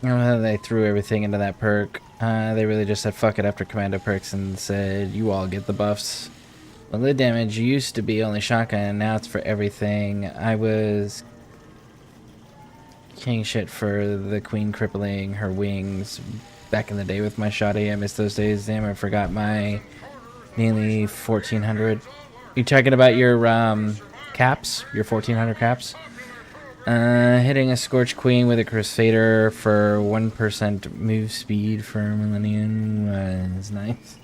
I don't know how they threw everything into that perk. They really just said fuck it after commando perks and said you all get the buffs. Well, the damage used to be only shotgun, and now it's for everything. I was king shit for the queen crippling her wings back in the day with my shoddy. I miss those days. Damn, I forgot my nearly 1400. You talking about your caps? Your 1400 caps? Hitting a Scorch Queen with a Crusader for 1% move speed for Millennium was nice.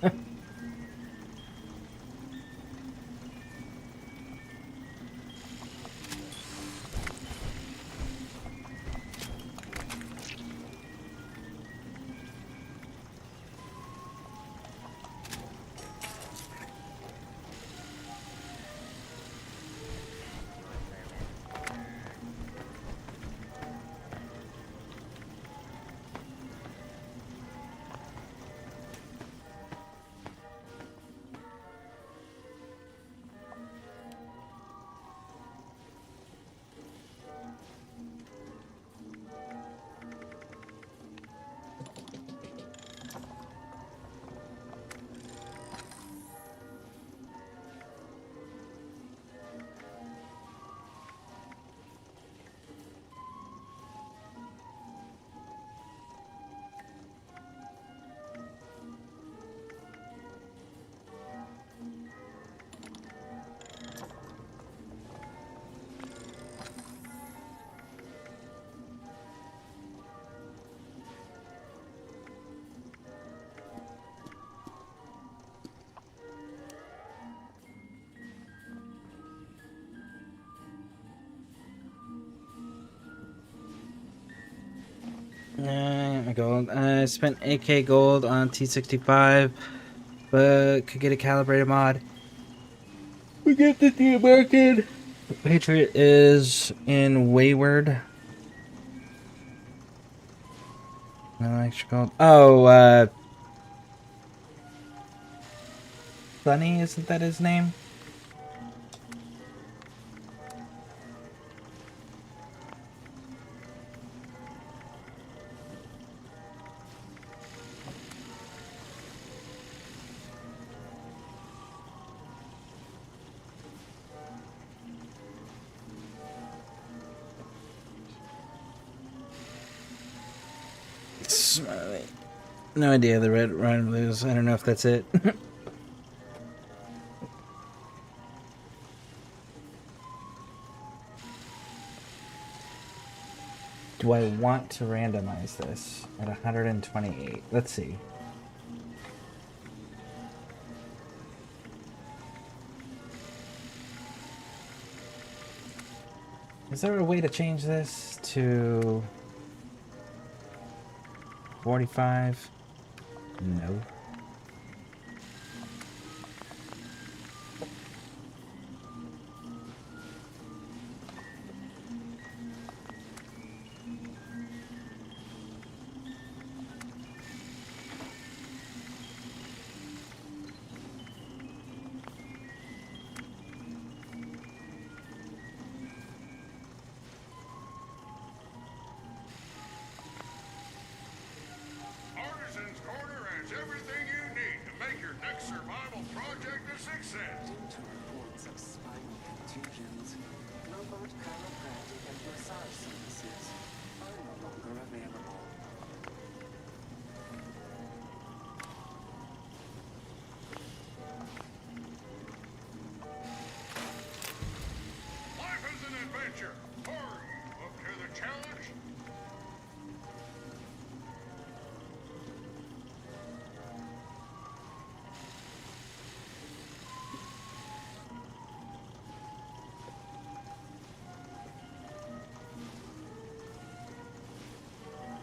My gold. I spent 8k gold on T65, but could get a calibrated mod. We get that the American Patriot is in Wayward. No extra gold. Oh, Sunny, isn't that his name? No idea, the red, red, and blues. I don't know if that's it. Do I want to randomize this at 128? Let's see. Is there a way to change this to 45? No. next survival project a success. Due to reports of spinal contusions, robot chiropractic and massage services are no longer available. Life is an adventure. Are you up to the challenge?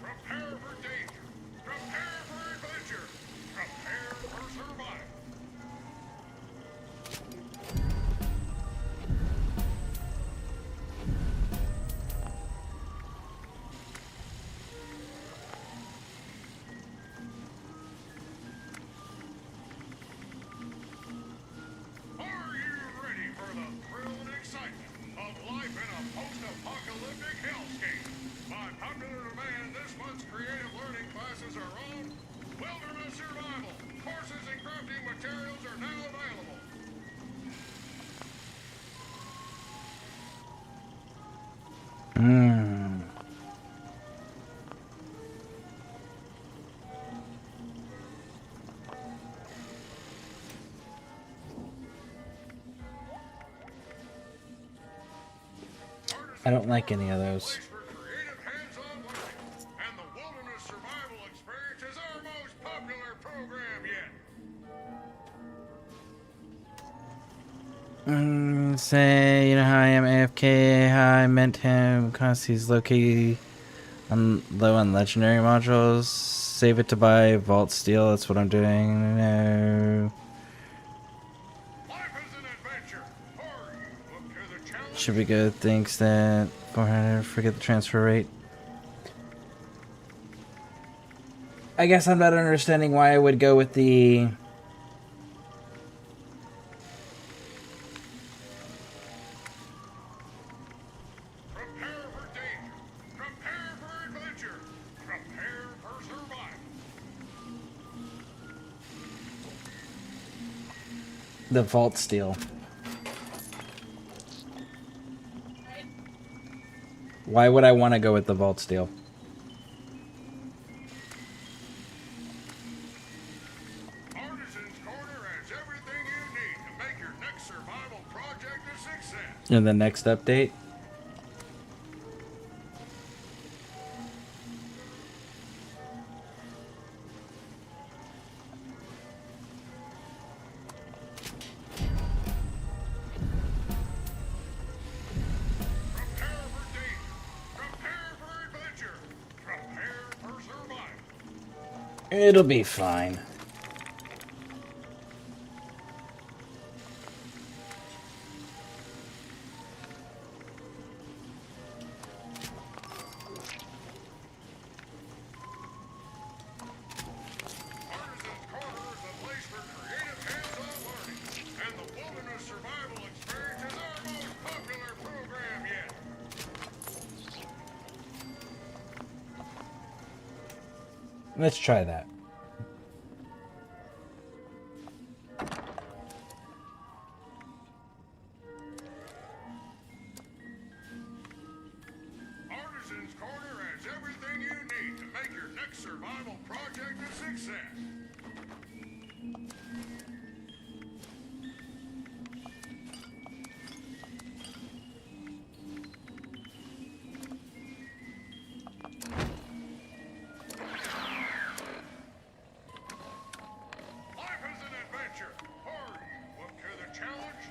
Prepare for danger. Prepare for adventure. Prepare for survival. Are you ready for the thrill and excitement of life in a post-apocalyptic hellscape? By popular demand, this month's creative learning classes are on. Wilderness survival. Courses and crafting materials are now available. I don't like any of those. Place for creative hands-on learning. And the Wilderness Survival Experience is our most popular program yet. Say, you know how I am AFK, how I meant him because he's low-key low on legendary modules. Save it to buy Vault Steel, that's what I'm doing. No. Life is an adventure. Are you up to the challenge? Should be good, thanks that 400, forget the transfer rate. I guess I'm not understanding why I would go with the... Prepare for danger. Prepare for adventure. Prepare for survival. the Vault Steel. Why would I want to go with the Vault Steel? Artisan's Corner has everything you need to make your next survival project a success. In the next update? It'll be fine. Let's try that. Artisan's Corner has everything you need to make your next survival project a success. Life is an adventure. Are you up to the challenge?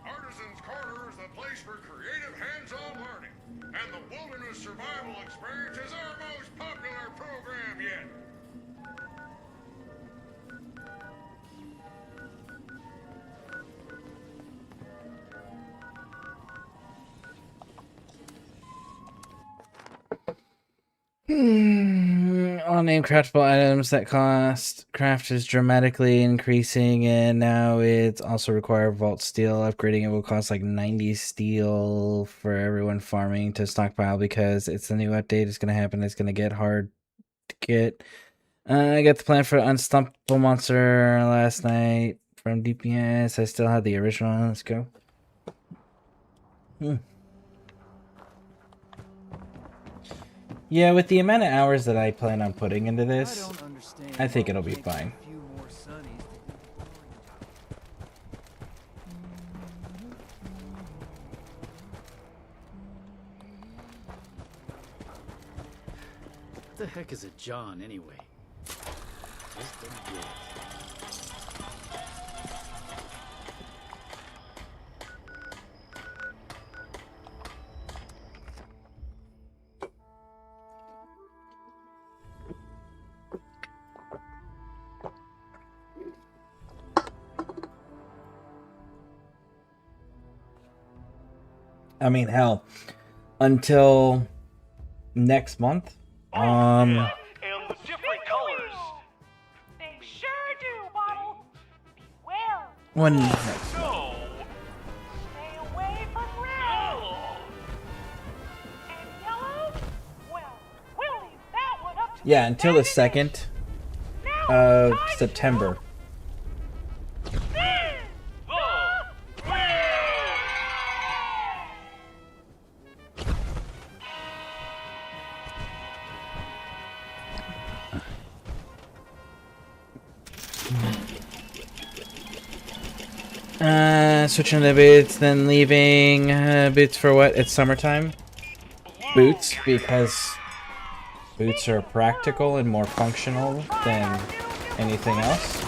Artisan's Corner is the place for creative hands-on learning, and the Wilderness Survival Experience is our most popular program yet. All name craftable items that cost craft is dramatically increasing, and now it's also require vault steel. Upgrading it will cost like 90 steel for everyone farming to stockpile because it's a new update. It's gonna happen. It's gonna get hard to get. I got the plan for Unstoppable Monster last night from DPS. I still have the original. Let's go. Yeah, with the amount of hours that I plan on putting into this, I think it'll be fine. What the heck is a John anyway? Just don't get it. I mean, hell, until next month. And the different colors. They sure do, Bottle. Beware. When Stay away from red. And yellow? Well, we'll leave that one up to yeah, until the 2nd of September. Switching to boots, then leaving boots for what? It's summertime. Boots, because boots are practical and more functional than anything else.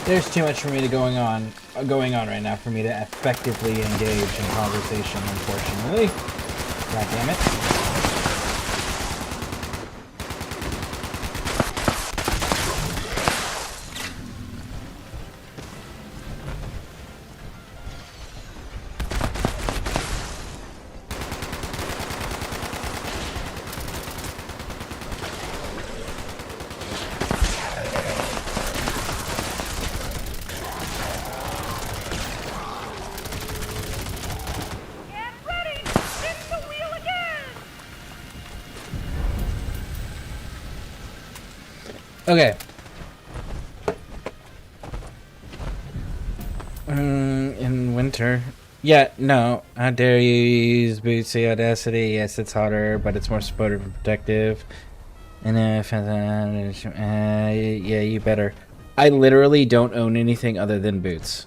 There's too much for me to going on right now for me to effectively engage in conversation, unfortunately. God damn it. Okay. In winter. Yeah, no. How dare you use boots, the audacity? Yes, it's hotter, but it's more supportive and protective. And yeah, you better. I literally don't own anything other than boots.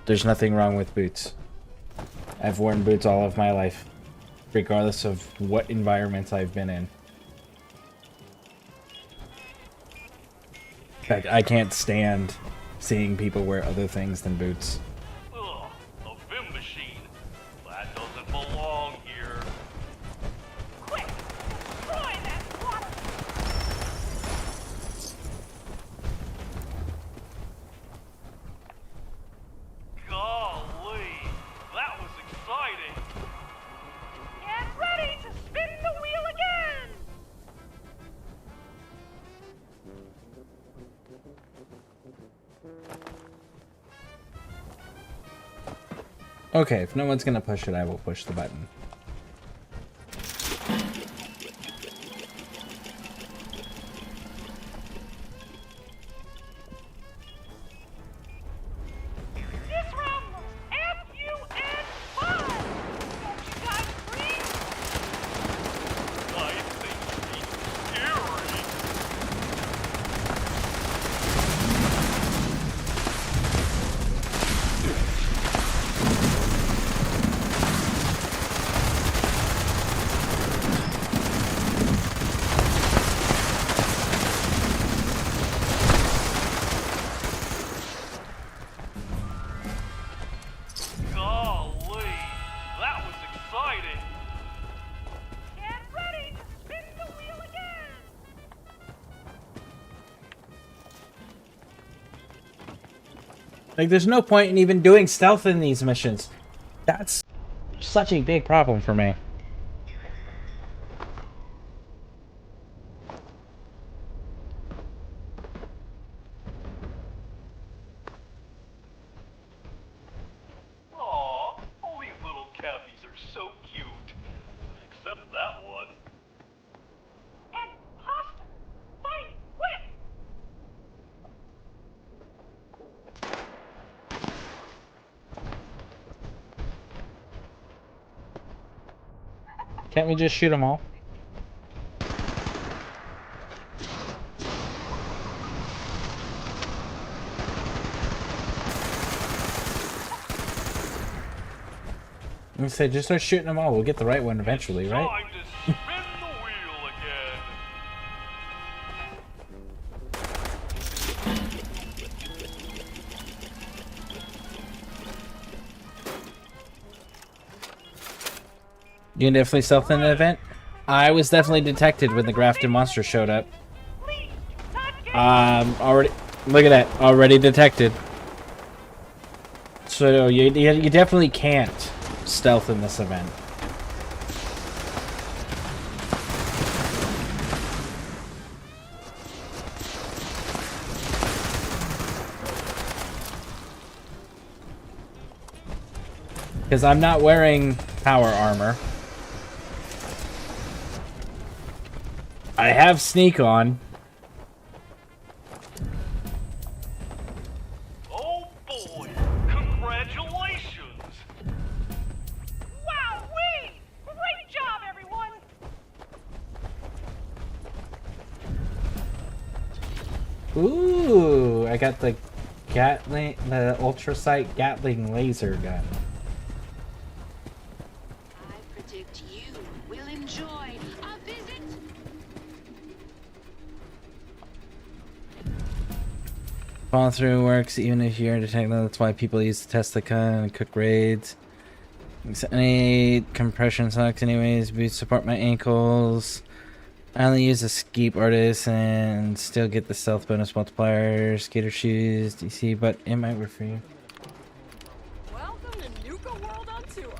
There's nothing wrong with boots. I've worn boots all of my life, regardless of what environments I've been in. In fact, I can't stand seeing people wear other things than boots. Ugh, a Vim machine. That doesn't belong here. Quick! Destroy that water! Golly, that was exciting. Get ready to spin the wheel again! Okay, if no one's gonna push it, I will push the button. This round looks F-U-N fun! Don't you guys agree? I think she's scary. Like, there's no point in even doing stealth in these missions. That's such a big problem for me. Aw, all these little cabbies are so cute. Except that one. Imposter! Fight quick! Can't we just shoot them all? I said, just start shooting them all. We'll get the right one eventually, right? Time to spin the wheel again. You can definitely stealth in an event. I was definitely detected when the grafted monster showed up. Already, look at that, already detected. So you definitely can't stealth in this event. Because I'm not wearing power armor. I have sneak on. Oh boy, congratulations! Wowee! Great job, everyone! Ooh, I got the the ultrasight Gatling laser gun. I predict you will enjoy a visit. Follow through works even if you're detecting. That's why people use to test the gun and cook raids. Any compression socks, anyways. Boots support my ankles. I only use a skeep artist and still get the stealth bonus multiplier. Skater shoes, DC, but it might work for you. Welcome to Nuka World on Tour.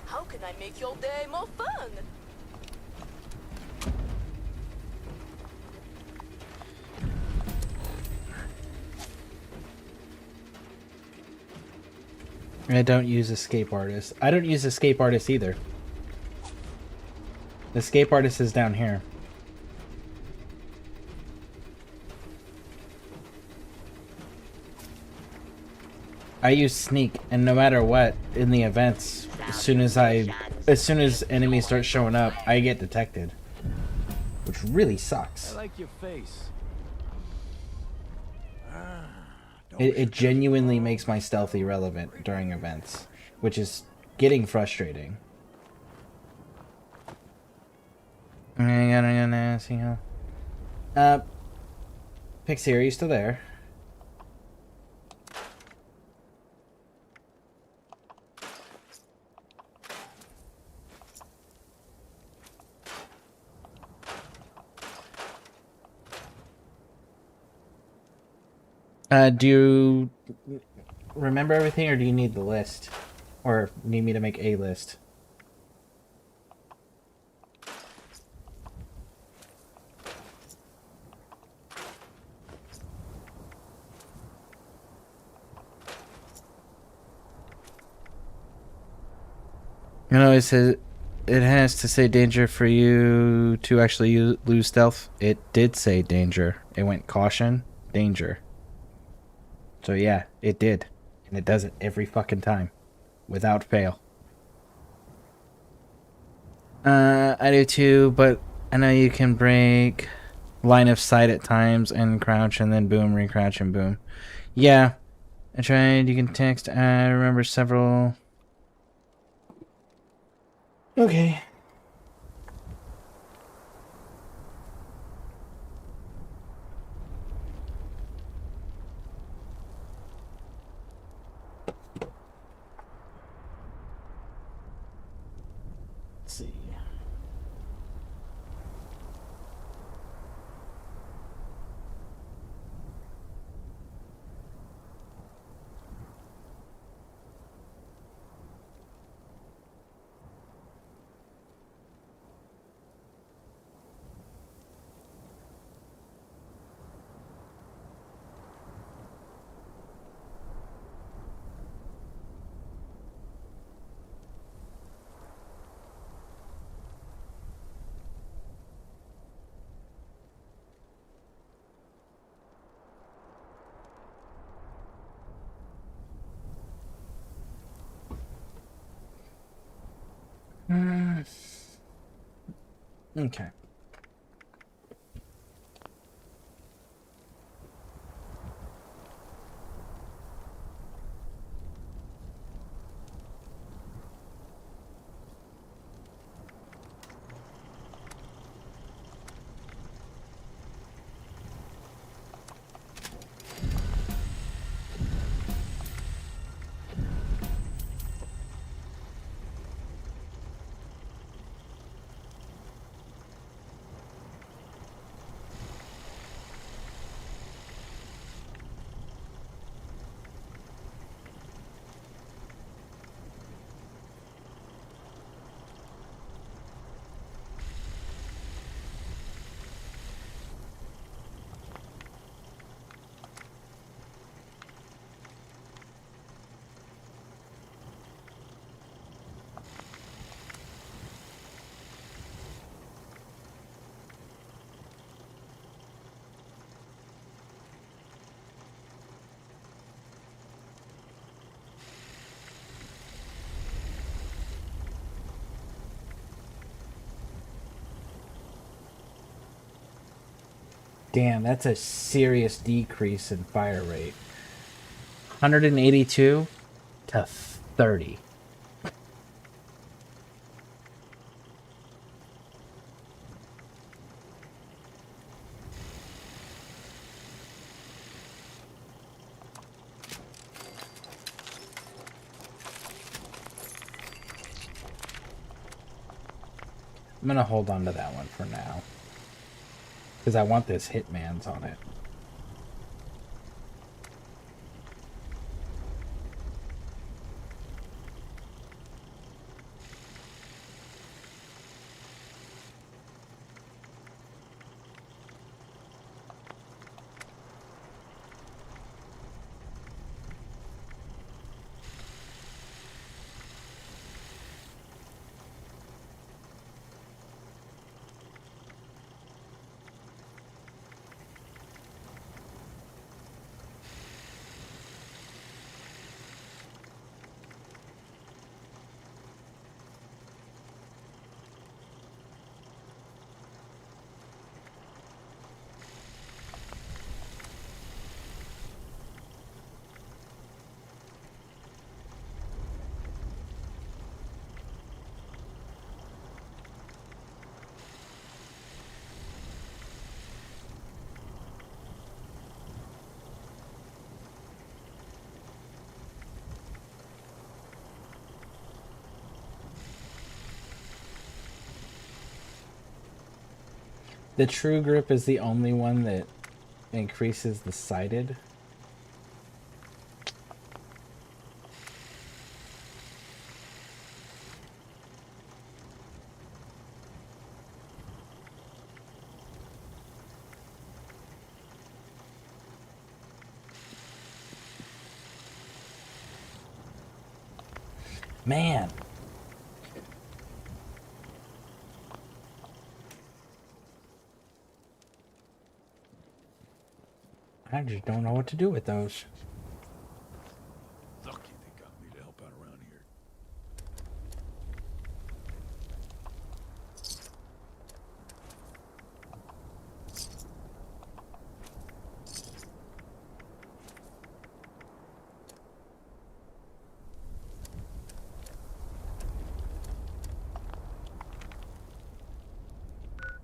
How can I make your day more fun? I don't use escape artist. I don't use escape artist either. The escape artist is down here. I use sneak, and no matter what, in the events, as soon as enemies start showing up, I get detected. Which really sucks. I like your face. It genuinely makes my stealth irrelevant during events, which is getting frustrating. Pixie, are you still there? Do you remember everything, or do you need the list? Or need me to make a list? You know, it says it has to say danger for you to actually lose stealth. It did say danger. It went caution, danger. So yeah, it did. And it does it every fucking time. Without fail. I do too, but I know you can break line of sight at times and crouch and then boom, recrouch and boom. Yeah, I tried. You can text. I remember several. Okay. see. Okay. Damn, that's a serious decrease in fire rate. 182 to 30. I'm gonna hold on to that one for now. Because I want this Hitman's on it. The True Grip is the only one that increases the sighted. Man. I just don't know what to do with those. Lucky they got me to help out around here.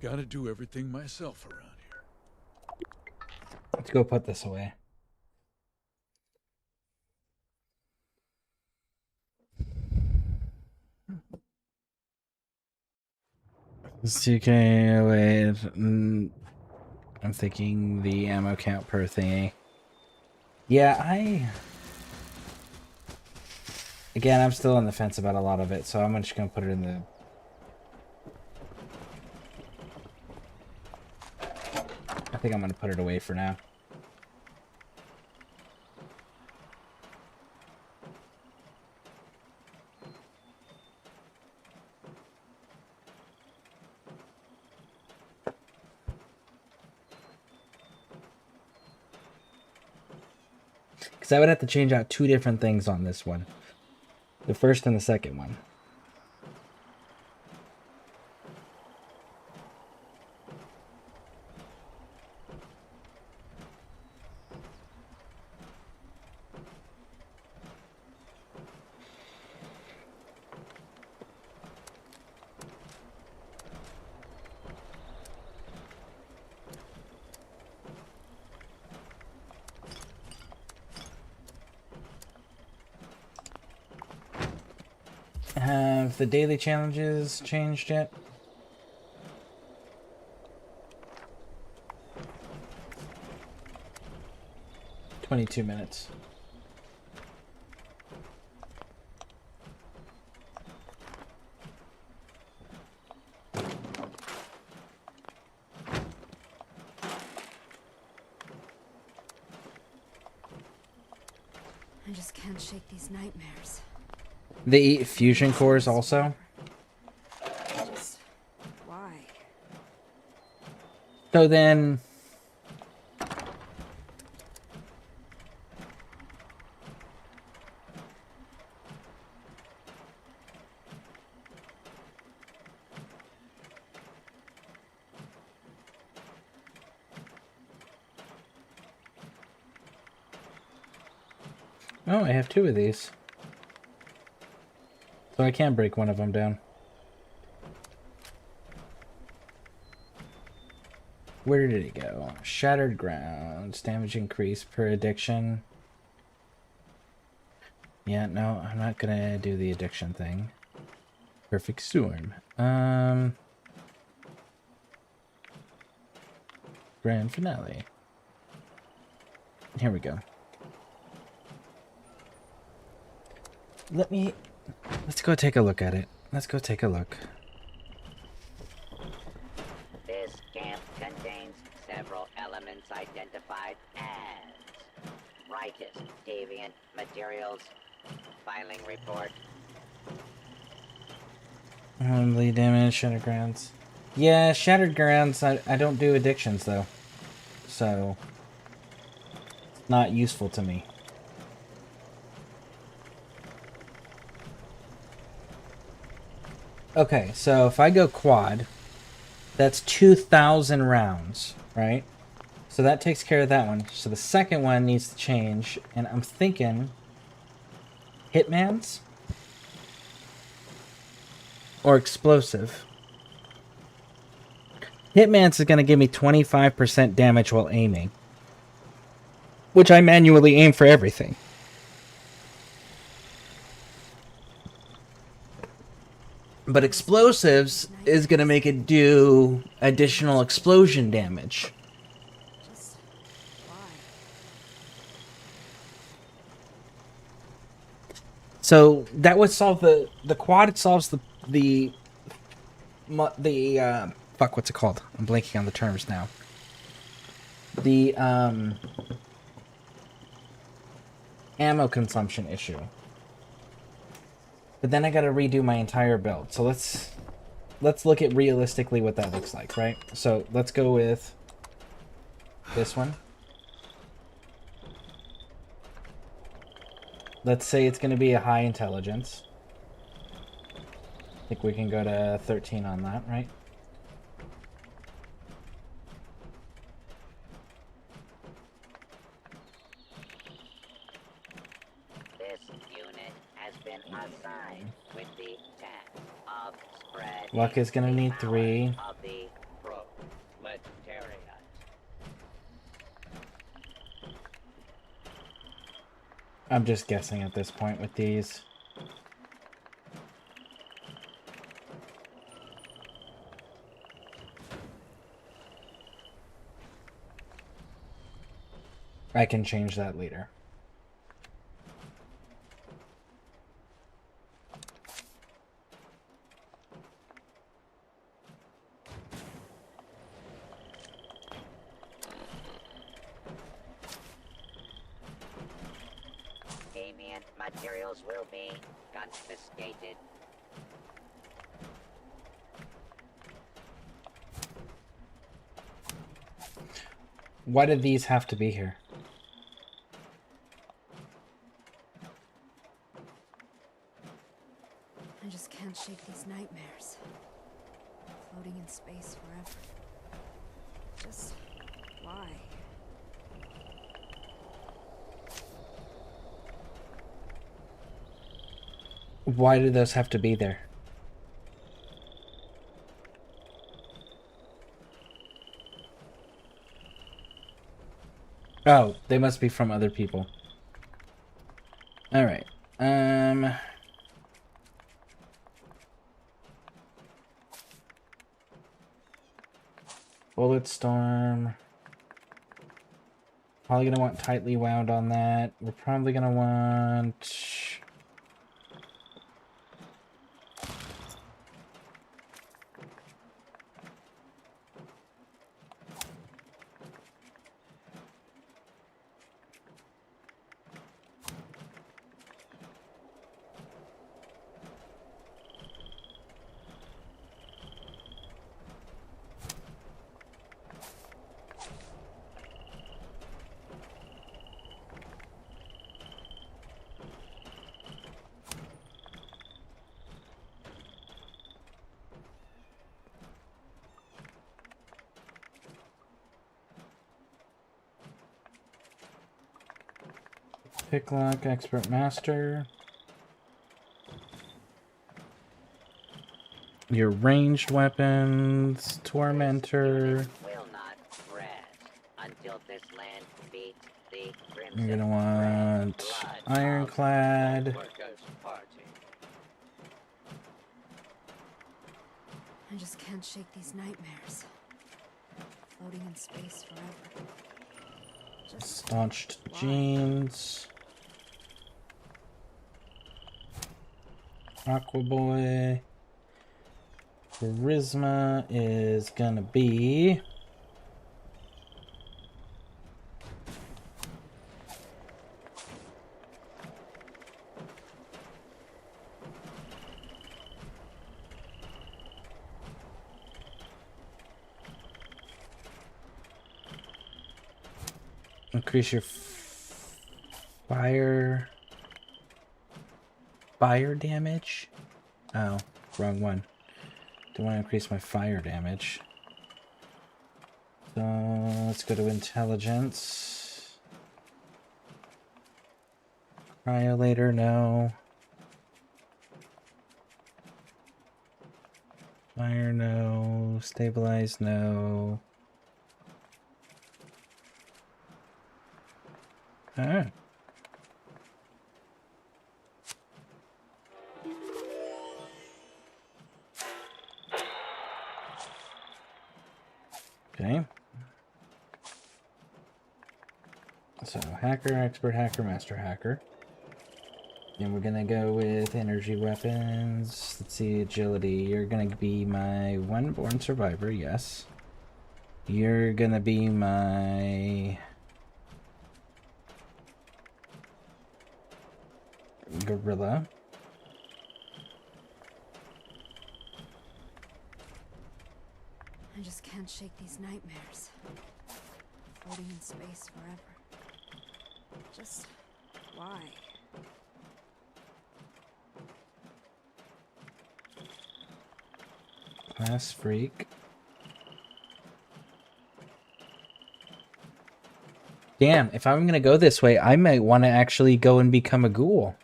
Gotta do everything myself around here. Let's go put this away. CK, wait. I'm thinking the ammo count per thingy. Yeah, Again, I'm still on the fence about a lot of it, so I'm just gonna put it in the... I think I'm gonna put it away for now. Because I would have to change out 2 different things on this one. The first and the second one. Have the daily challenges changed yet? "22 minutes. I just can't shake these nightmares. They eat fusion cores also. Just why? So then... Oh, I have 2 of these. So I can break one of them down. Where did it go? Shattered grounds. Damage increase per addiction. Yeah, no, I'm not gonna do the addiction thing. Perfect storm. Grand finale. Here we go. Let's go take a look at it. Let's go take a look. This camp contains several elements identified as righteous deviant materials. Filing report. Bleed damage, shattered grounds. Yeah, shattered grounds, I don't do addictions though. So, not useful to me. Okay, so if I go quad, that's 2,000 rounds, right? So that takes care of that one. So the second one needs to change, and I'm thinking Hitman's or explosive. Hitman's is going to give me 25% damage while aiming, which I manually aim for everything. But explosives is going to make it do additional explosion damage. So that would solve the quad. It solves the fuck, what's it called? I'm blanking on the terms now. The ammo consumption issue. But then I gotta redo my entire build. So let's look at realistically what that looks like, right? So let's go with this one. Let's say it's gonna be a high intelligence. I think we can go to 13 on that, right? This unit has been assigned with the task of spread. Luck is gonna need 3. Of the proletariat. I'm just guessing at this point with these. I can change that later. Avian materials will be confiscated. Why did these have to be here? I just can't shake these nightmares. Floating in space forever. Just why? Why did those have to be there? Oh, they must be from other people. All right. Bullet storm. Probably gonna want tightly wound on that. We're probably gonna want. Picklock, expert master. Your ranged weapons, tormentor. Will not rest until this land beats the You're crimson gonna want ironclad. workers' party. I just can't shake these nightmares. Floating in space forever. Just Staunched jeans. Aqua Boy. Charisma is gonna be. Increase your fire damage. Oh, wrong one. Don't want to increase my fire damage. So let's go to intelligence. Cryolator, no. Fire, no. Stabilize, no. Alright. Okay. So, hacker, expert hacker, master hacker. And we're gonna go with energy weapons. Let's see, agility. You're gonna be my one born survivor, yes. You're gonna be my gorilla. I just can't shake these nightmares. Floating in space forever. Just why? Class freak. Damn, if I'm gonna go this way, I might want to actually go and become a ghoul.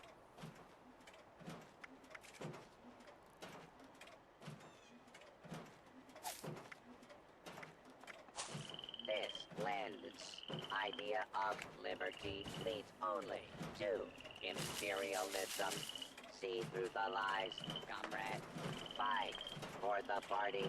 This land's idea of liberty leads only to imperialism. See through the lies, comrade. Fight for the party.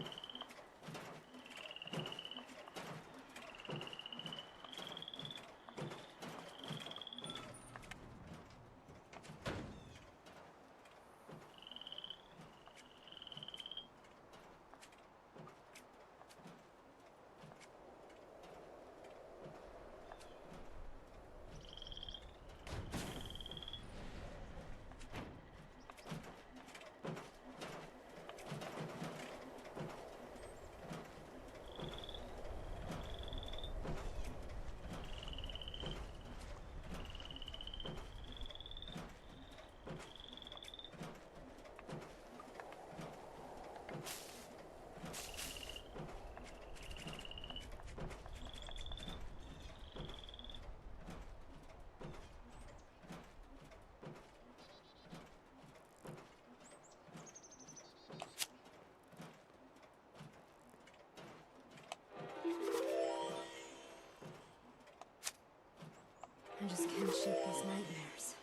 shake these nightmares.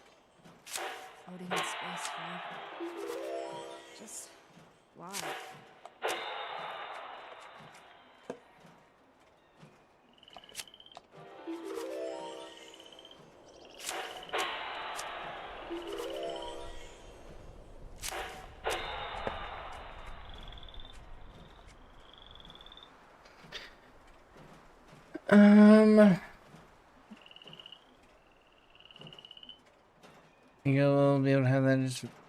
Floating in space forever. Just why? You'll be able to have that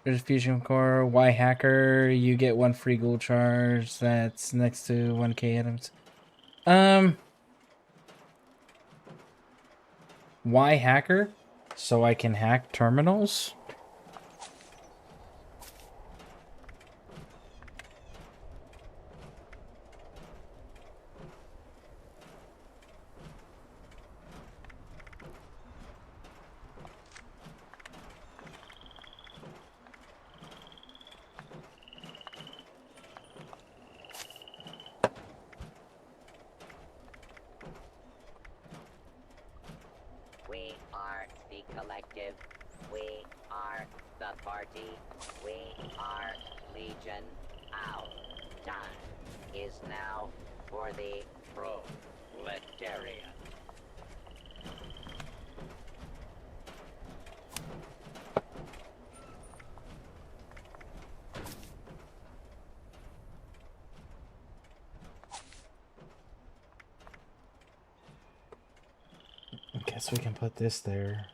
as fusion core. Y hacker, you get 1 free ghoul charge. That's next to 1k items. Y hacker, so I can hack terminals. We are the collective. We are the party. We are Legion. Our time is now for the proletariat. I guess we can put this there.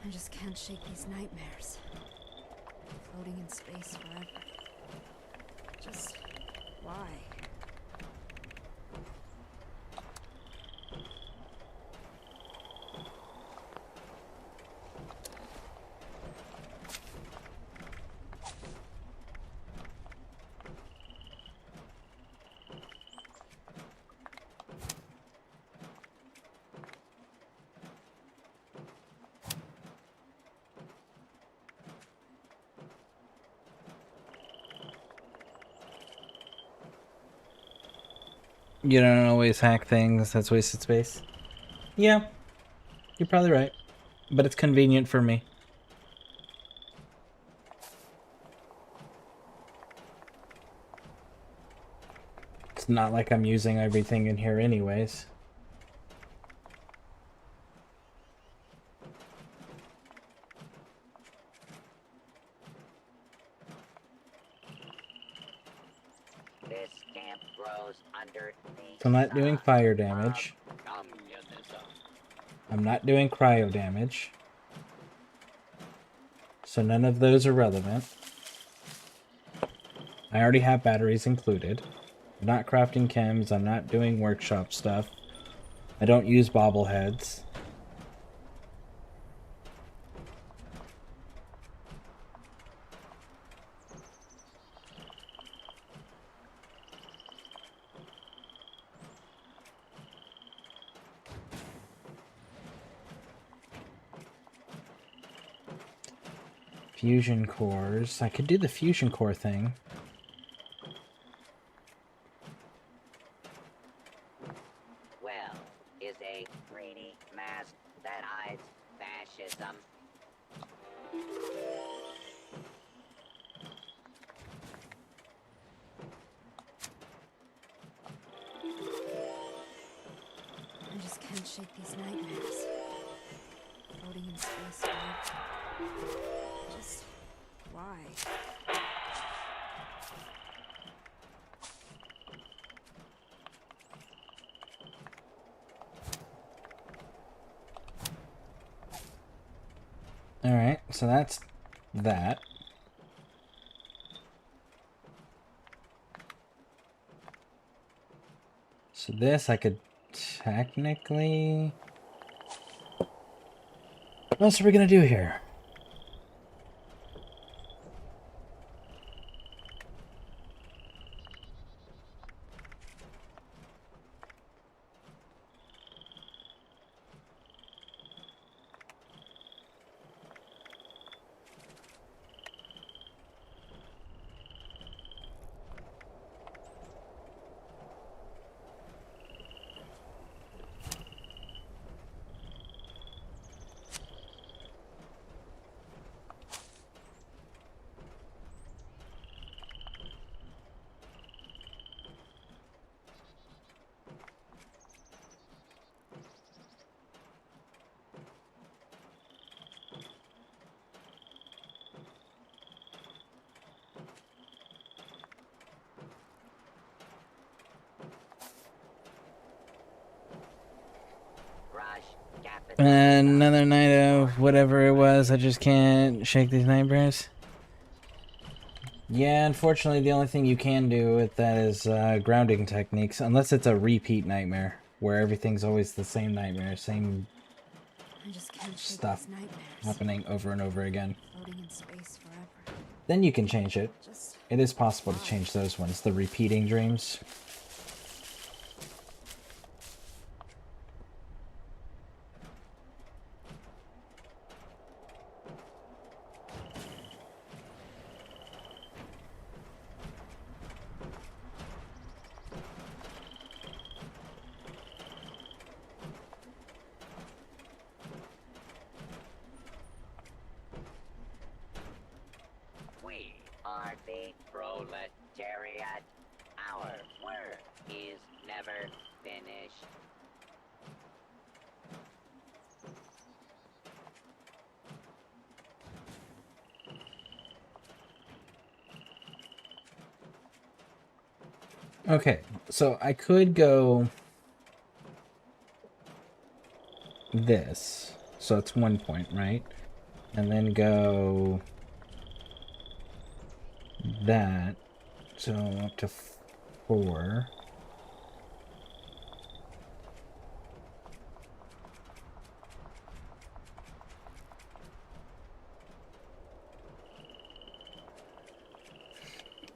I just can't shake these nightmares. Floating in space forever. Just why? You don't always hack things, that's wasted space. Yeah, you're probably right. But it's convenient for me. It's not like I'm using everything in here anyways. This camp grows under the So I'm not doing fire damage. communism. I'm not doing cryo damage. So none of those are relevant. I already have batteries included. I'm not crafting chems. I'm not doing workshop stuff. I don't use bobbleheads. Fusion cores. I could do the fusion core thing. Well, is a greedy mask that hides fascism. I just can't shake these nightmares. Floating in space forever. Just why? Alright, so that's that. So this I could technically... What else are we gonna do here? Another night of whatever it was. I just can't shake these nightmares. Yeah, unfortunately, the only thing you can do with that is grounding techniques, unless it's a repeat nightmare, where everything's always the same nightmare, same I just can't shake stuff these nightmares. happening over and over again. Floating in space forever. Then you can change it. Just It is possible to change those ones, the repeating dreams. We are the proletariat. Our work is never finished. Okay, so I could go this, so it's 1 point, right? And then go that, so up to 4.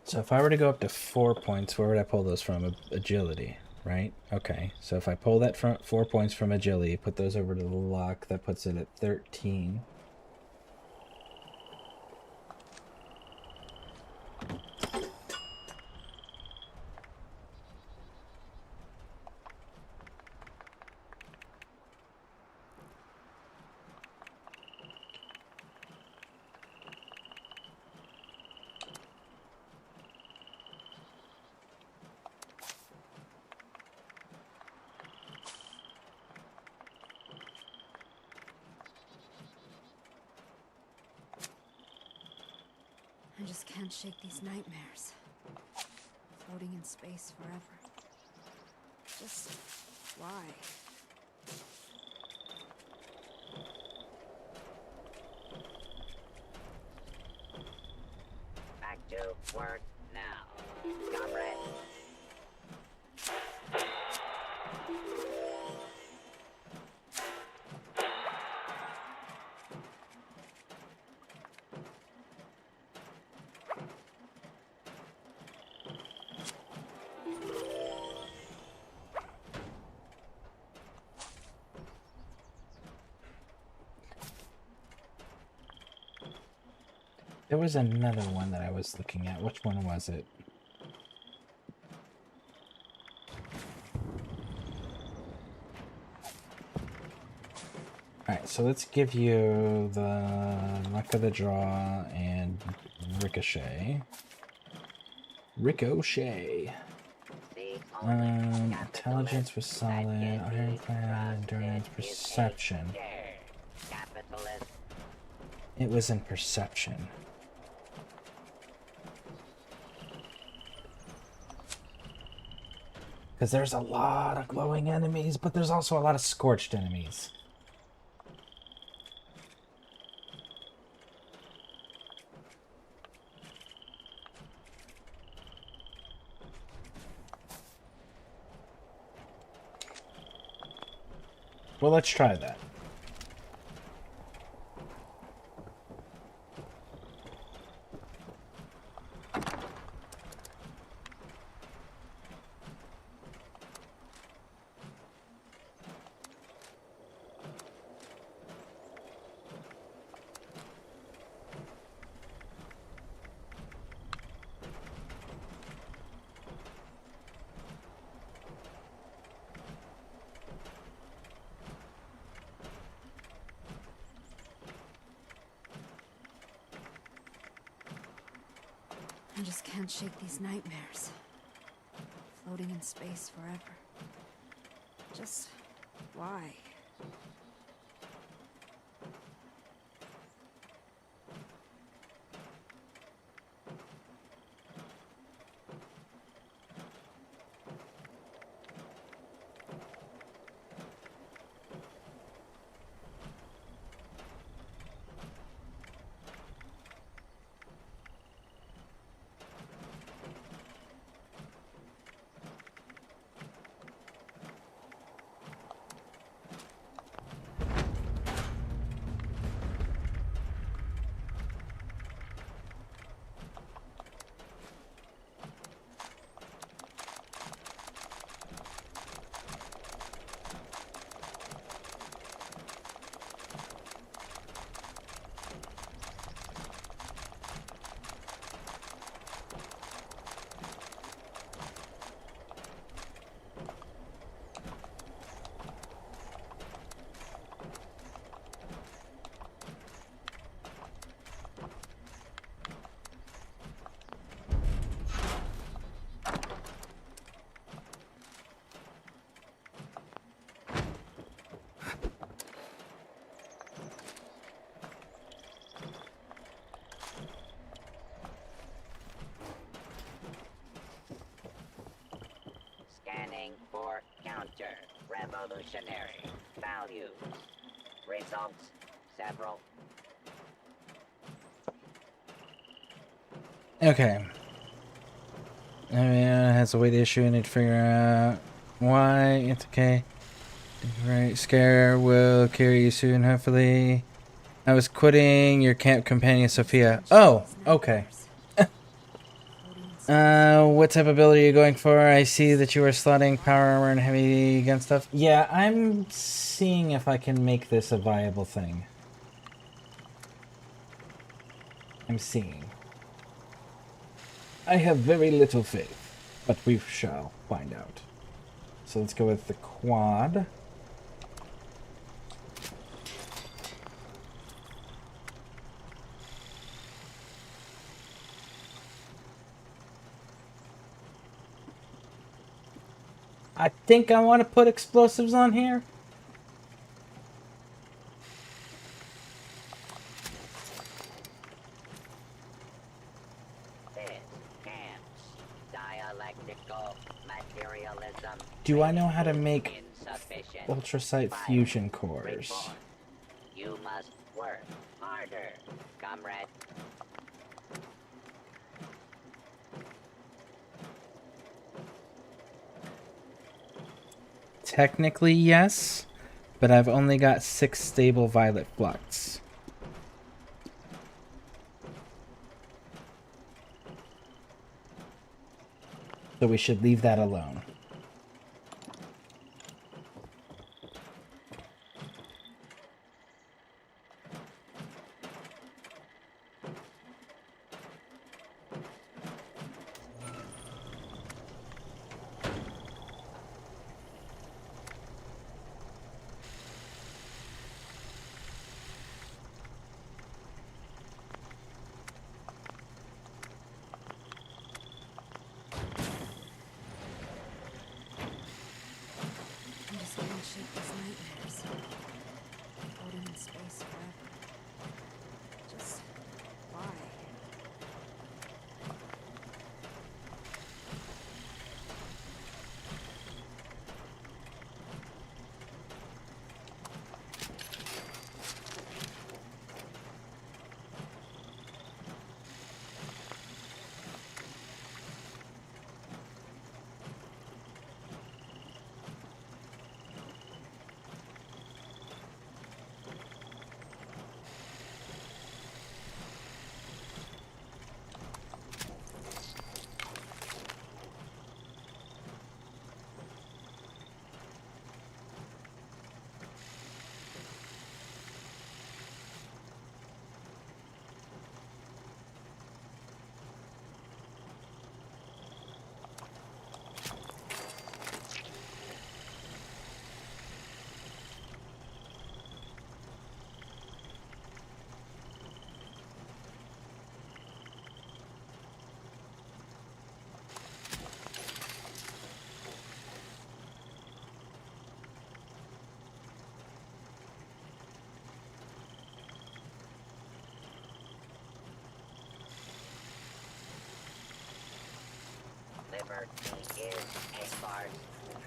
So if I were to go up to 4 points, where would I pull those from? Agility, right? Okay, so if I pull that from 4 points from agility, put those over to the luck, that puts it at 13. I just can't shake these nightmares. Floating in space forever. Just why? Back to work now, comrade. There was another one that I was looking at. Which one was it? Alright, so let's give you the luck of the draw and ricochet. Ricochet. Intelligence was solid. Ironclad, endurance, perception. It was in perception. Because there's a lot of glowing enemies, but there's also a lot of scorched enemies. Well, let's try that. I just can't shake these nightmares. Floating in space forever. Just why? Future. Revolutionary. Values. Results. Several. Okay. I mean, it has a weight issue. I need to figure out why. It's okay. Right. Scare will carry you soon, hopefully. I was quitting your camp companion, Sophia. Oh, okay. What type of ability are you going for? I see that you are slotting power armor and heavy gun stuff. Yeah, I'm seeing if I can make this a viable thing. I'm seeing. I have very little faith, but we shall find out. So let's go with the quad. I think I want to put explosives on here. Dialectical materialism. Do I know how to make ultrasight fusion cores? You must work harder, comrade. Technically, yes, but I've only got 6 stable violet flux. So we should leave that alone. I just can't shake these nightmares. Floating in space forever. Just why? Liberty is a farce.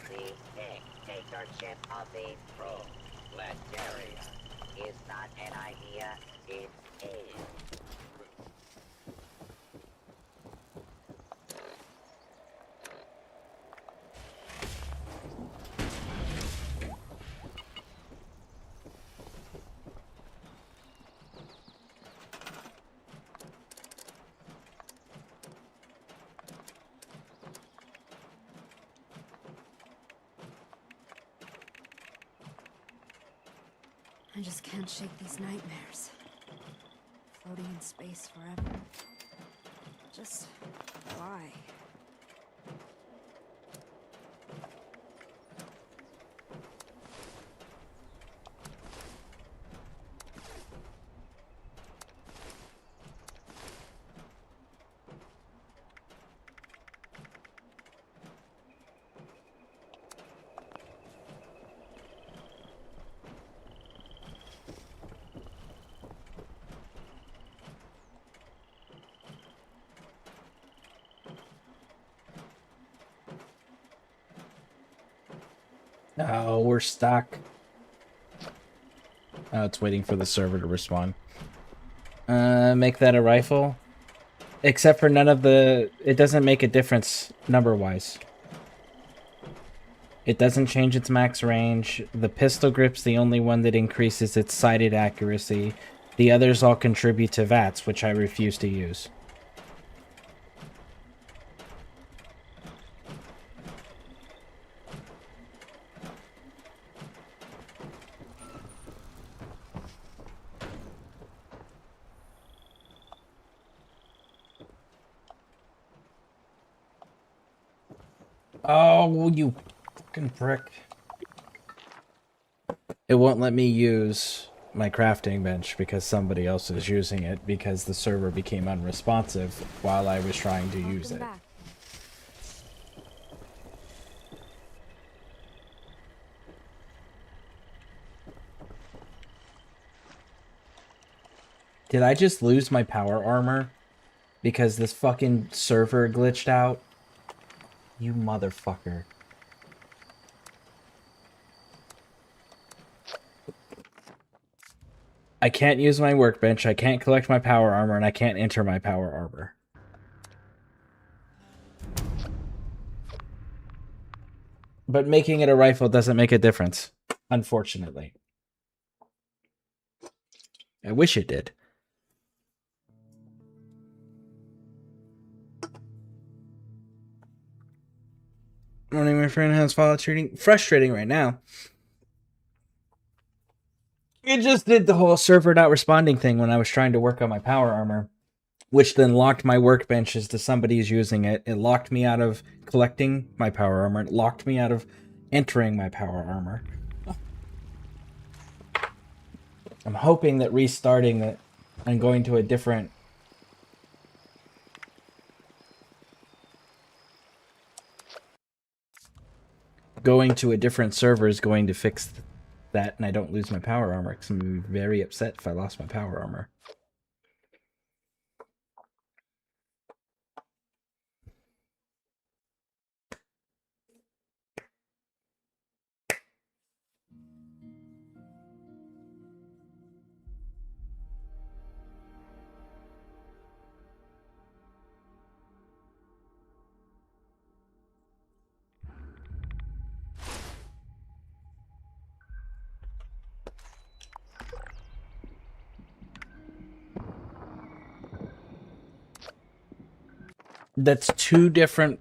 The dictatorship of the proletariat is not an idea, it is. I just can't shake these nightmares. Floating in space forever. Just why? Oh, we're stuck. Oh, it's waiting for the server to respond. Make that a rifle. Except for none of the... It doesn't make a difference number-wise. It doesn't change its max range. The pistol grip's the only one that increases its sighted accuracy. The others all contribute to VATS, which I refuse to use. Oh, you fucking prick. It won't let me use my crafting bench because somebody else is using it because the server became unresponsive while I was trying to use it. Did I just lose my power armor because this fucking server glitched out? You motherfucker. I can't use my workbench, I can't collect my power armor, and I can't enter my power armor. But making it a rifle doesn't make a difference, unfortunately. I wish it did. Morning, my friend. How's Fallout shooting? Frustrating right now. It just did the whole server not responding thing when I was trying to work on my power armor, which then locked my workbenches to somebody's using it. It locked me out of collecting my power armor. It locked me out of entering my power armor. I'm hoping that restarting it and going to a different... Going to a different server is going to fix that and I don't lose my power armor, because I'm going to be very upset if I lost my power armor. That's 2 different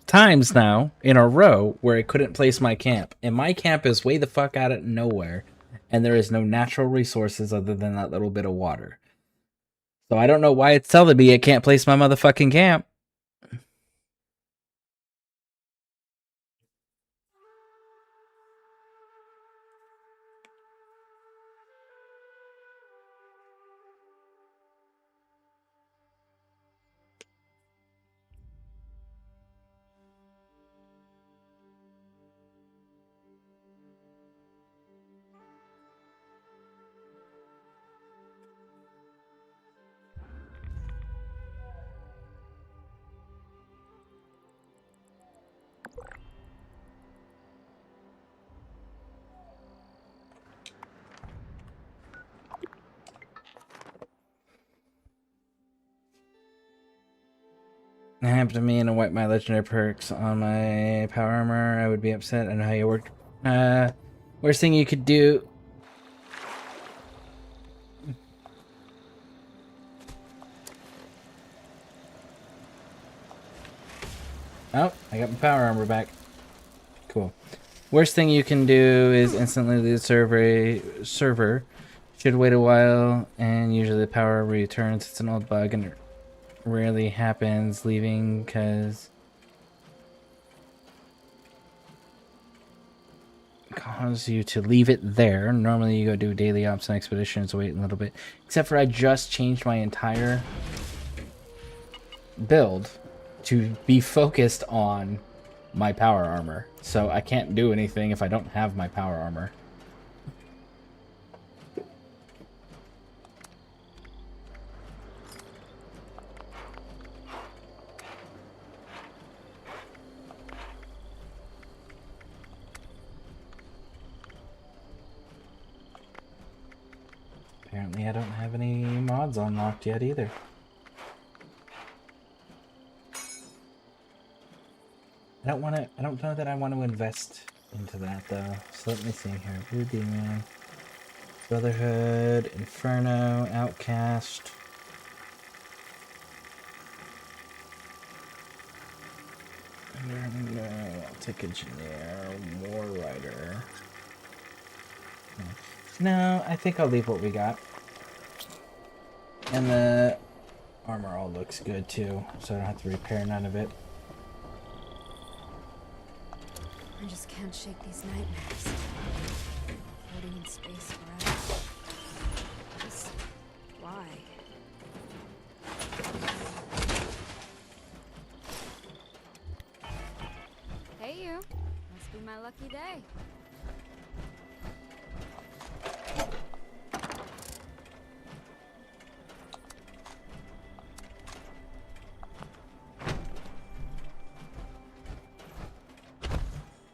times now in a row where I couldn't place my camp. And my camp is way the fuck out of nowhere. And there is no natural resources other than that little bit of water. So I don't know why it's telling me I can't place my motherfucking camp. It happened to me and I wiped my legendary perks on my power armor. I would be upset. I know how you worked. Worst thing you could do. Oh, I got my power armor back. Cool. Worst thing you can do is instantly leave the server. Should wait a while, and usually the power returns. It's an old bug, and it rarely happens leaving because cause you to leave it there. Normally you go do daily ops and expeditions, wait a little bit. Except for I just changed my entire build to be focused on my power armor. So I can't do anything if I don't have my power armor. Apparently I don't have any mods unlocked yet either. I don't know that I want to invest into that though. So let me see here. Blue Demon, Brotherhood, Inferno, Outcast. And, I'll take Engineer, War Rider. No, I think I'll leave what we got. And the armor all looks good too, so I don't have to repair none of it. I just can't shake these nightmares. Floating in space forever. Just why? Hey, you. Must be my lucky day.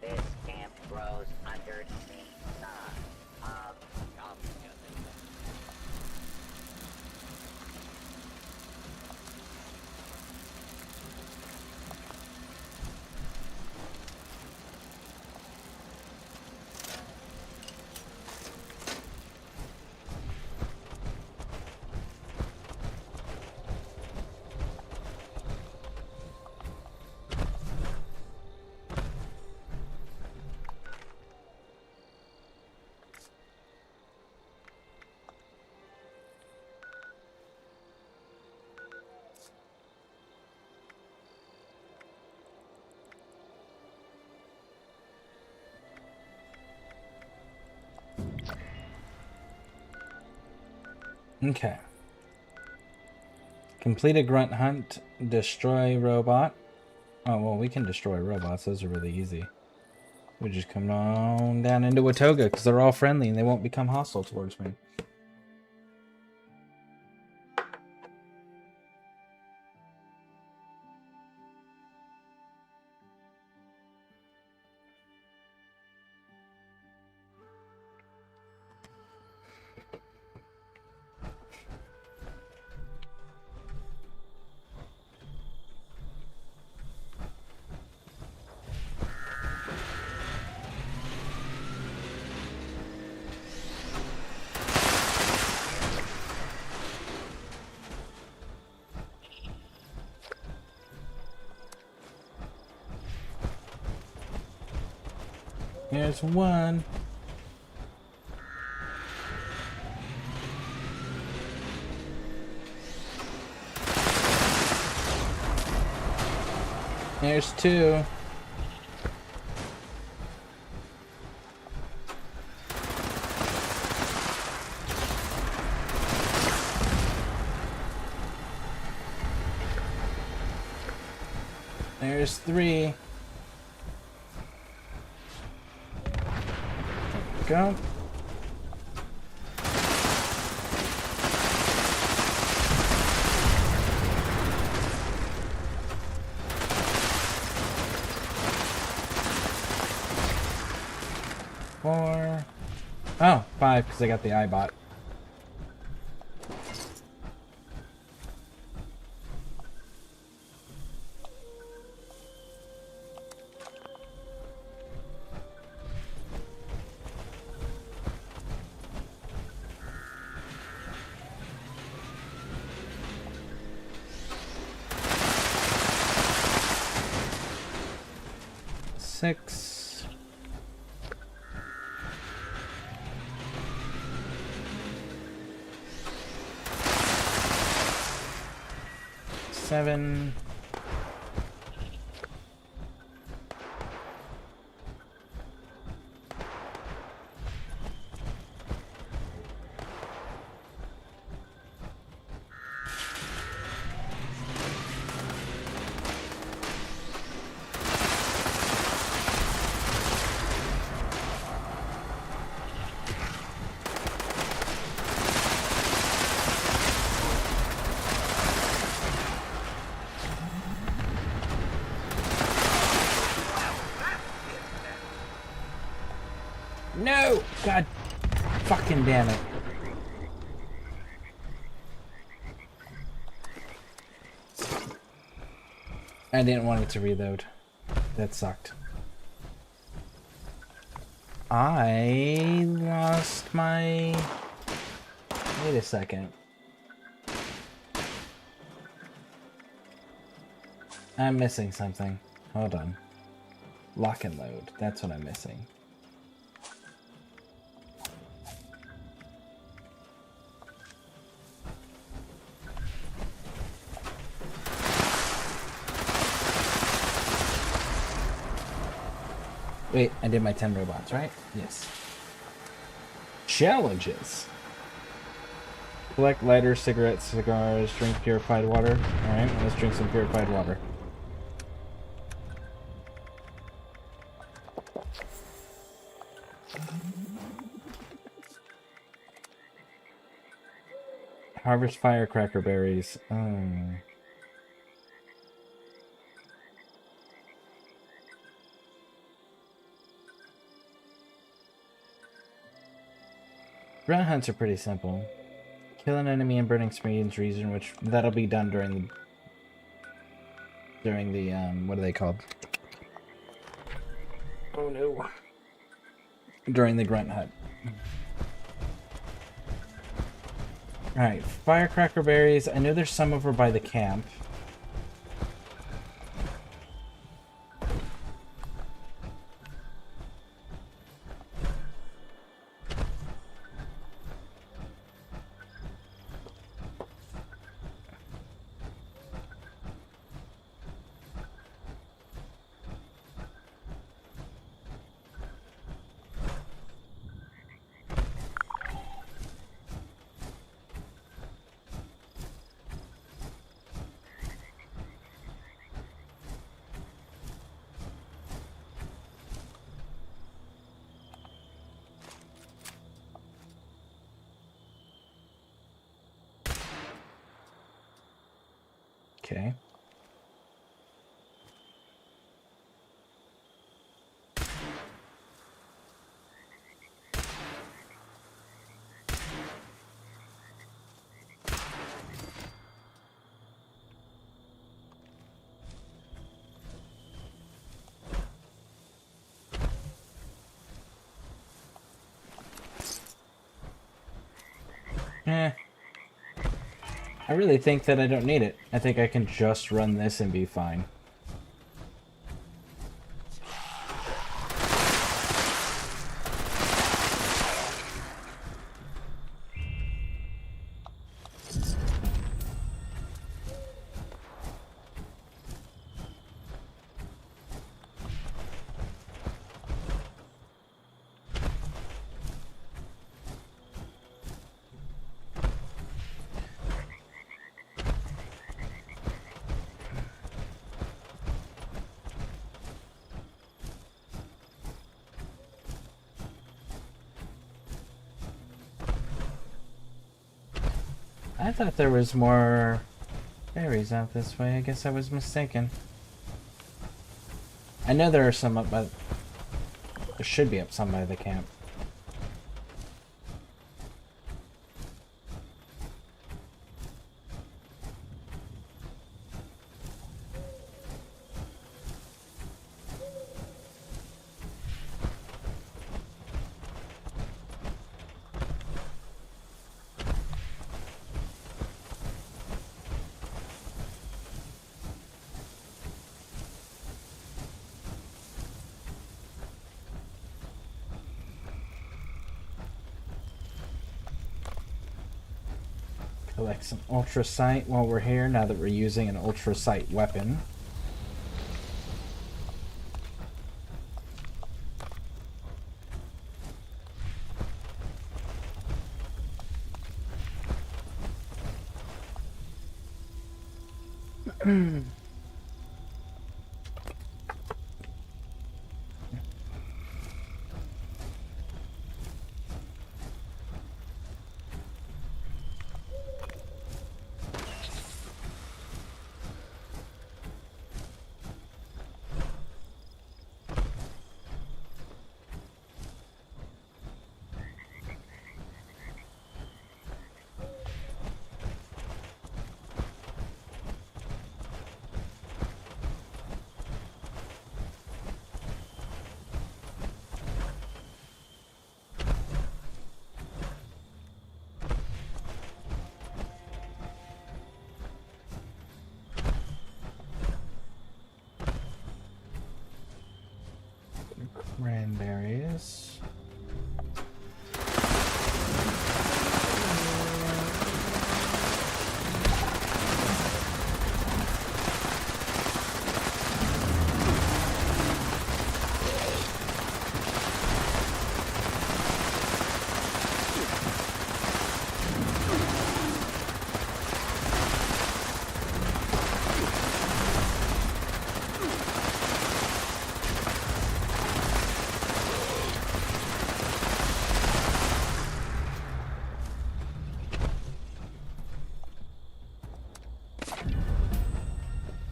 This camp grows under the sun of Okay. Complete a grunt hunt, destroy robot. Oh, well, we can destroy robots. Those are really easy. We just come on down into Watoga because they're all friendly and they won't become hostile towards me. Here's one. There's two. There's three. Go. Four. Oh, five, because I got the iBot. Six. Seven. No! God fucking damn it. didn't want it to reload. That sucked. I lost my... Wait a second. I'm missing something. Hold on. Lock and load. That's what I'm missing. Wait, I did my 10 robots, right? Yes. Challenges. Collect lighters, cigarettes, cigars, drink purified water. Alright, let's drink some purified water. Harvest firecracker berries. Grunt hunts are pretty simple. Kill an enemy in burning screens region, which that'll be done during the what are they called? Oh no. During the grunt hunt. Alright, firecracker berries. I know there's some over by the camp. Okay. I really think that I don't need it. I think I can just run this and be fine. I thought there was more berries out this way. I guess I was mistaken. I know there are some up by... There should be up some by the camp. Collect some ultra sight while we're here, now that we're using an ultra sight weapon. Cranberries.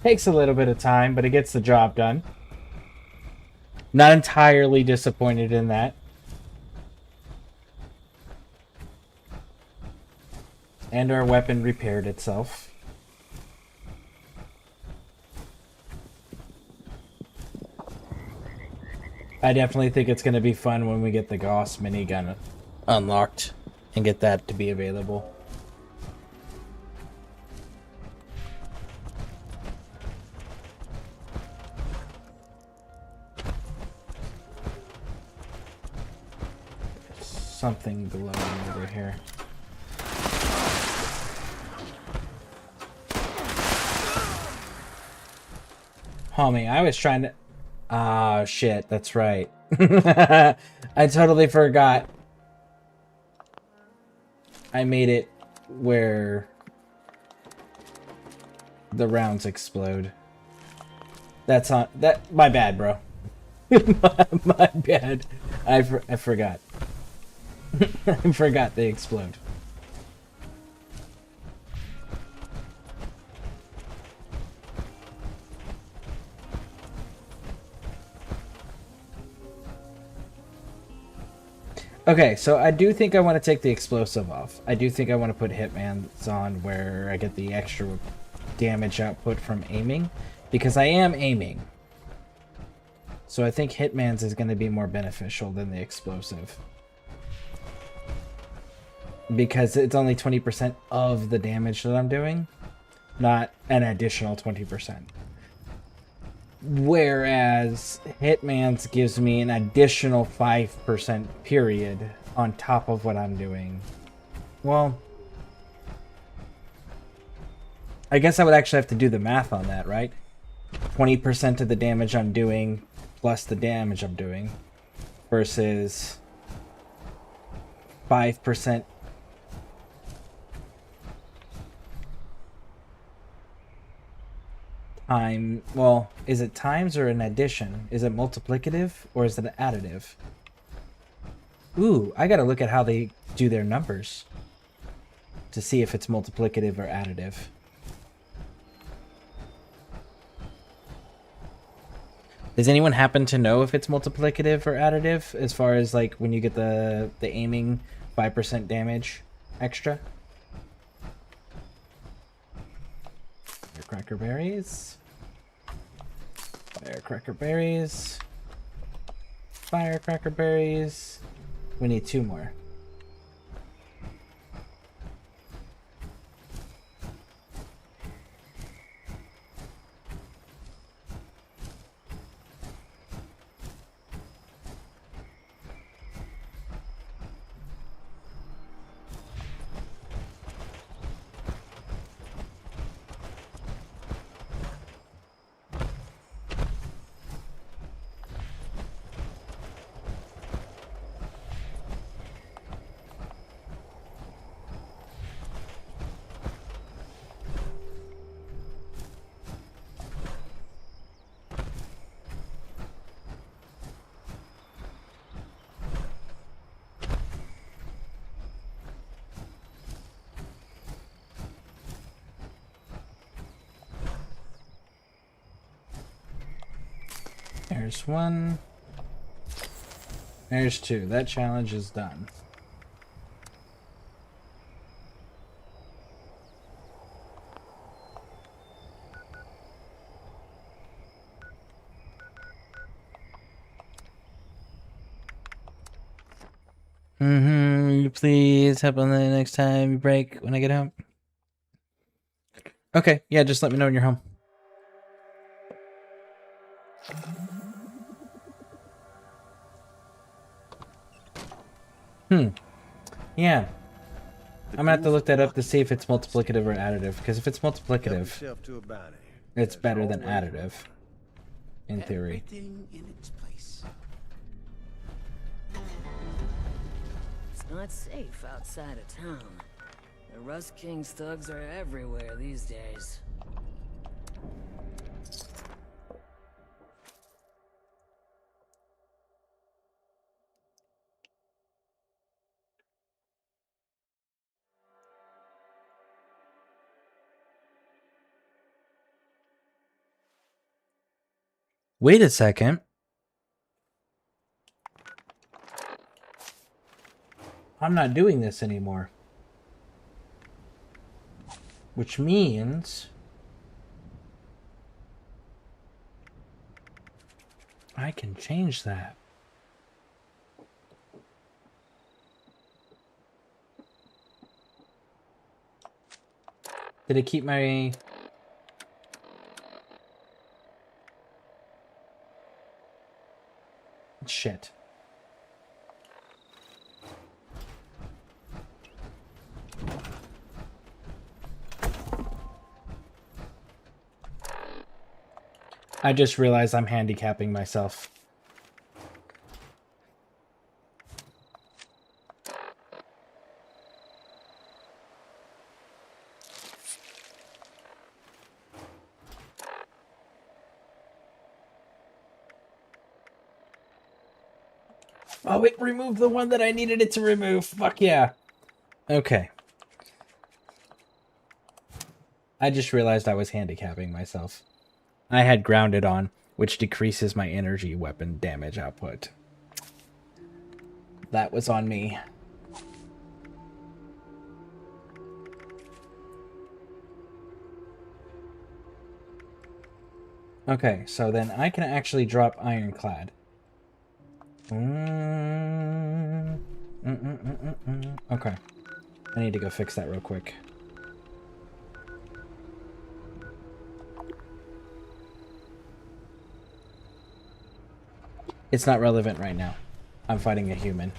Takes a little bit of time, but it gets the job done. Not entirely disappointed in that. And our weapon repaired itself. I definitely think it's going to be fun when we get the Gauss minigun unlocked and get that to be available. Something glowing over here. Homie, I was trying to... Ah, shit, that's right. I totally forgot. I made it where the rounds explode. That's on... That... My bad, bro. my bad. I forgot. I forgot they explode. Okay, so I do think I want to take the explosive off. I do think I want to put Hitman's on where I get the extra damage output from aiming, because I am aiming. So I think Hitman's is going to be more beneficial than the explosive. Because it's only 20% of the damage that I'm doing, not an additional 20%. Whereas Hitman's gives me an additional 5% period on top of what I'm doing. Well, I guess I would actually have to do the math on that, right? 20% of the damage I'm doing plus the damage I'm doing versus 5%. Well, is it times or an addition? Is it multiplicative or is it additive? Ooh, I gotta look at how they do their numbers to see if it's multiplicative or additive. Does anyone happen to know if it's multiplicative or additive as far as like when you get the aiming 5% damage extra? Firecracker berries. Firecracker berries. Firecracker berries. We need 2 more. There's 1. There's 2. That challenge is done. You please help on the next time you break when I get home. Okay, yeah, just let me know when you're home. Yeah. I'm gonna have to look that up to see if it's multiplicative or additive, because if it's multiplicative, it's better than additive, in theory. Everything in its place. It's not safe outside of town. The Rust King's thugs are everywhere these days. Wait a second. I'm not doing this anymore. Which means I can change that. Did it keep my... Shit. I just realized I'm handicapping myself. Oh, it removed the one that I needed it to remove. Fuck yeah. Okay. I just realized I was handicapping myself. I had grounded on, which decreases my energy weapon damage output. That was on me. Okay, so then I can actually drop Ironclad. Okay. I need to go fix that real quick. It's not relevant right now. I'm fighting a human.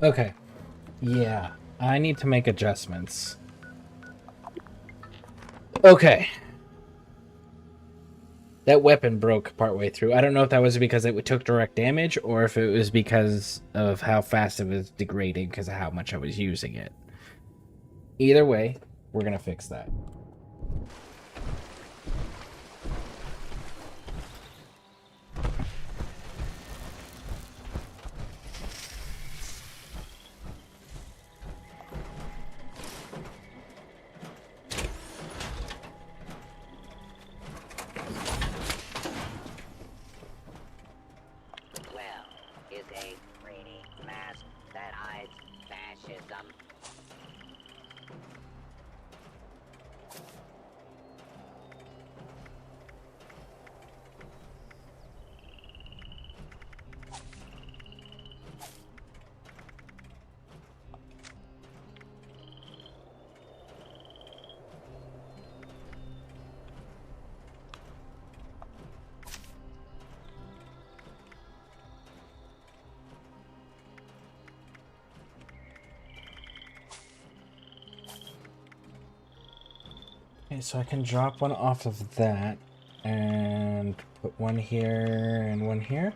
Okay. Yeah, I need to make adjustments. Okay. That weapon broke partway through. I don't know if that was because it took direct damage or if it was because of how fast it was degrading because of how much I was using it. Either way, we're going to fix that. Well, is a 3D mask that hides fascism. Okay, so I can drop one off of that and put one here and one here.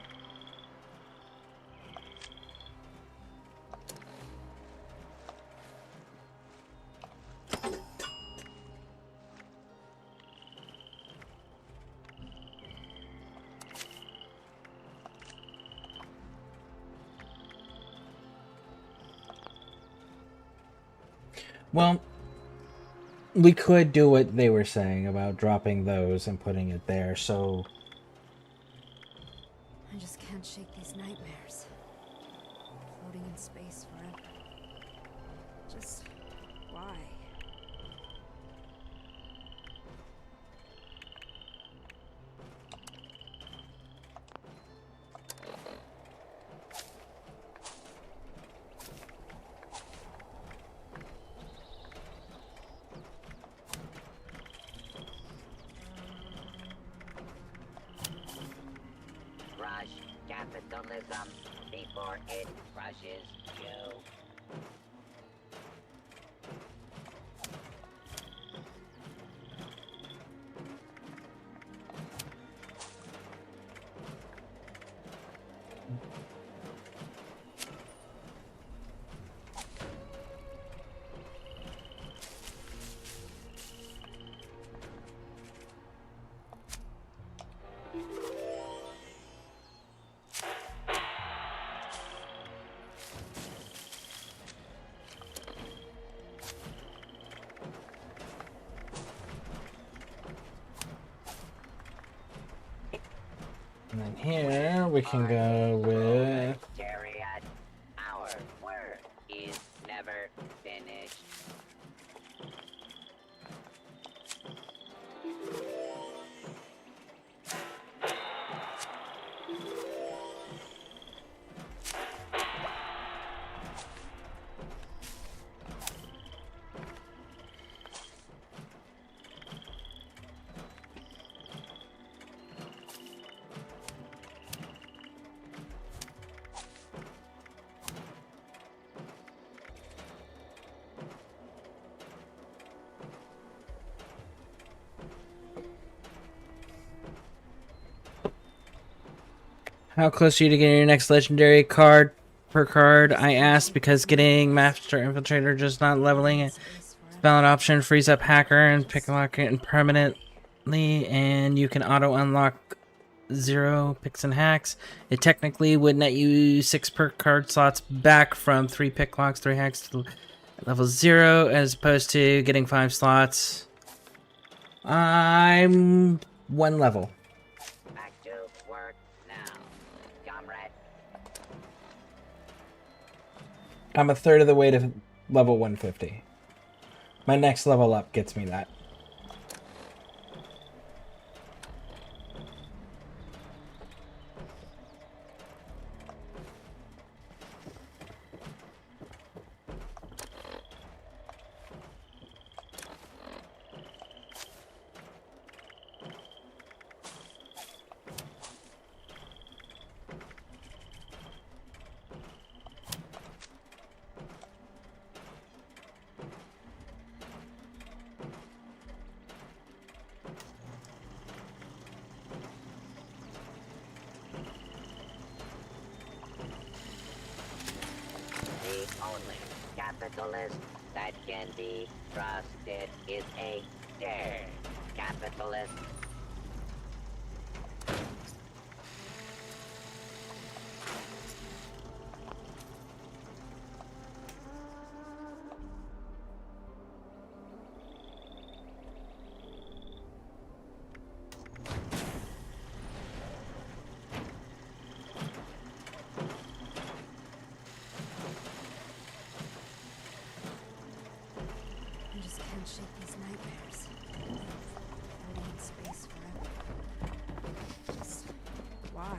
Well, we could do what they were saying about dropping those and putting it there, so... I just can't shake these nightmares. Floating in space forever. Just... why? Crush capitalism before it crushes you. And then here we can go with... Chariot, our work is never finished. How close are you to getting your next legendary card per card? I asked because getting Master Infiltrator just not leveling it. Valid option, freeze up Hacker and picklock it permanently, and you can auto unlock 0 picks and hacks. It technically would net you 6 per card slots back from 3 picklocks, 3 hacks to level 0, as opposed to getting 5 slots. I'm 1 level. Back to work now, comrade. I'm a third of the way to level 150. My next level up gets me that. only capitalist that can be trusted is a dead capitalist. I just can't shake these nightmares. Floating in space forever. Just why?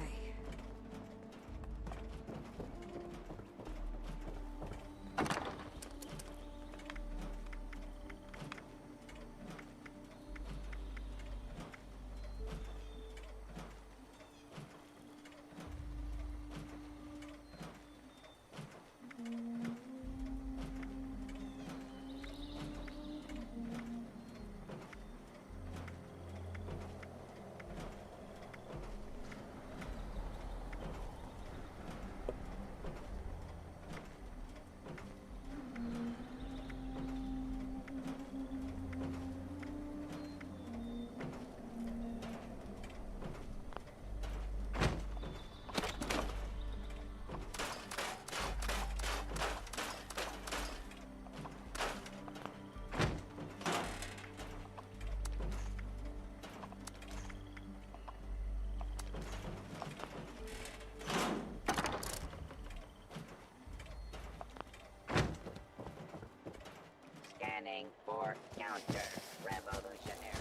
Scanning for counter revolutionary.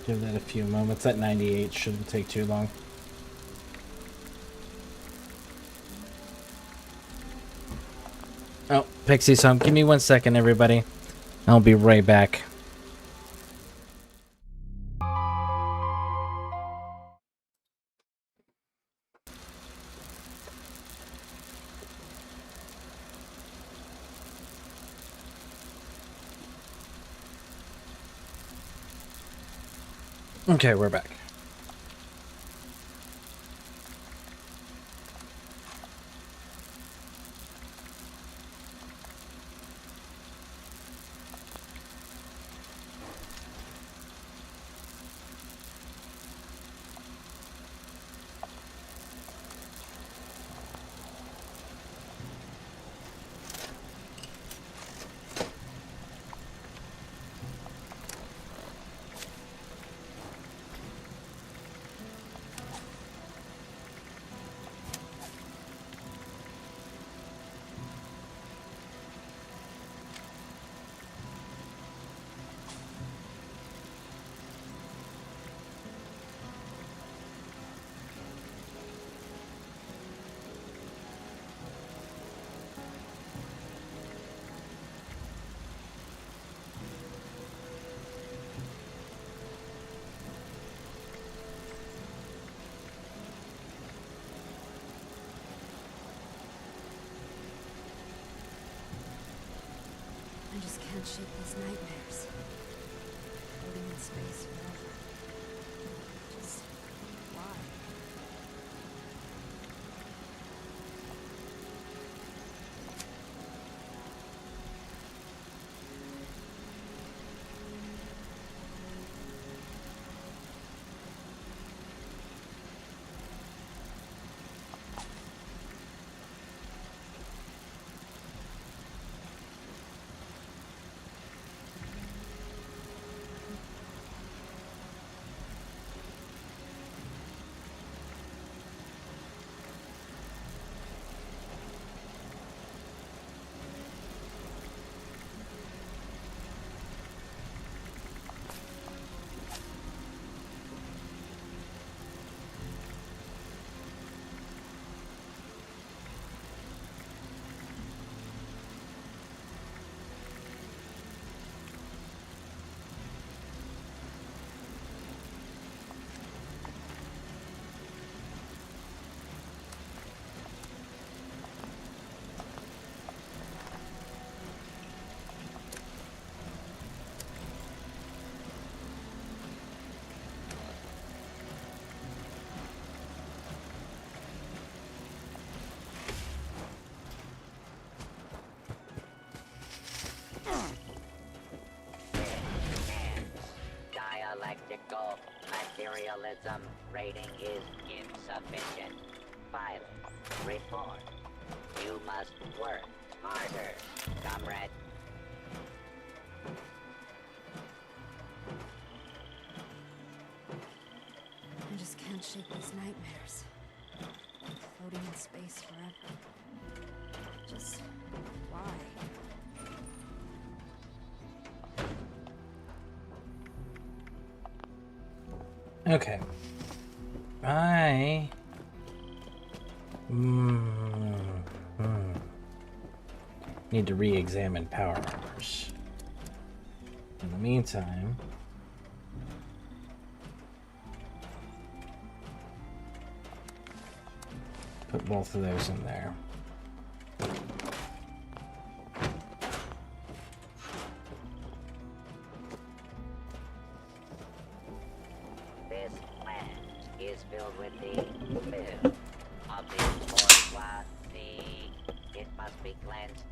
Give that a few moments. That 98 shouldn't take too long. Oh, Pixie's home. Give me 1 second, everybody. I'll be right back. Okay, we're back. I just can't shake these nightmares. Floating in space forever. Just why? Global materialism rating is insufficient. Pilot, report. You must work harder, comrade. I just can't shake these nightmares. Floating in space forever. Just why? Okay. I need to re-examine power armors. In the meantime, put both of those in there. This land is filled with the filth of the bourgeoisie. It must be cleansed.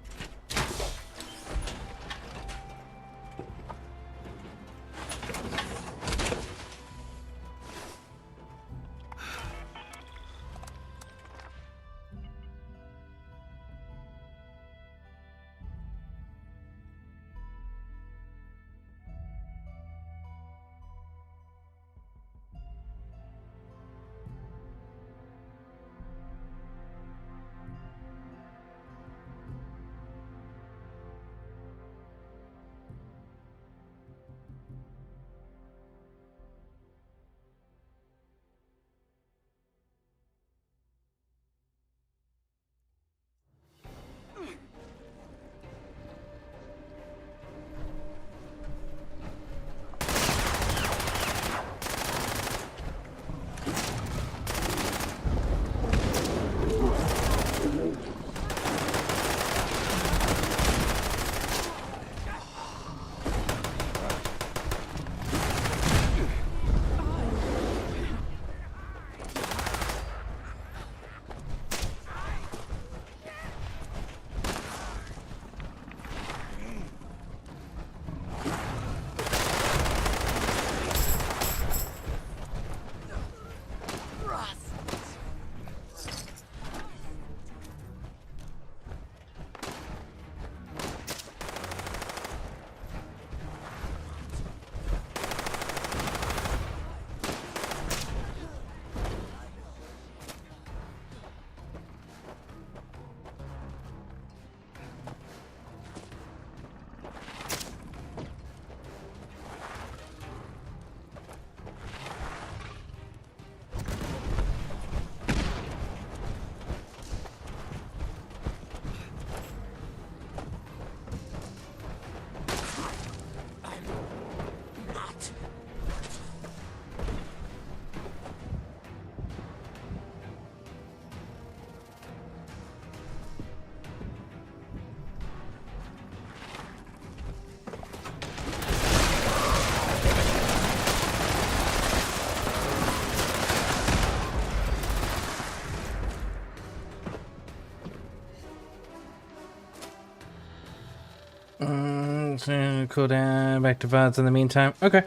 So cool down, back to VODs in the meantime. Okay.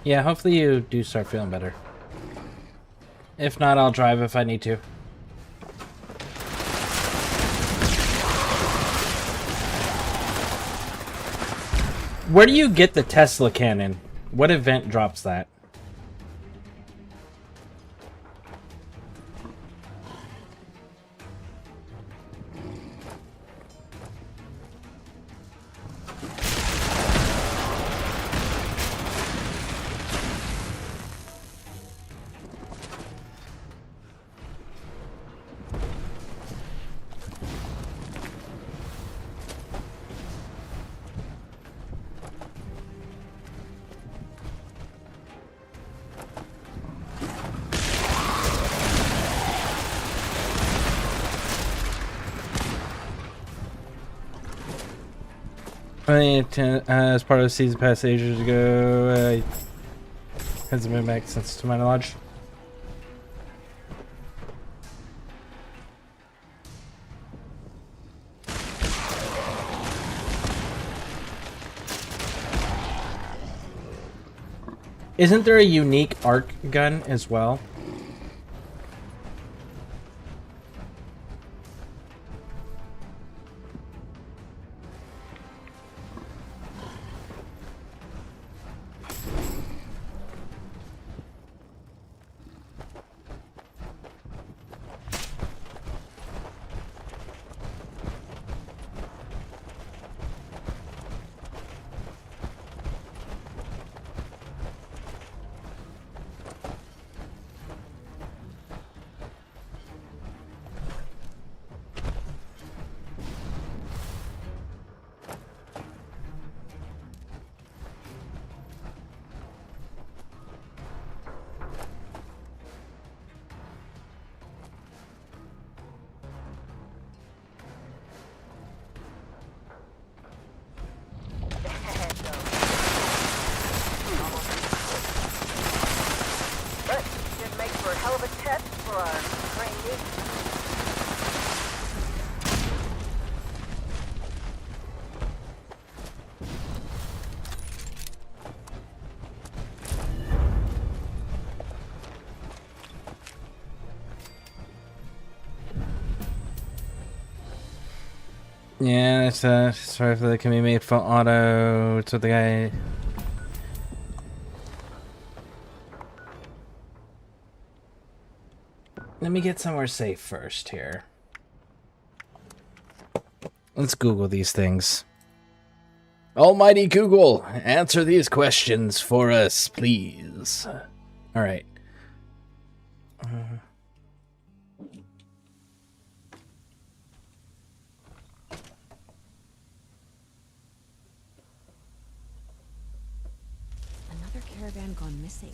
Yeah, hopefully you do start feeling better. If not, I'll drive if I need to. Where do you get the Tesla cannon? What event drops that? As part of the season pass ages ago, hasn't been back since, to my knowledge. Isn't there a unique arc gun as well? But did make for a hell of a test for our trainee. Yeah, it's sorry for that can be made for auto. It's what the guy. Let me get somewhere safe first here. Let's Google these things. Almighty Google, answer these questions for us, please. All right. Another caravan gone missing.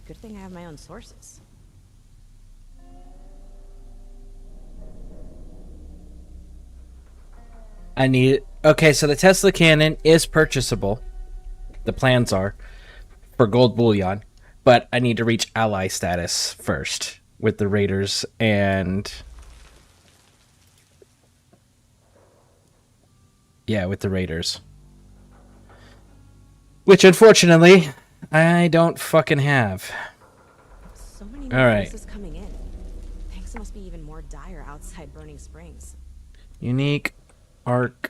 Good thing I have my own sources. I need... Okay, so the Tesla cannon is purchasable. The plans are for gold bullion. But I need to reach ally status first with the raiders and... Yeah, with the raiders. Which, unfortunately, I don't fucking have. So many new faces coming in. Things must be even more dire outside Burning Springs. Unique arc.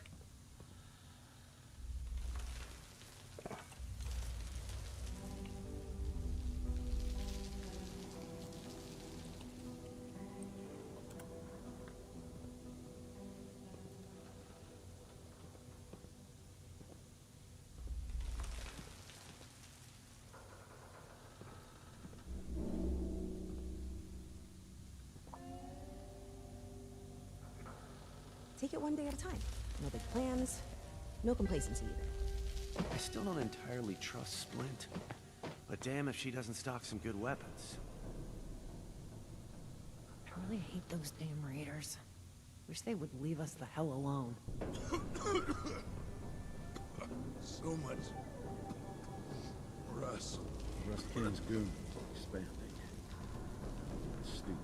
Take it one day at a time. No big plans, no complacency either. I still don't entirely trust Splint. But damn if she doesn't stock some good weapons. I really hate those damn raiders. Wish they would leave us the hell alone. So much. Russ. Russ King's goon expanding. Stupid.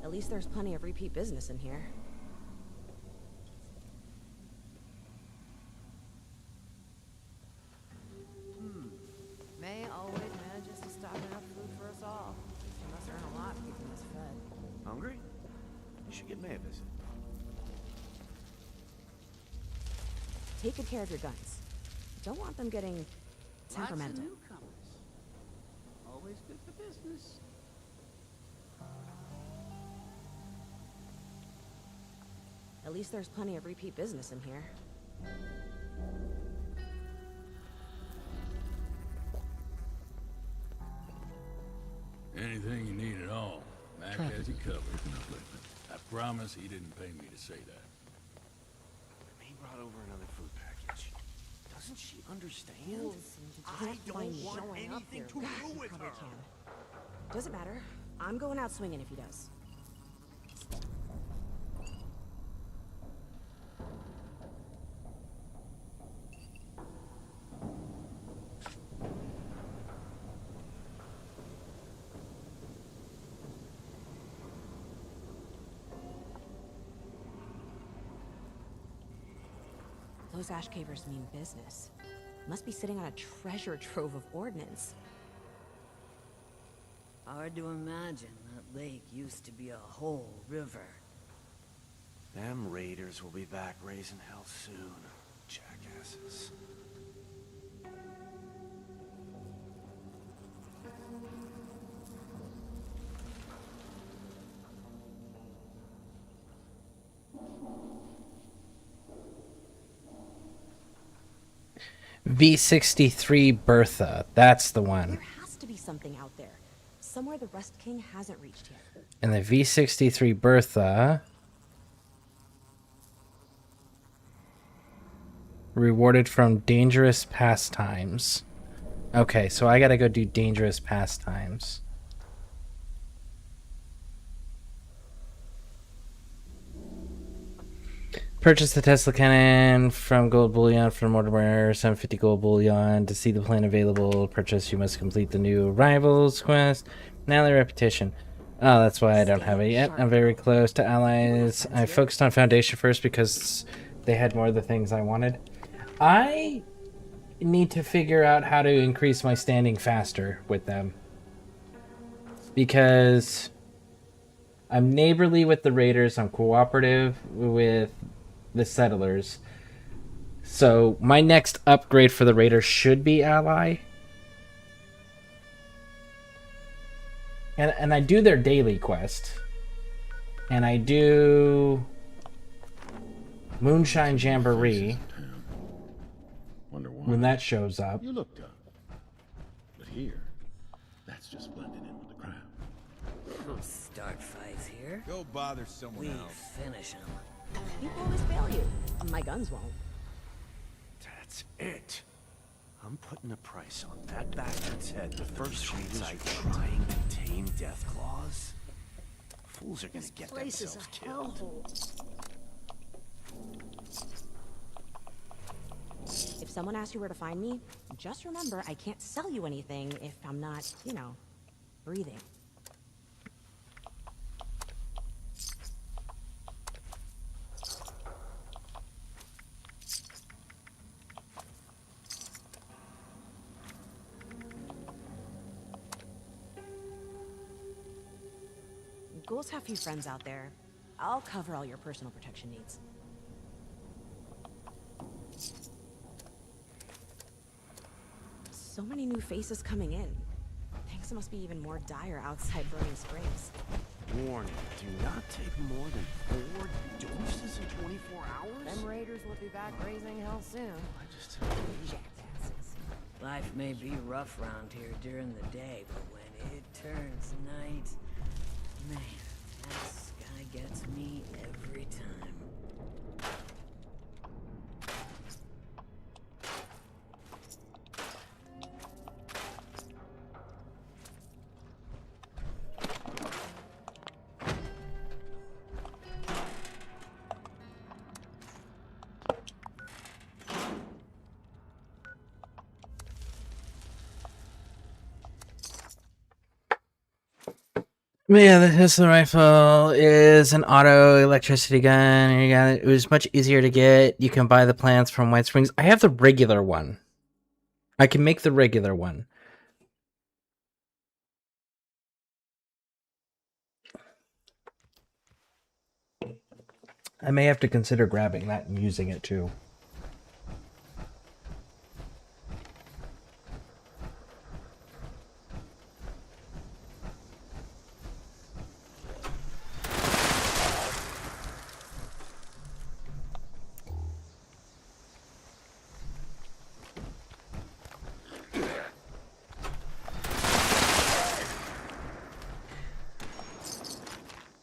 At least there's plenty of repeat business in here. May always manages to stock enough food for us all. She must earn a lot keeping us fed. Hungry? You should get May a visit. Take good care of your guns. Don't want them getting temperamental. Lots of newcomers. Always good for business. At least there's plenty of repeat business in here. Anything you need at all, Mac has you covered. I promise he didn't pay me to say that. May brought over another food package. Doesn't she understand? I don't want anything to do with her. Doesn't matter. I'm going out swinging if he does. suppose ash cavers mean business. Must be sitting on a treasure trove of ordnance. Hard to imagine that lake used to be a whole river. Them raiders will be back raising hell soon. Jackasses. V63 Bertha. That's the one. There has to be something out there. Somewhere the Rust King hasn't reached yet. And the V63 Bertha... rewarded from dangerous pastimes. Okay, so I gotta go do dangerous pastimes. Purchase the Tesla cannon from gold bullion from Mortimer, 750 gold bullion. To see the plan available purchase, you must complete the new arrivals quest. Now the repetition. Oh, that's why I don't have it yet. I'm very close to allies. I focused on Foundation first because they had more of the things I wanted. I need to figure out how to increase my standing faster with them. Because I'm neighborly with the raiders, I'm cooperative with the settlers. So my next upgrade for the raiders should be ally. And I do their daily quest. And I do Moonshine Jamboree. Wonder why. When that shows up. You looked up. But here, that's just blending in with the crowd. Don't start fights here. Go bother someone We else. finish them. People always fail you. My guns won't. That's it. I'm putting a price on that bastard's head the first chance I trying to tame Deathclaws. Fools are gonna get themselves killed. If someone asks you where to find me, just remember I can't sell you anything if I'm not, you know, breathing. Ghouls have few friends out there. I'll cover all your personal protection needs. So many new faces coming in. Things must be even more dire outside Burning Springs. Warning, do not take more than 4 doses in 24 hours? Them raiders will be back raising hell soon. Jackasses. Life may be rough round here during the day, but when it turns night, man, that sky gets me every time. But yeah, the Tesla rifle is an auto electricity gun. You got it. It was much easier to get. You can buy the plants from White Springs. I have the regular one. I can make the regular one. I may have to consider grabbing that and using it too.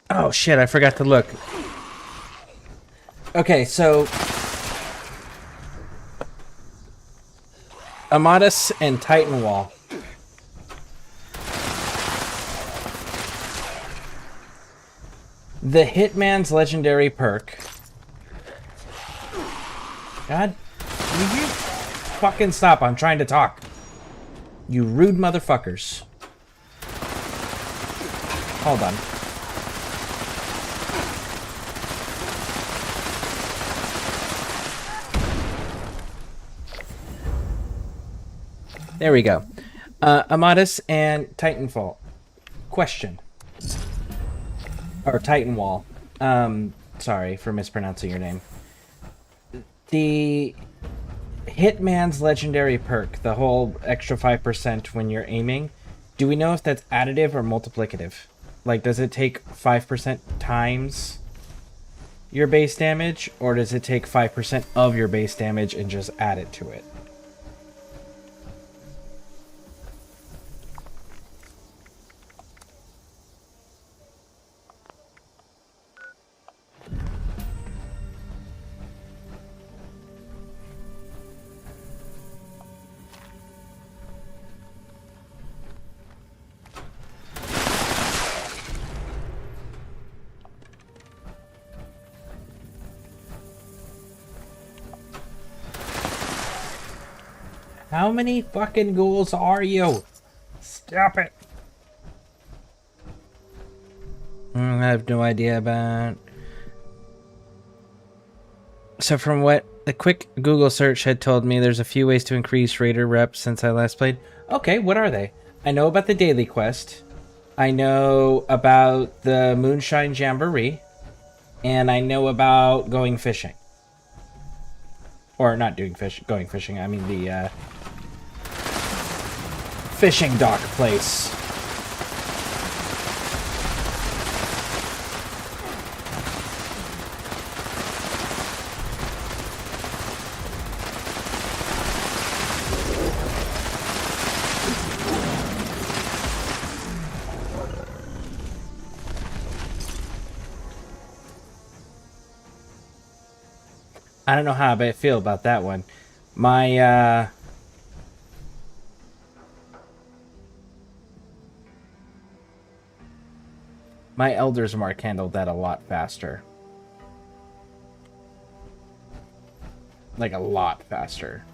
Oh shit, I forgot to look. Okay, so Amatus and Titan Wall. The Hitman's legendary perk. God, will you fucking stop? I'm trying to talk. You rude motherfuckers. Hold on. There we go. Amatus and Titanfall. Question. Or Titanwall. Sorry for mispronouncing your name. The Hitman's legendary perk, the whole extra 5% when you're aiming, do we know if that's additive or multiplicative? Like, does it take 5% times your base damage, or does it take 5% of your base damage and just add it to it? How many fucking ghouls are you? Stop it. I have no idea about... So from what the quick Google search had told me, there's a few ways to increase Raider reps since I last played. Okay, what are they? I know about the daily quest. I know about the Moonshine Jamboree. And I know about going fishing. Or not going fishing, I mean the fishing dock place. I don't know how I feel about that one. My my Elder's Mark handled that a lot faster. Like, a lot faster.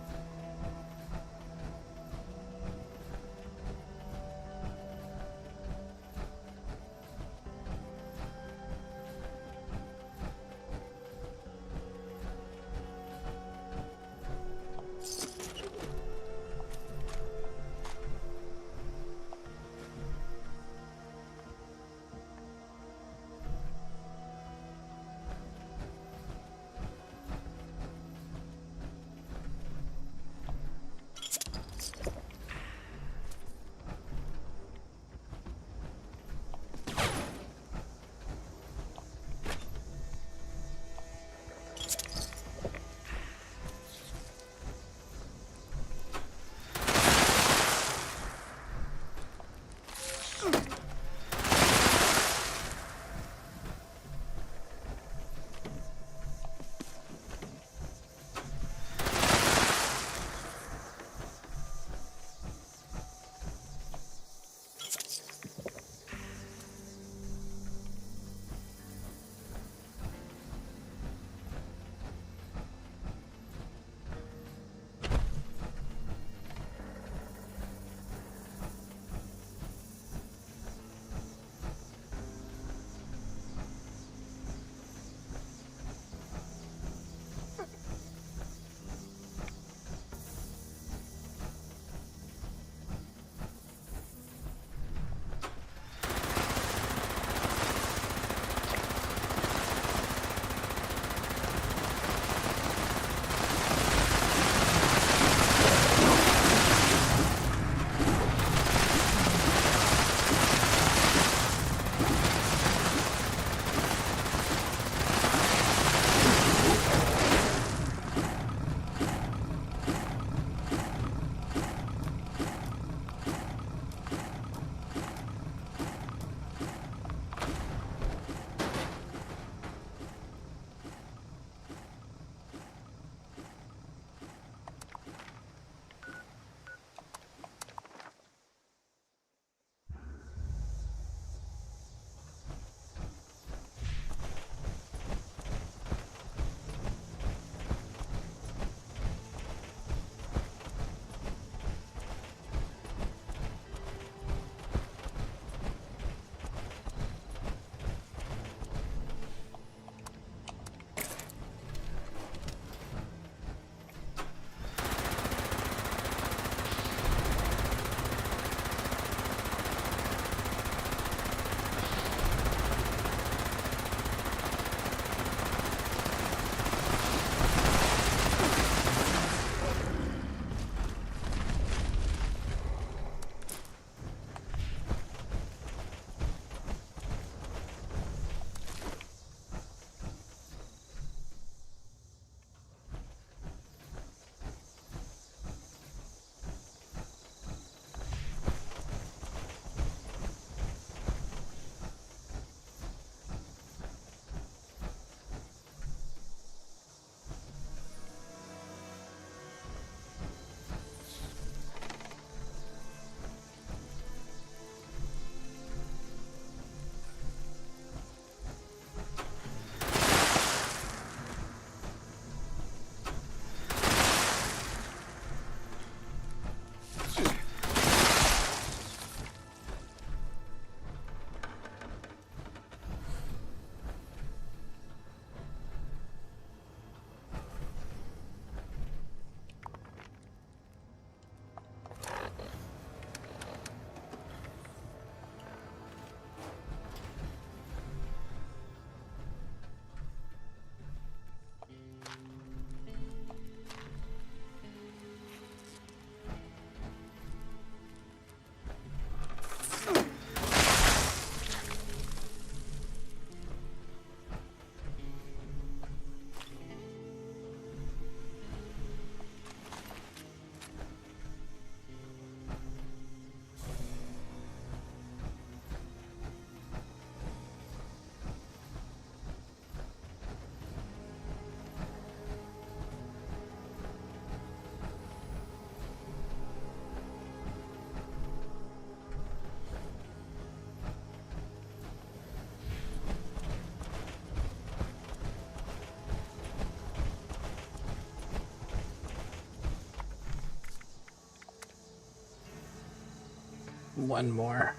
One more.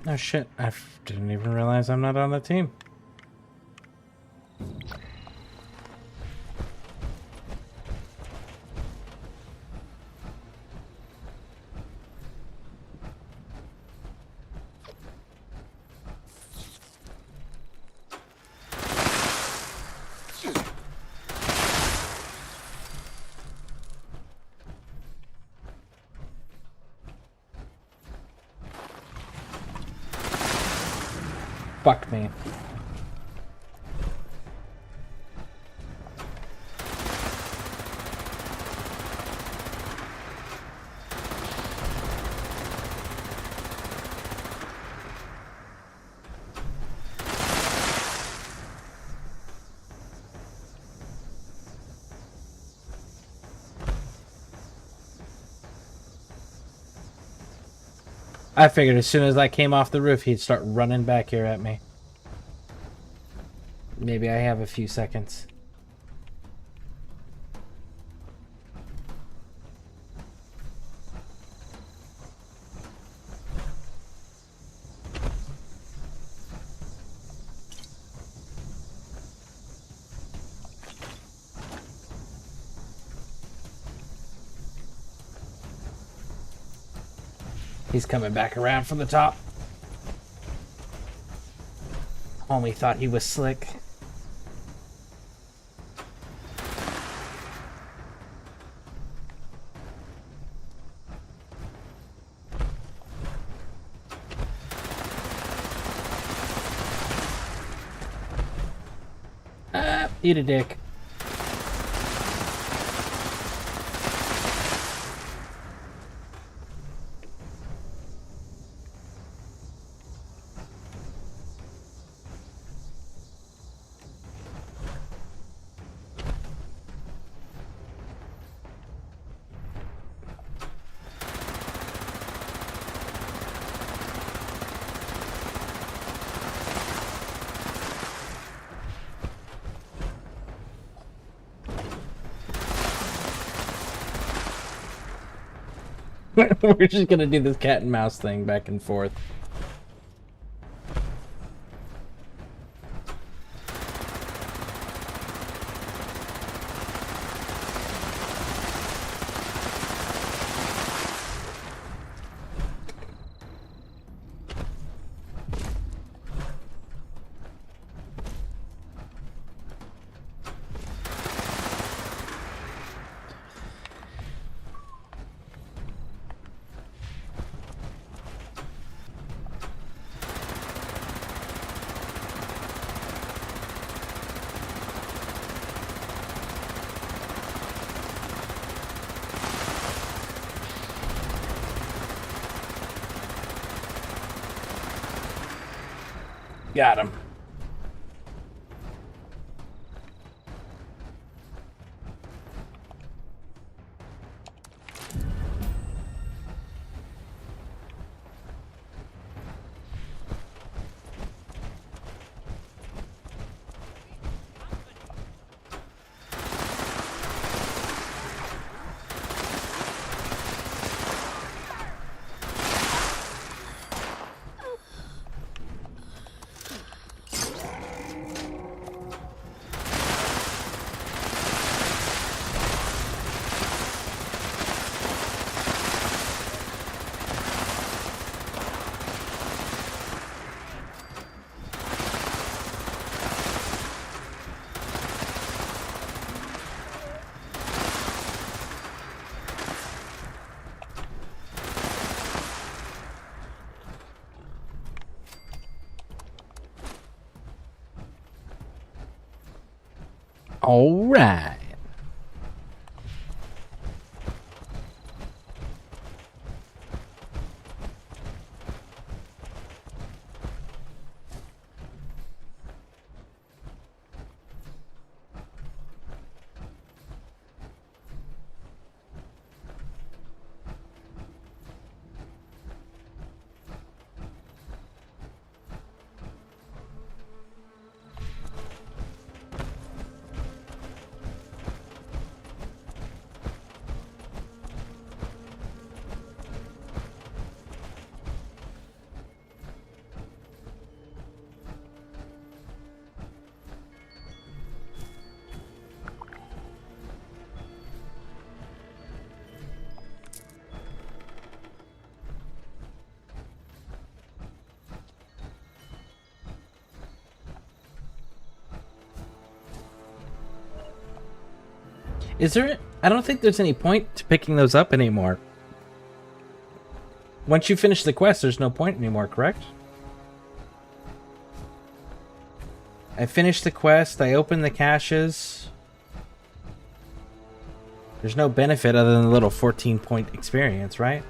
Oh shit, I didn't even realize I'm not on the team. Fuck me. I figured as soon as I came off the roof, he'd start running back here at me. Maybe I have a few seconds. He's coming back around from the top. Homie thought he was slick. Eat a dick. We're just gonna do this cat and mouse thing back and forth. Got him. All right. Is there? I don't think there's any point to picking those up anymore. Once you finish the quest, there's no point anymore, correct? I finished the quest, I opened the caches. There's no benefit other than a little 14-point experience, right?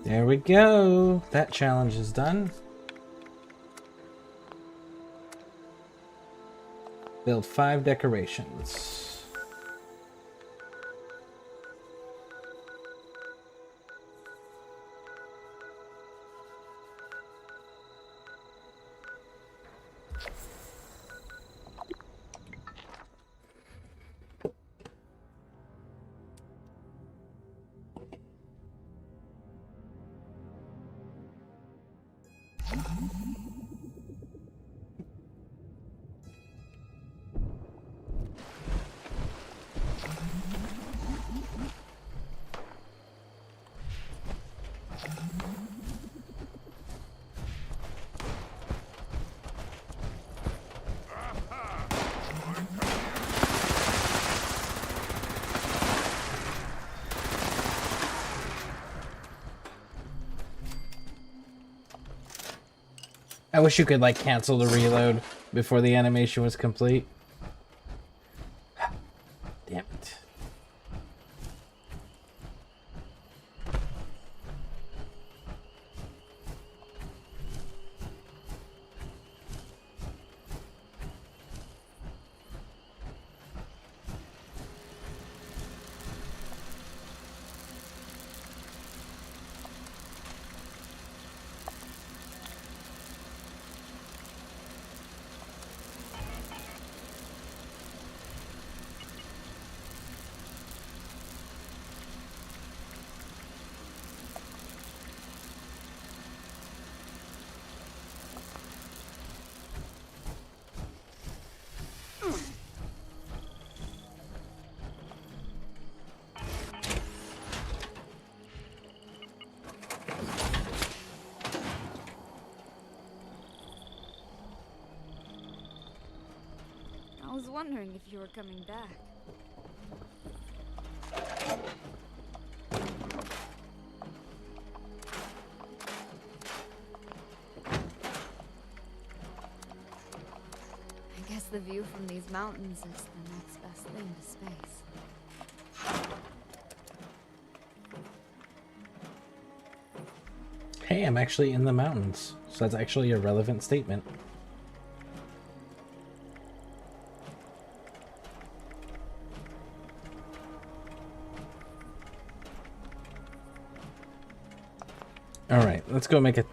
There we go. That challenge is done. Build 5 decorations. I wish you could, like, cancel the reload before the animation was complete. Damn it. I was wondering if you were coming back. I guess the view from these mountains is the next best thing to space. Hey, I'm actually in the mountains, so that's actually a relevant statement. Alright, let's go make a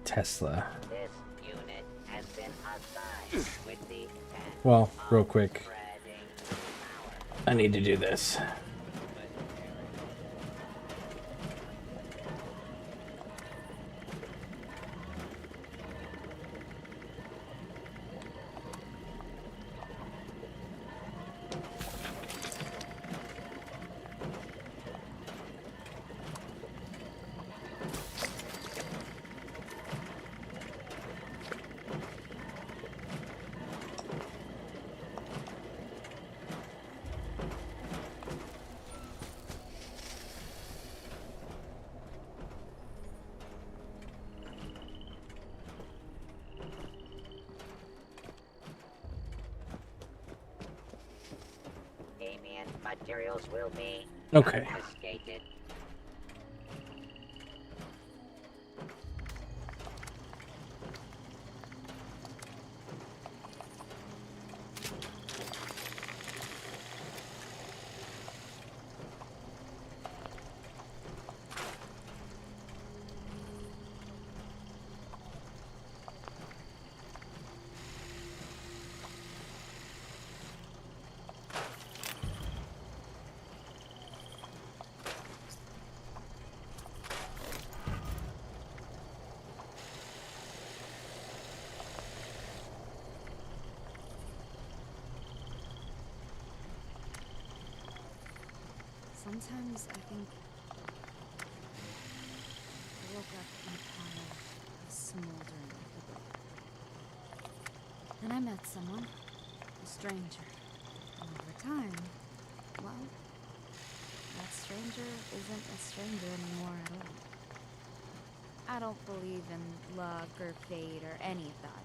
Tesla. This unit has been assigned with the Well, real quick. I need to do this. materials will be okay. confiscated. Sometimes I think I woke up in a pile of smoldering debris. Then I met someone, a stranger. And over time, well, that stranger isn't a stranger anymore at all. I don't believe in luck or fate or any of that.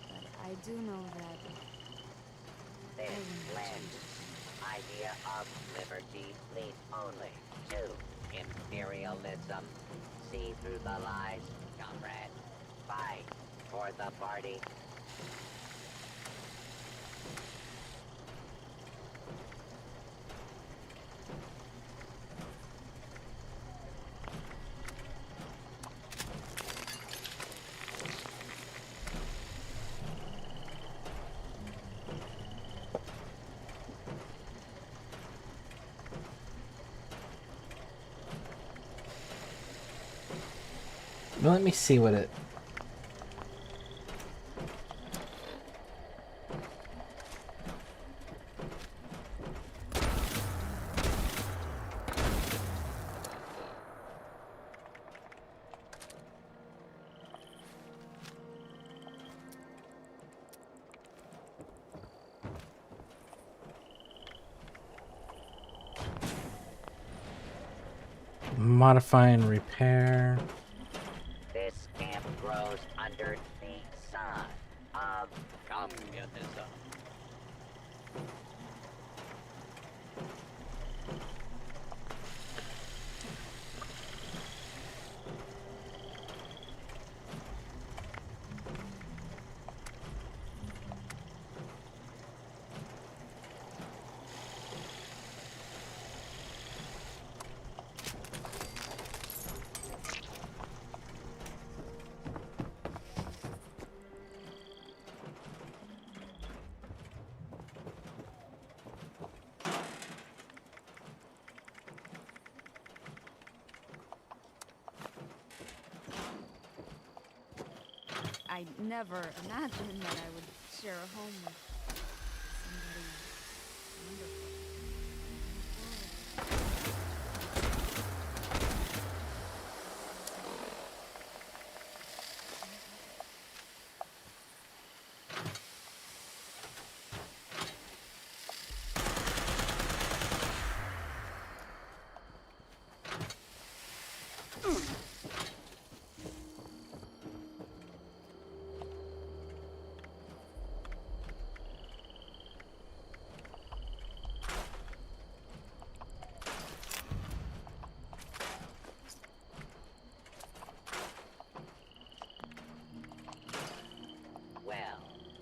But I do know that This land, idea of liberty leads only to imperialism. See through the lies, comrade. Fight for the party. Well, let me see what it... Modify and repair. This camp grows under the sun of communism. I never imagined that I would share a home with somebody wonderful.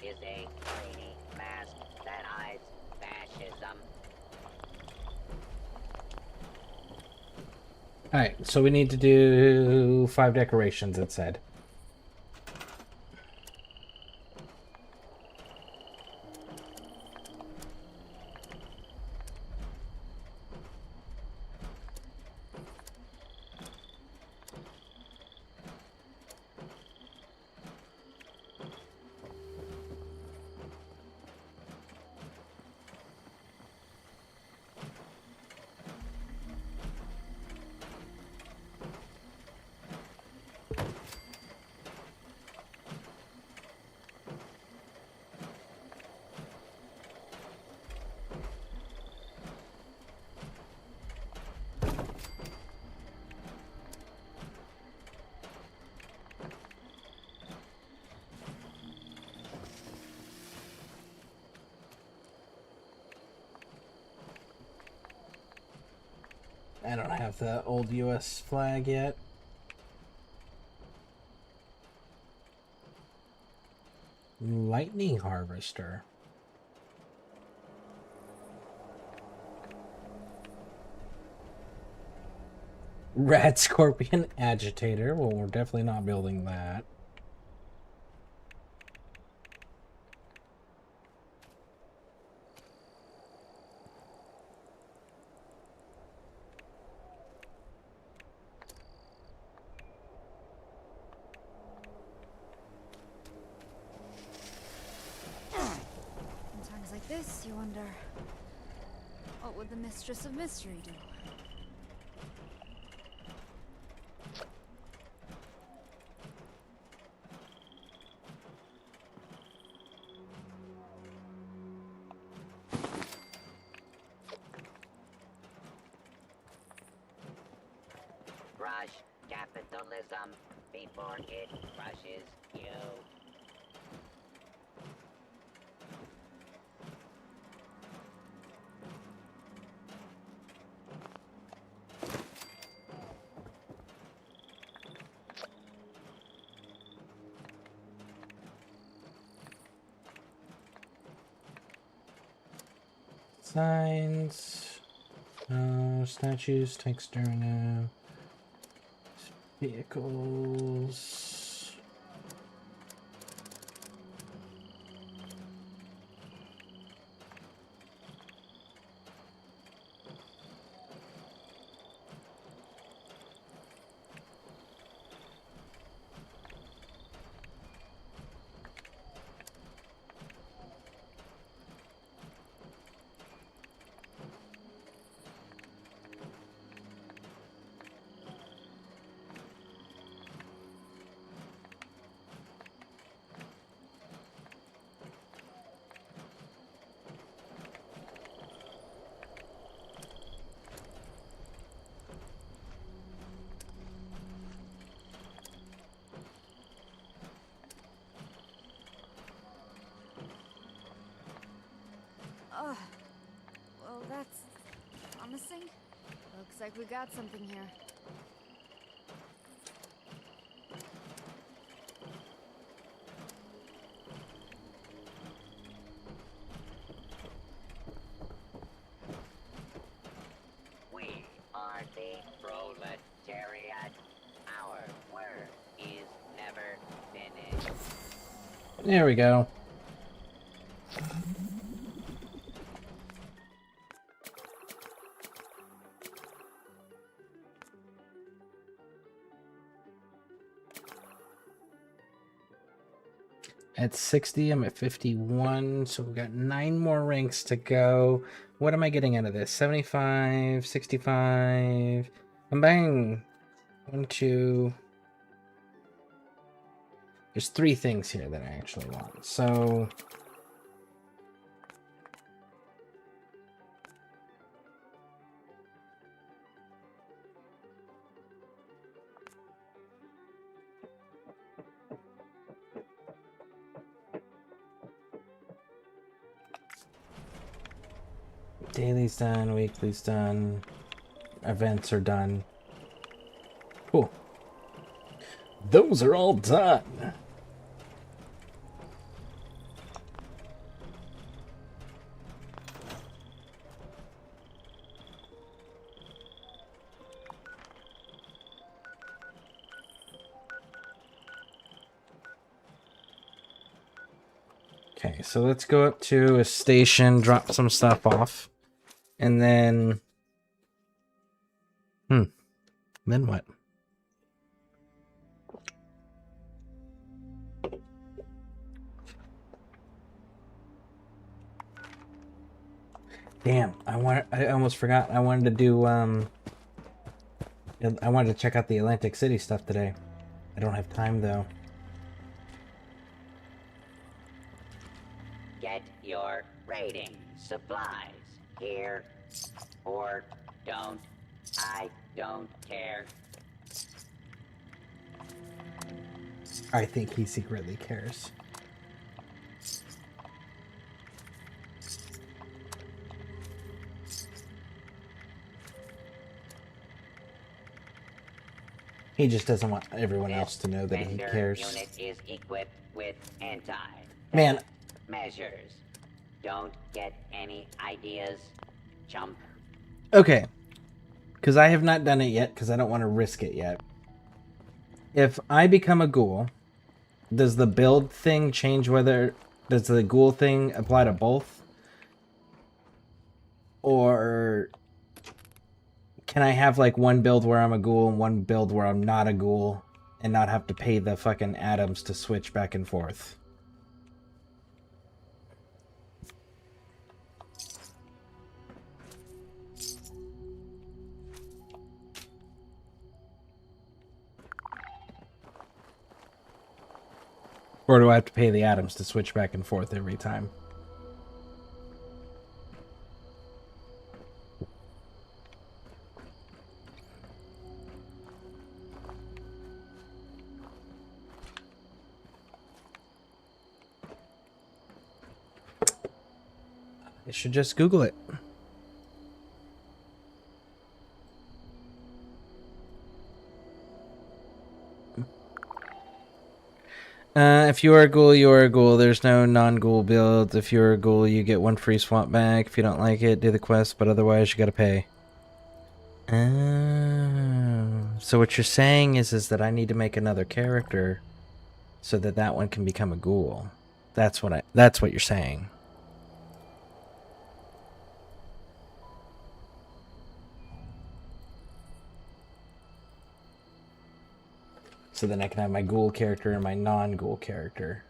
Is a tiny mask that hides fascism. Alright, so we need to do 5 decorations, it said. I don't have the old US flag yet. Lightning harvester. Rat scorpion agitator. Well, we're definitely not building that. In times like this, you wonder, what would the Mistress of Mystery do? Crush capitalism before it crushes you. Signs. Statues, text now. Vehicles. Well, that's promising. Looks like we got something here. We are the proletariat. Our work is never finished. There we go. At 60, I'm at 51, so we've got 9 more ranks to go. What am I getting out of this? 75, 65. I'm buying 1, 2. There's 3 things here that I actually want. So daily's done, weekly's done, events are done. Cool. Those are all done. Okay, so let's go up to a station, drop some stuff off, and then... Then what? Damn, I almost forgot. I wanted to do, I wanted to check out the Atlantic City stuff today. I don't have time, though. Get your raiding supplies here, or don't. I don't care. I think he secretly cares. He just doesn't want everyone else to know that he cares. Unit is equipped with Man, measures. Don't get any ideas, chump. okay. Because I have not done it yet, because I don't want to risk it yet. If I become a ghoul, does the build thing change whether... Does the ghoul thing apply to both? Or... Can I have, like, one build where I'm a ghoul and one build where I'm not a ghoul and not have to pay the fucking atoms to switch back and forth? Or do I have to pay the atoms to switch back and forth every time? You should just Google it. If you are a ghoul, you are a ghoul. There's no non-ghoul build. If you're a ghoul, you get 1 free swamp bag. If you don't like it, do the quest, but otherwise you gotta pay. So what you're saying is that I need to make another character so that that one can become a ghoul. That's what you're saying. So then I can have my ghoul character and my non-ghoul character.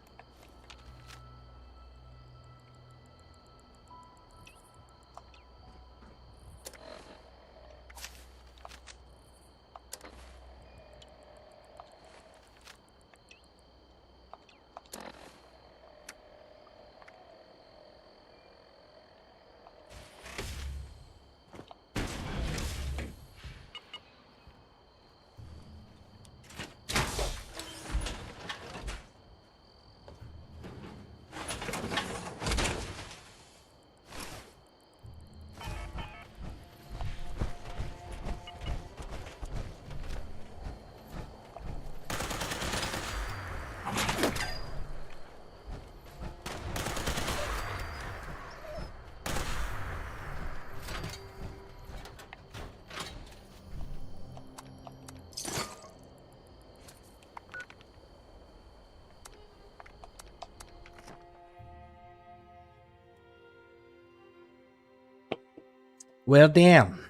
Well, damn.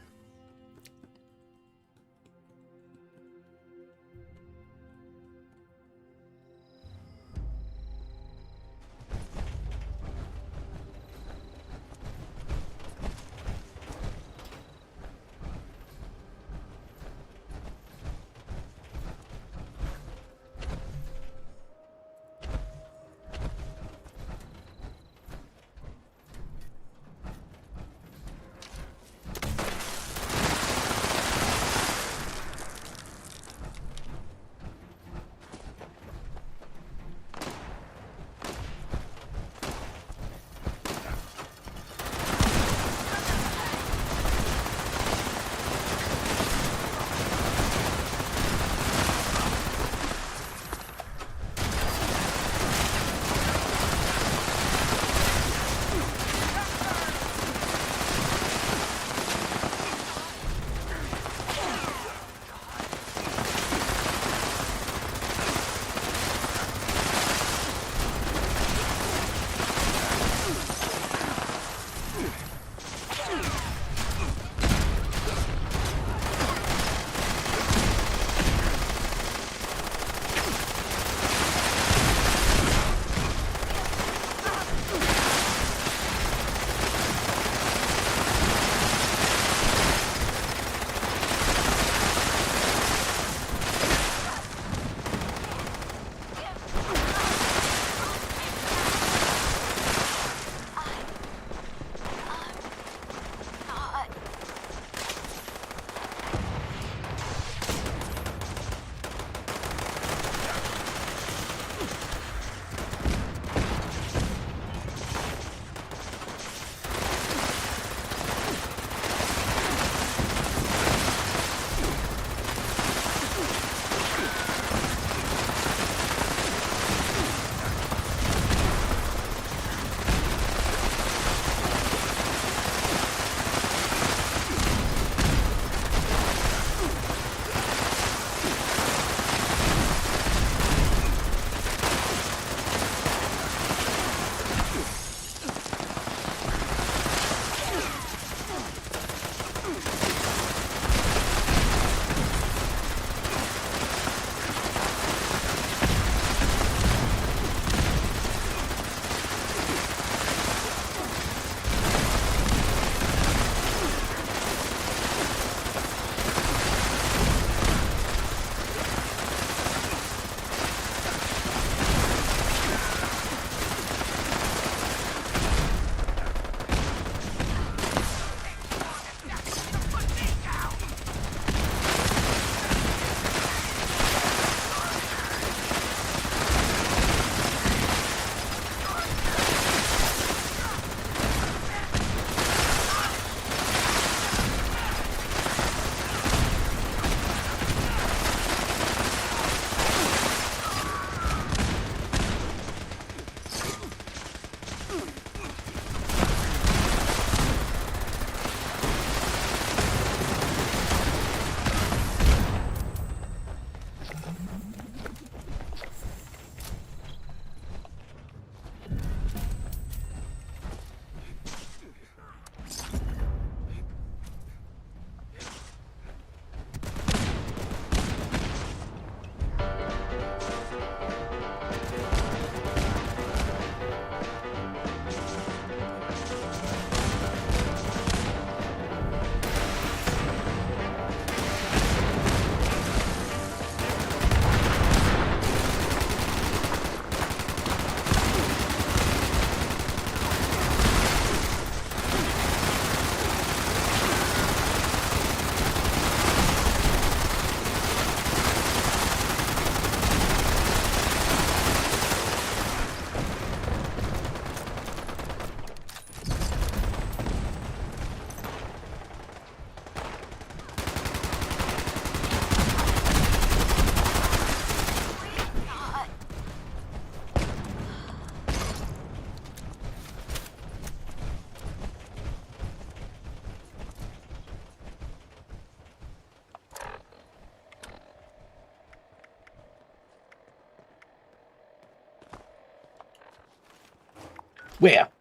Well.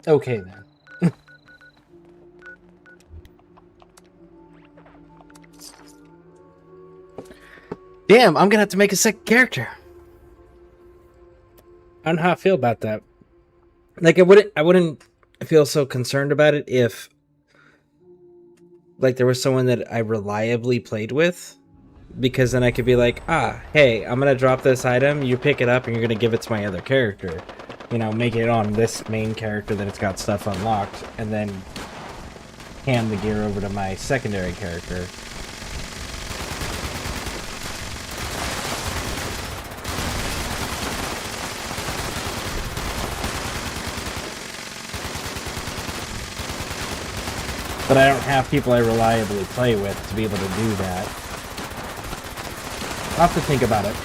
Okay then. Damn, I'm gonna have to make a second character. I don't know how I feel about that. Like I wouldn't feel so concerned about it if like there was someone that I reliably played with, because then I could be like, hey, I'm gonna drop this item, you pick it up and you're gonna give it to my other character. You know, make it on this main character that it's got stuff unlocked, and then hand the gear over to my secondary character. But I don't have people I reliably play with to be able to do that. I'll have to think about it.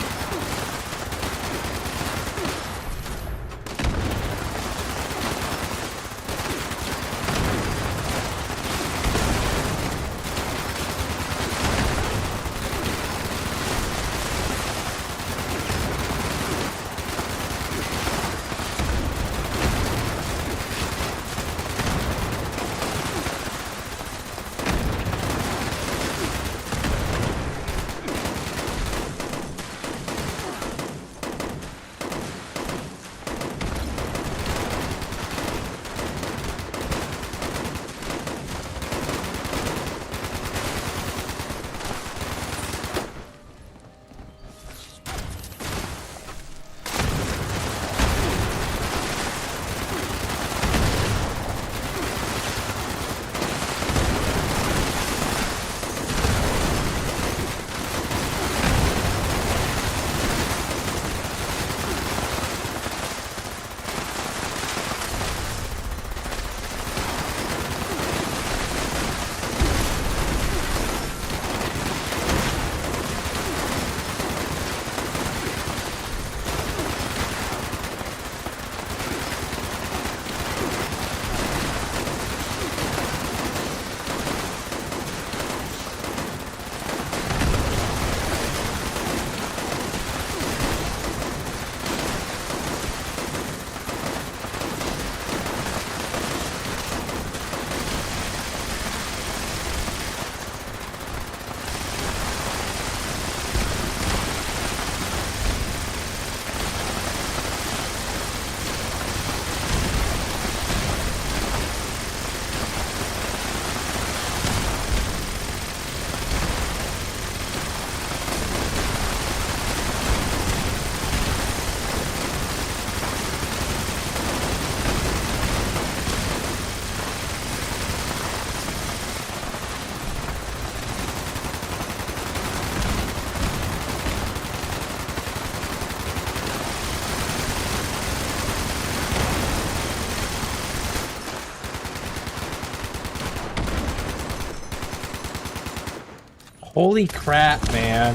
Holy crap, man.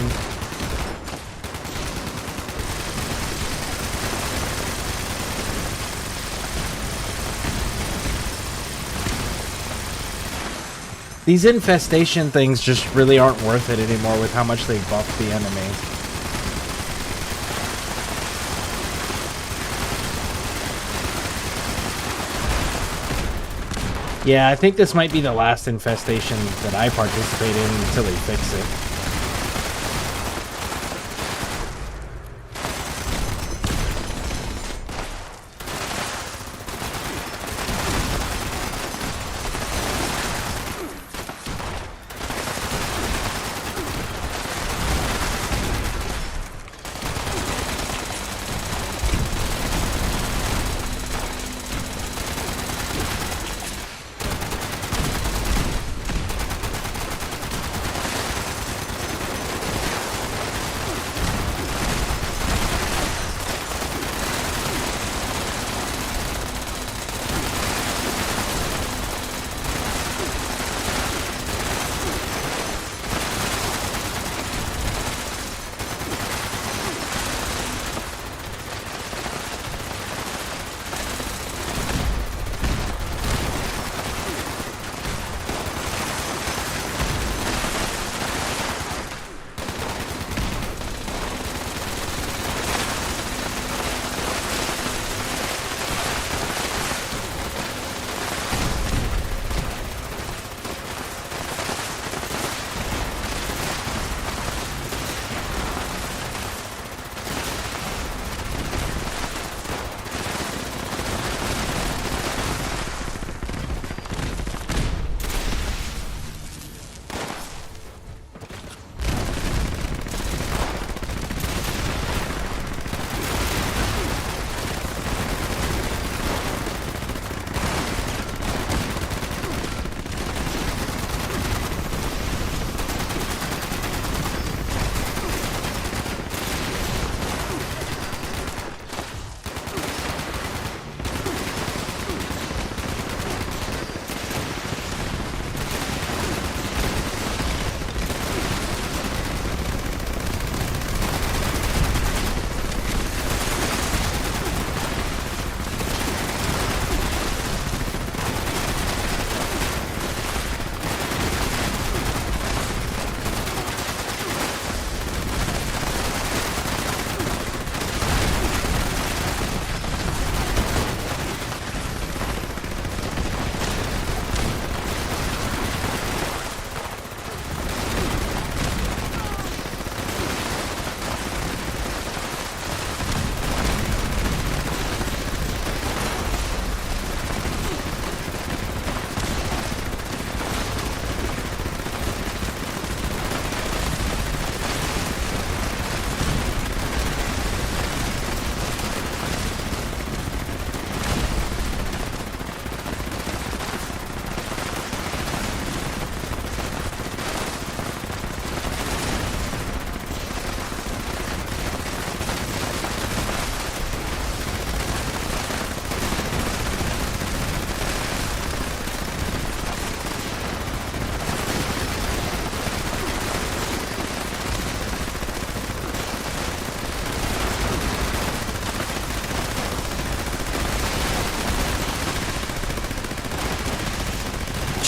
These infestation things just really aren't worth it anymore with how much they buff the enemy. Yeah, I think this might be the last infestation that I participate in until they fix it.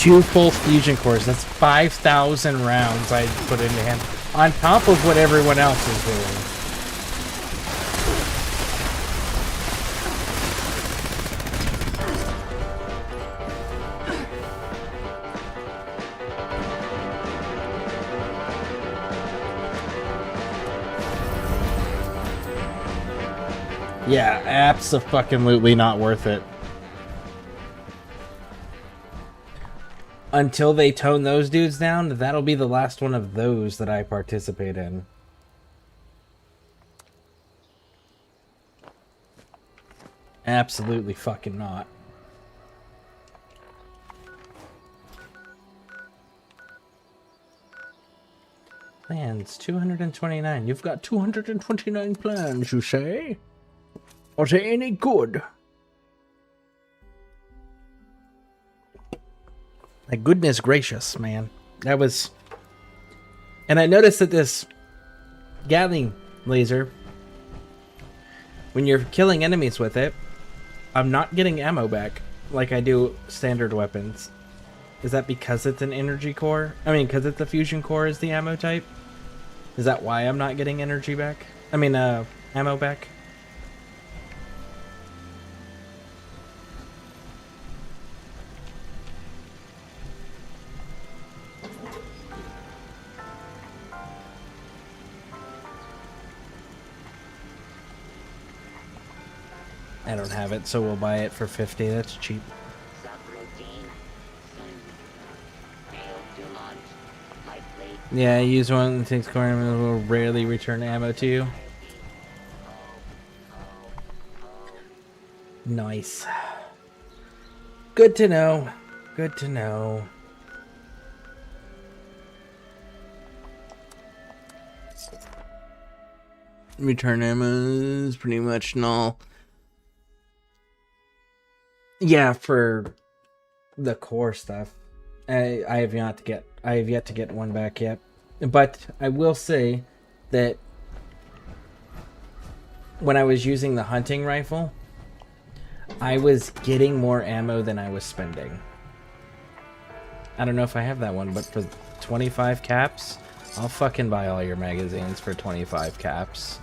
2 full fusion cores. That's 5,000 rounds I put into him, on top of what everyone else is doing. Yeah, abso-fucking-lutely not worth it. Until they tone those dudes down, that'll be the last one of those that I participate in. Absolutely fucking not. Plans, 229. You've got 229 plans, you say? Are they any good? Like, goodness gracious, man. That was... And I noticed that this Gatling laser, when you're killing enemies with it, I'm not getting ammo back like I do standard weapons. Is that because it's an energy core? I mean, because it's a fusion core is the ammo type? Is that why I'm not getting energy back? I mean, ammo back? I don't have it, so we'll buy it for 50. That's cheap. Yeah, use one that takes corner and will rarely return ammo to you. Nice. Good to know. Good to know. Return ammo is pretty much null. Yeah, for the core stuff. I have yet to get one back yet. But I will say that when I was using the hunting rifle, I was getting more ammo than I was spending. I don't know if I have that one, but for 25 caps, I'll fucking buy all your magazines for 25 caps.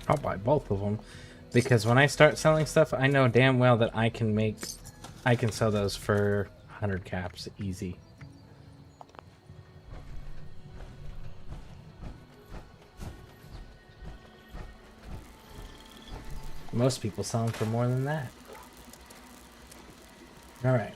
I'll buy both of them, because when I start selling stuff, I know damn well that I can sell those for 100 caps easy. Most people sell them for more than that. All right.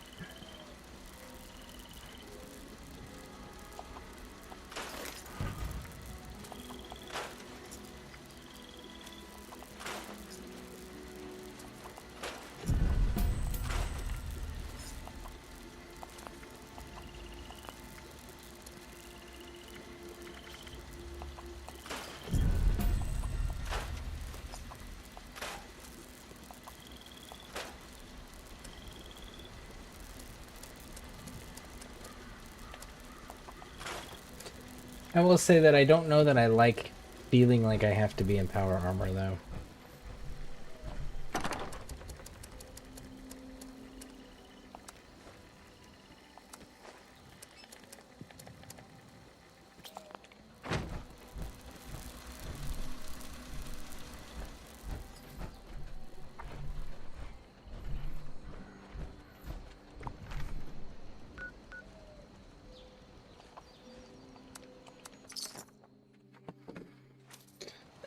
I will say that I don't know that I like feeling like I have to be in power armor, though.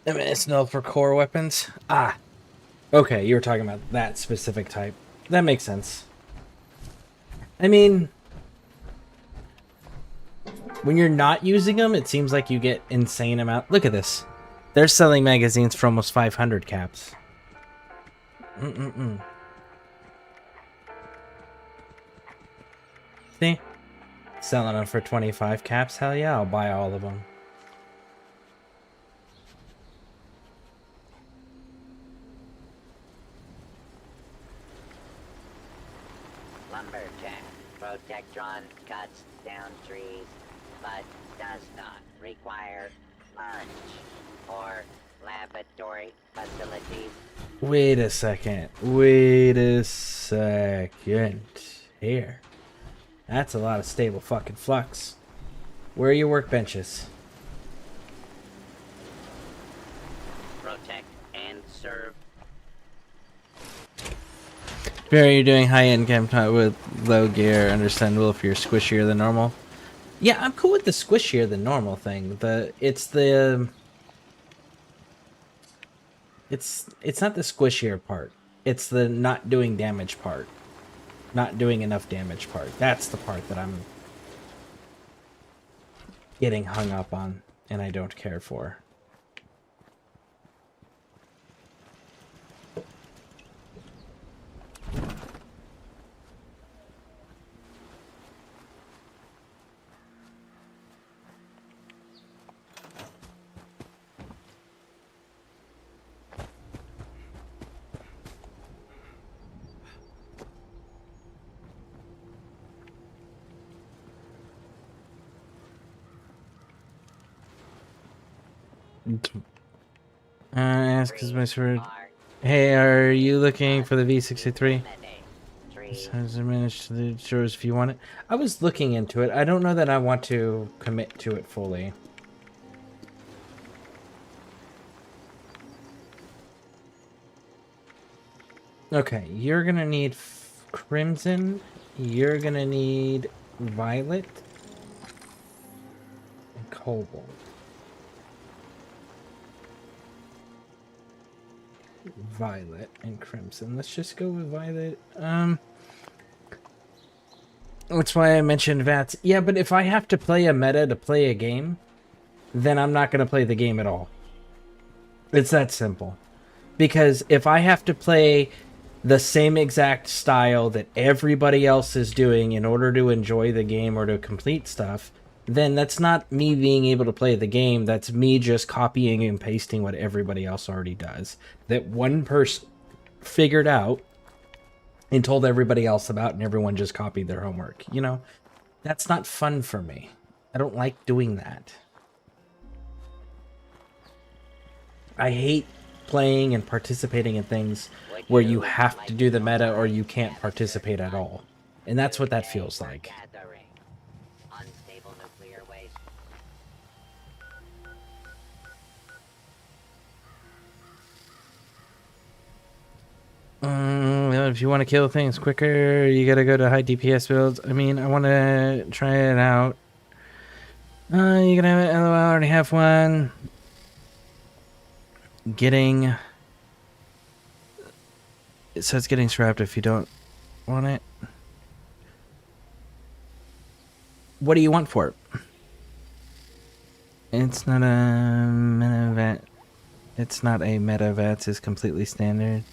MSNL for core weapons. Ah, okay, you were talking about that specific type. That makes sense. I mean, when you're not using them, it seems like you get insane amount. Look at this. They're selling magazines for almost 500 caps. See? Selling them for 25 caps? Hell yeah, I'll buy all of them. Lumberjack. Protectron cuts down trees, but does not require lunch or laboratory facilities. Wait a second. Wait a second. Here. That's a lot of stable fucking flux. Where are your workbenches? Protect and serve. Barry, you're doing high-end camptop with low gear. Understandable if you're squishier than normal. Yeah, I'm cool with the squishier than normal thing. It's not the squishier part. It's the not doing damage part. Not doing enough damage part. That's the part that I'm getting hung up on and I don't care for. Ask is my sword. Hey, are you looking for the V63? Has it managed to the shores if you want it? I was looking into it. I don't know that I want to commit to it fully. Okay, you're gonna need crimson. You're gonna need violet and cobalt. Violet and crimson. Let's just go with violet. That's why I mentioned VATS. Yeah, but if I have to play a meta to play a game, then I'm not going to play the game at all. It's that simple. Because if I have to play the same exact style that everybody else is doing in order to enjoy the game or to complete stuff, then that's not me being able to play the game. That's me just copying and pasting what everybody else already does. That one person figured out and told everybody else about, and everyone just copied their homework. You know, that's not fun for me. I don't like doing that. I hate playing and participating in things where you have to do the meta or you can't participate at all. And that's what that feels like. Unstable nuclear waste. If you want to kill things quicker, you gotta go to high DPS builds. I mean, I want to try it out. You can have it. LOL, I already have one. Getting... It says getting scrapped if you don't want it. What do you want for it? It's not a meta vat. It's not a meta VATS. It's completely standard.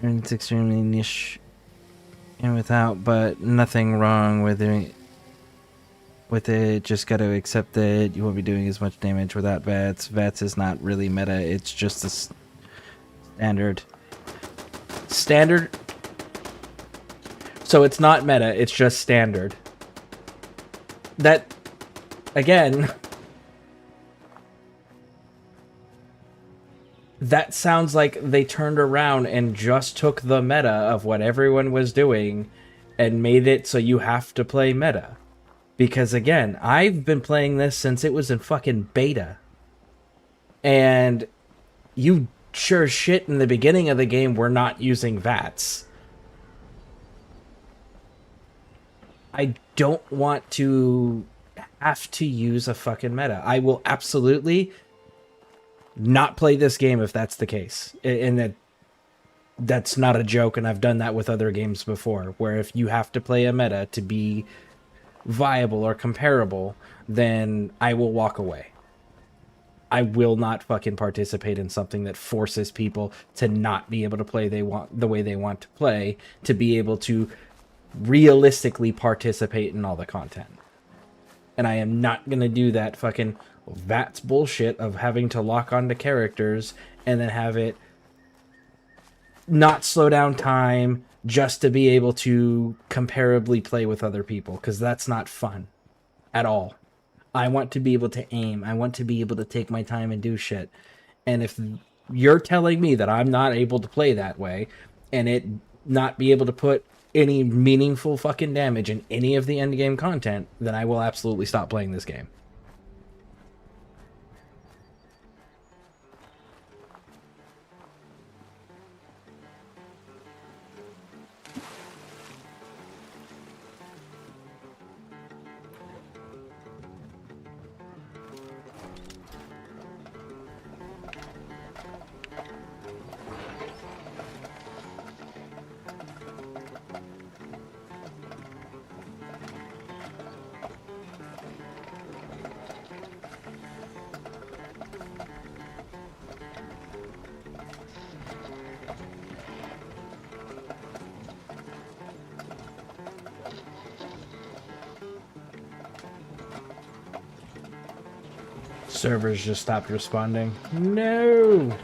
And it's extremely niche and without, but nothing wrong with it. With it, just got to accept that you won't be doing as much damage without VATS. VATS is not really meta. It's just a standard. Standard. So it's not meta. It's just standard. That, again, that sounds like they turned around and just took the meta of what everyone was doing and made it so you have to play meta. Because again, I've been playing this since it was in fucking beta. And you sure shit in the beginning of the game were not using VATS. I don't want to have to use a fucking meta. I will absolutely not play this game if that's the case. And that's not a joke, and I've done that with other games before, where if you have to play a meta to be viable or comparable, then I will walk away. I will not fucking participate in something that forces people to not be able to play the way they want to play, to be able to realistically participate in all the content. And I am not going to do that fucking that's bullshit of having to lock onto characters and then have it not slow down time just to be able to comparably play with other people, because that's not fun at all. I want to be able to aim. I want to be able to take my time and do shit. And if you're telling me that I'm not able to play that way and it not be able to put any meaningful fucking damage in any of the endgame content, then I will absolutely stop playing this game. Servers just stopped responding. No!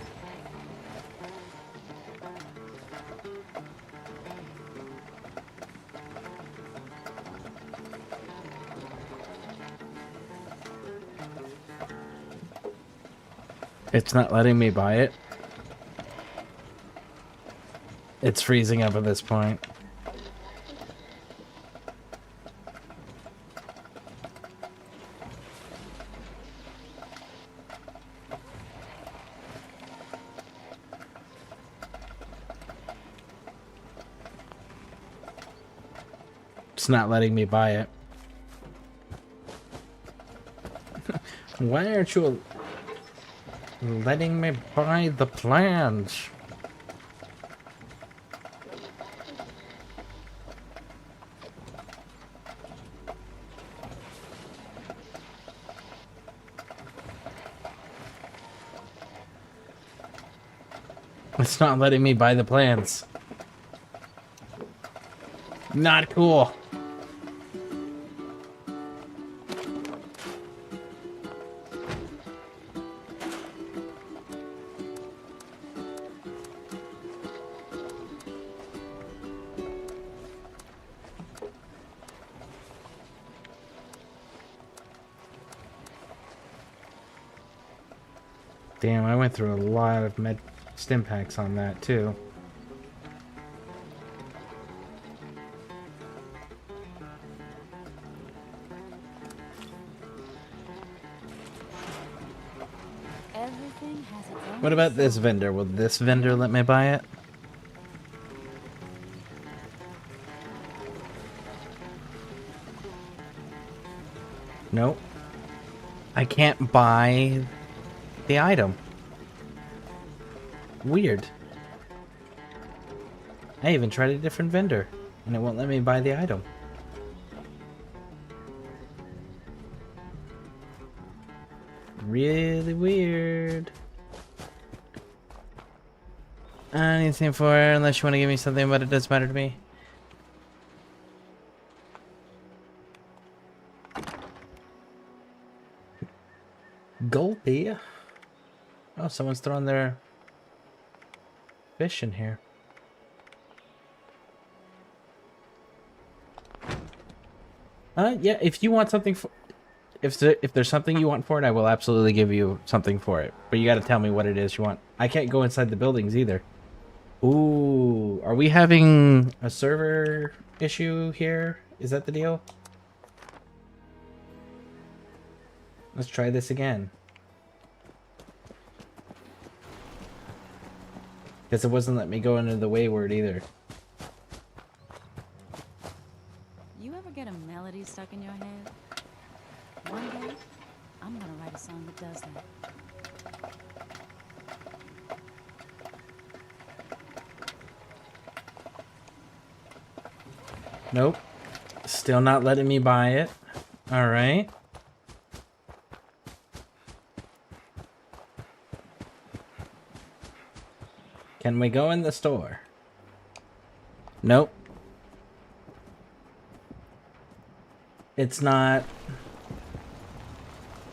It's not letting me buy it. It's freezing up at this point. It's not letting me buy it. Why aren't you letting me buy the plans? It's not letting me buy the plans. Not cool. Damn, I went through a lot of stim packs on that too. Everything has its own. What about this vendor? Will this vendor let me buy it? Nope. I can't buy the item. Weird. I even tried a different vendor, and it won't let me buy the item. Really weird. Anything for her, unless you want to give me something, but it doesn't matter to me. Gulpy. Oh, someone's throwing their fish in here. Yeah, if you want something for... If there's something you want for it, I will absolutely give you something for it. But you gotta tell me what it is you want. I can't go inside the buildings either. Ooh, are we having a server issue here? Is that the deal? Let's try this again. Because it wasn't letting me go into the wayward either. You ever get a melody stuck in your head? One day, I'm gonna write a song that does that. Nope. Still not letting me buy it. Alright. Can we go in the store? Nope. It's not...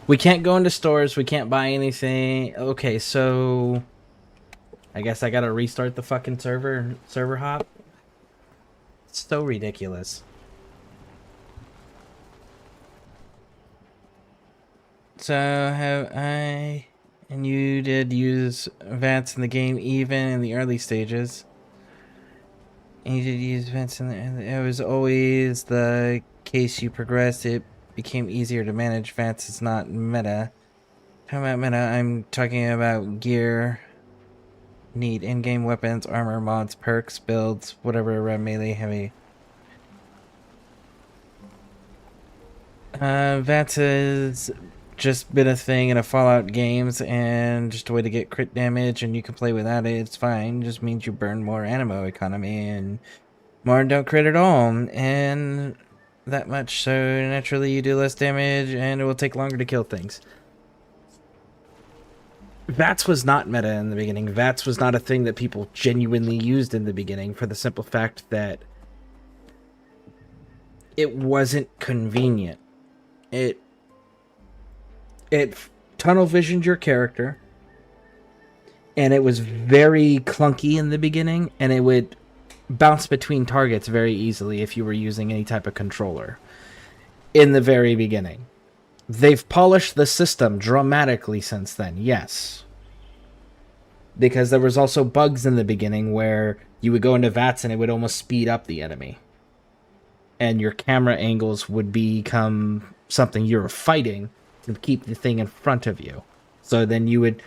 We can't go into stores, we can't buy anything. Okay, so... I guess I gotta restart the fucking server hop. It's so ridiculous. So, have I and you did use VATS in the game even in the early stages? And you did use VATS in the... It was always the case you progressed, it became easier to manage. VATS is not meta. How about meta? I'm talking about gear. Need in-game weapons, armor, mods, perks, builds, whatever around melee heavy. VATS has just been a thing in a Fallout games and just a way to get crit damage, and you can play without it. It's fine. It just means you burn more ammo economy and more don't crit at all, and that much. So naturally you do less damage and it will take longer to kill things. VATS was not meta in the beginning. VATS was not a thing that people genuinely used in the beginning for the simple fact that it wasn't convenient. It tunnel visioned your character, and it was very clunky in the beginning, and it would bounce between targets very easily if you were using any type of controller in the very beginning. They've polished the system dramatically since then, yes. Because there was also bugs in the beginning where you would go into VATS and it would almost speed up the enemy. And your camera angles would become something you're fighting to keep the thing in front of you. So then you would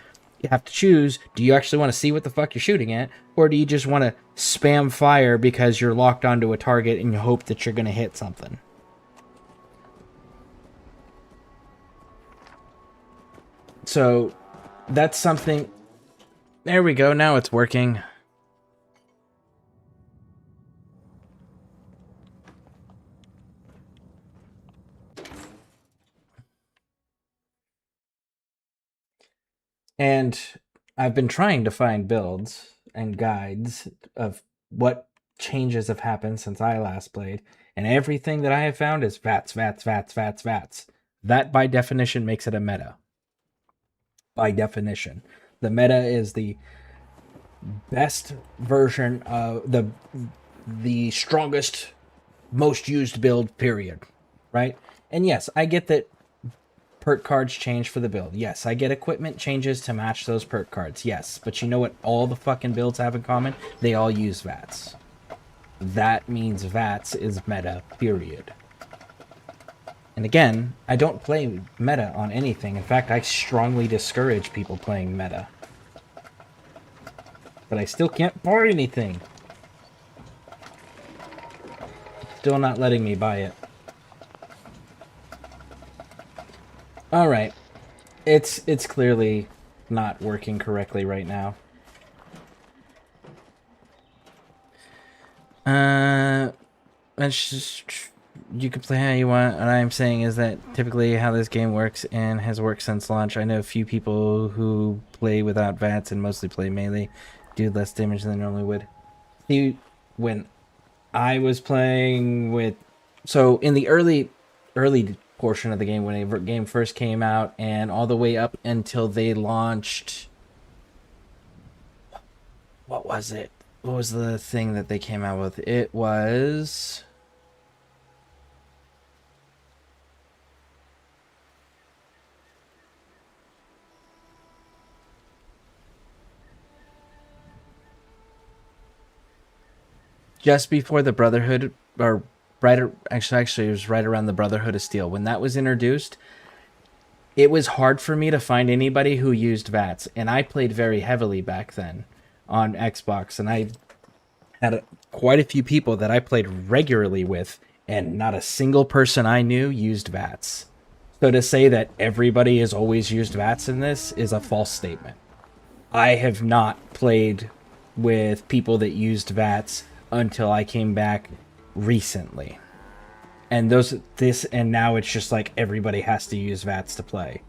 have to choose, do you actually want to see what the fuck you're shooting at? Or do you just want to spam fire because you're locked onto a target and you hope that you're going to hit something? So that's something... There we go, now it's working. And I've been trying to find builds and guides of what changes have happened since I last played, and everything that I have found is VATS, VATS, VATS, VATS, VATS. That, by definition, makes it a meta. By definition. The meta is the best version of the strongest, most used build, period. Right? And yes, I get that perk cards change for the build. Yes, I get equipment changes to match those perk cards. Yes, but you know what all the fucking builds have in common? They all use VATS. That means VATS is meta, period. And again, I don't play meta on anything. In fact, I strongly discourage people playing meta. But I still can't buy anything. Still not letting me buy it. Alright. It's clearly not working correctly right now. It's just... You can play how you want. What I'm saying is that typically how this game works and has worked since launch. I know a few people who play without VATS and mostly play melee do less damage than they normally would. See, when I was playing with... So, in the early portion of the game, when a game first came out, and all the way up until they launched... What was it? What was the thing that they came out with? It was... just before the Brotherhood, or actually it was right around the Brotherhood of Steel. When that was introduced, it was hard for me to find anybody who used VATS, and I played very heavily back then on Xbox, and I had quite a few people that I played regularly with, and not a single person I knew used VATS. So to say that everybody has always used VATS in this is a false statement. I have not played with people that used VATS until I came back recently. And now it's just like everybody has to use VATS to play.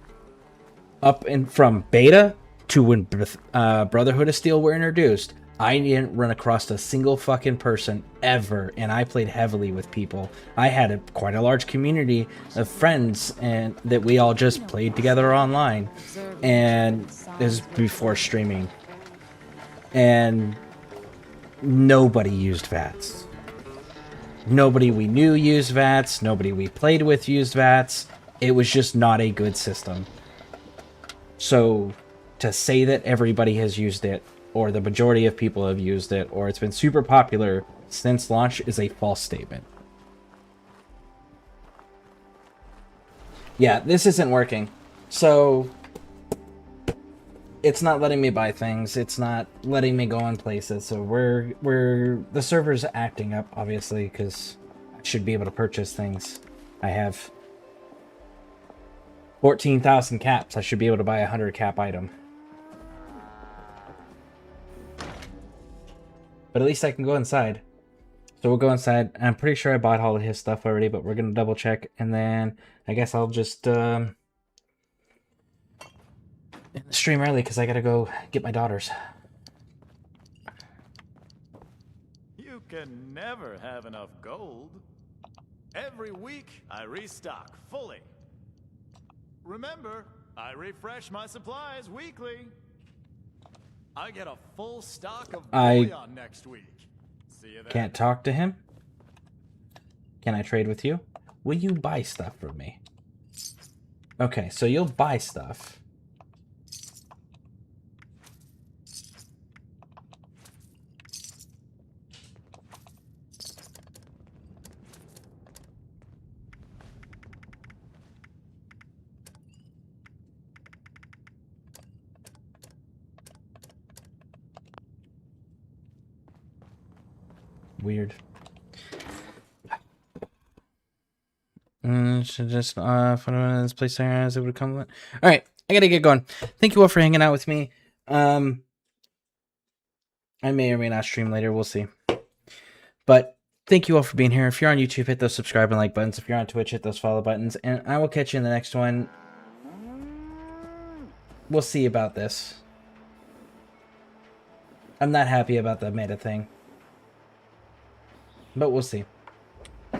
Up and from beta to when Brotherhood of Steel were introduced, I didn't run across a single fucking person ever, and I played heavily with people. I had quite a large community of friends, and that we all just played together online, and this is before streaming, and nobody used VATS. Nobody we knew used VATS. Nobody we played with used VATS. It was just not a good system. So to say that everybody has used it, or the majority of people have used it, or it's been super popular since launch is a false statement. Yeah, this isn't working. So it's not letting me buy things. It's not letting me go on places. So the server's acting up, obviously, because I should be able to purchase things. I have 14,000 caps. I should be able to buy a 100 cap item. But at least I can go inside. So we'll go inside. I'm pretty sure I bought all of his stuff already, but we're going to double check. And then I guess I'll just stream early because I got to go get my daughters. You can never have enough gold. Every week, I restock fully. Remember, I refresh my supplies weekly. I get a full stock of bullion next week. See you there. Can't talk to him? Can I trade with you? Will you buy stuff from me? Okay, so you'll buy stuff. Weird. Should just put this place there as it would come. All right, I gotta get going. Thank you all for hanging out with me. I may or may not stream later. We'll see. But thank you all for being here. If you're on YouTube, hit those subscribe and like buttons. If you're on Twitch, hit those follow buttons. And I will catch you in the next one. We'll see about this. I'm not happy about the meta thing. But we'll see.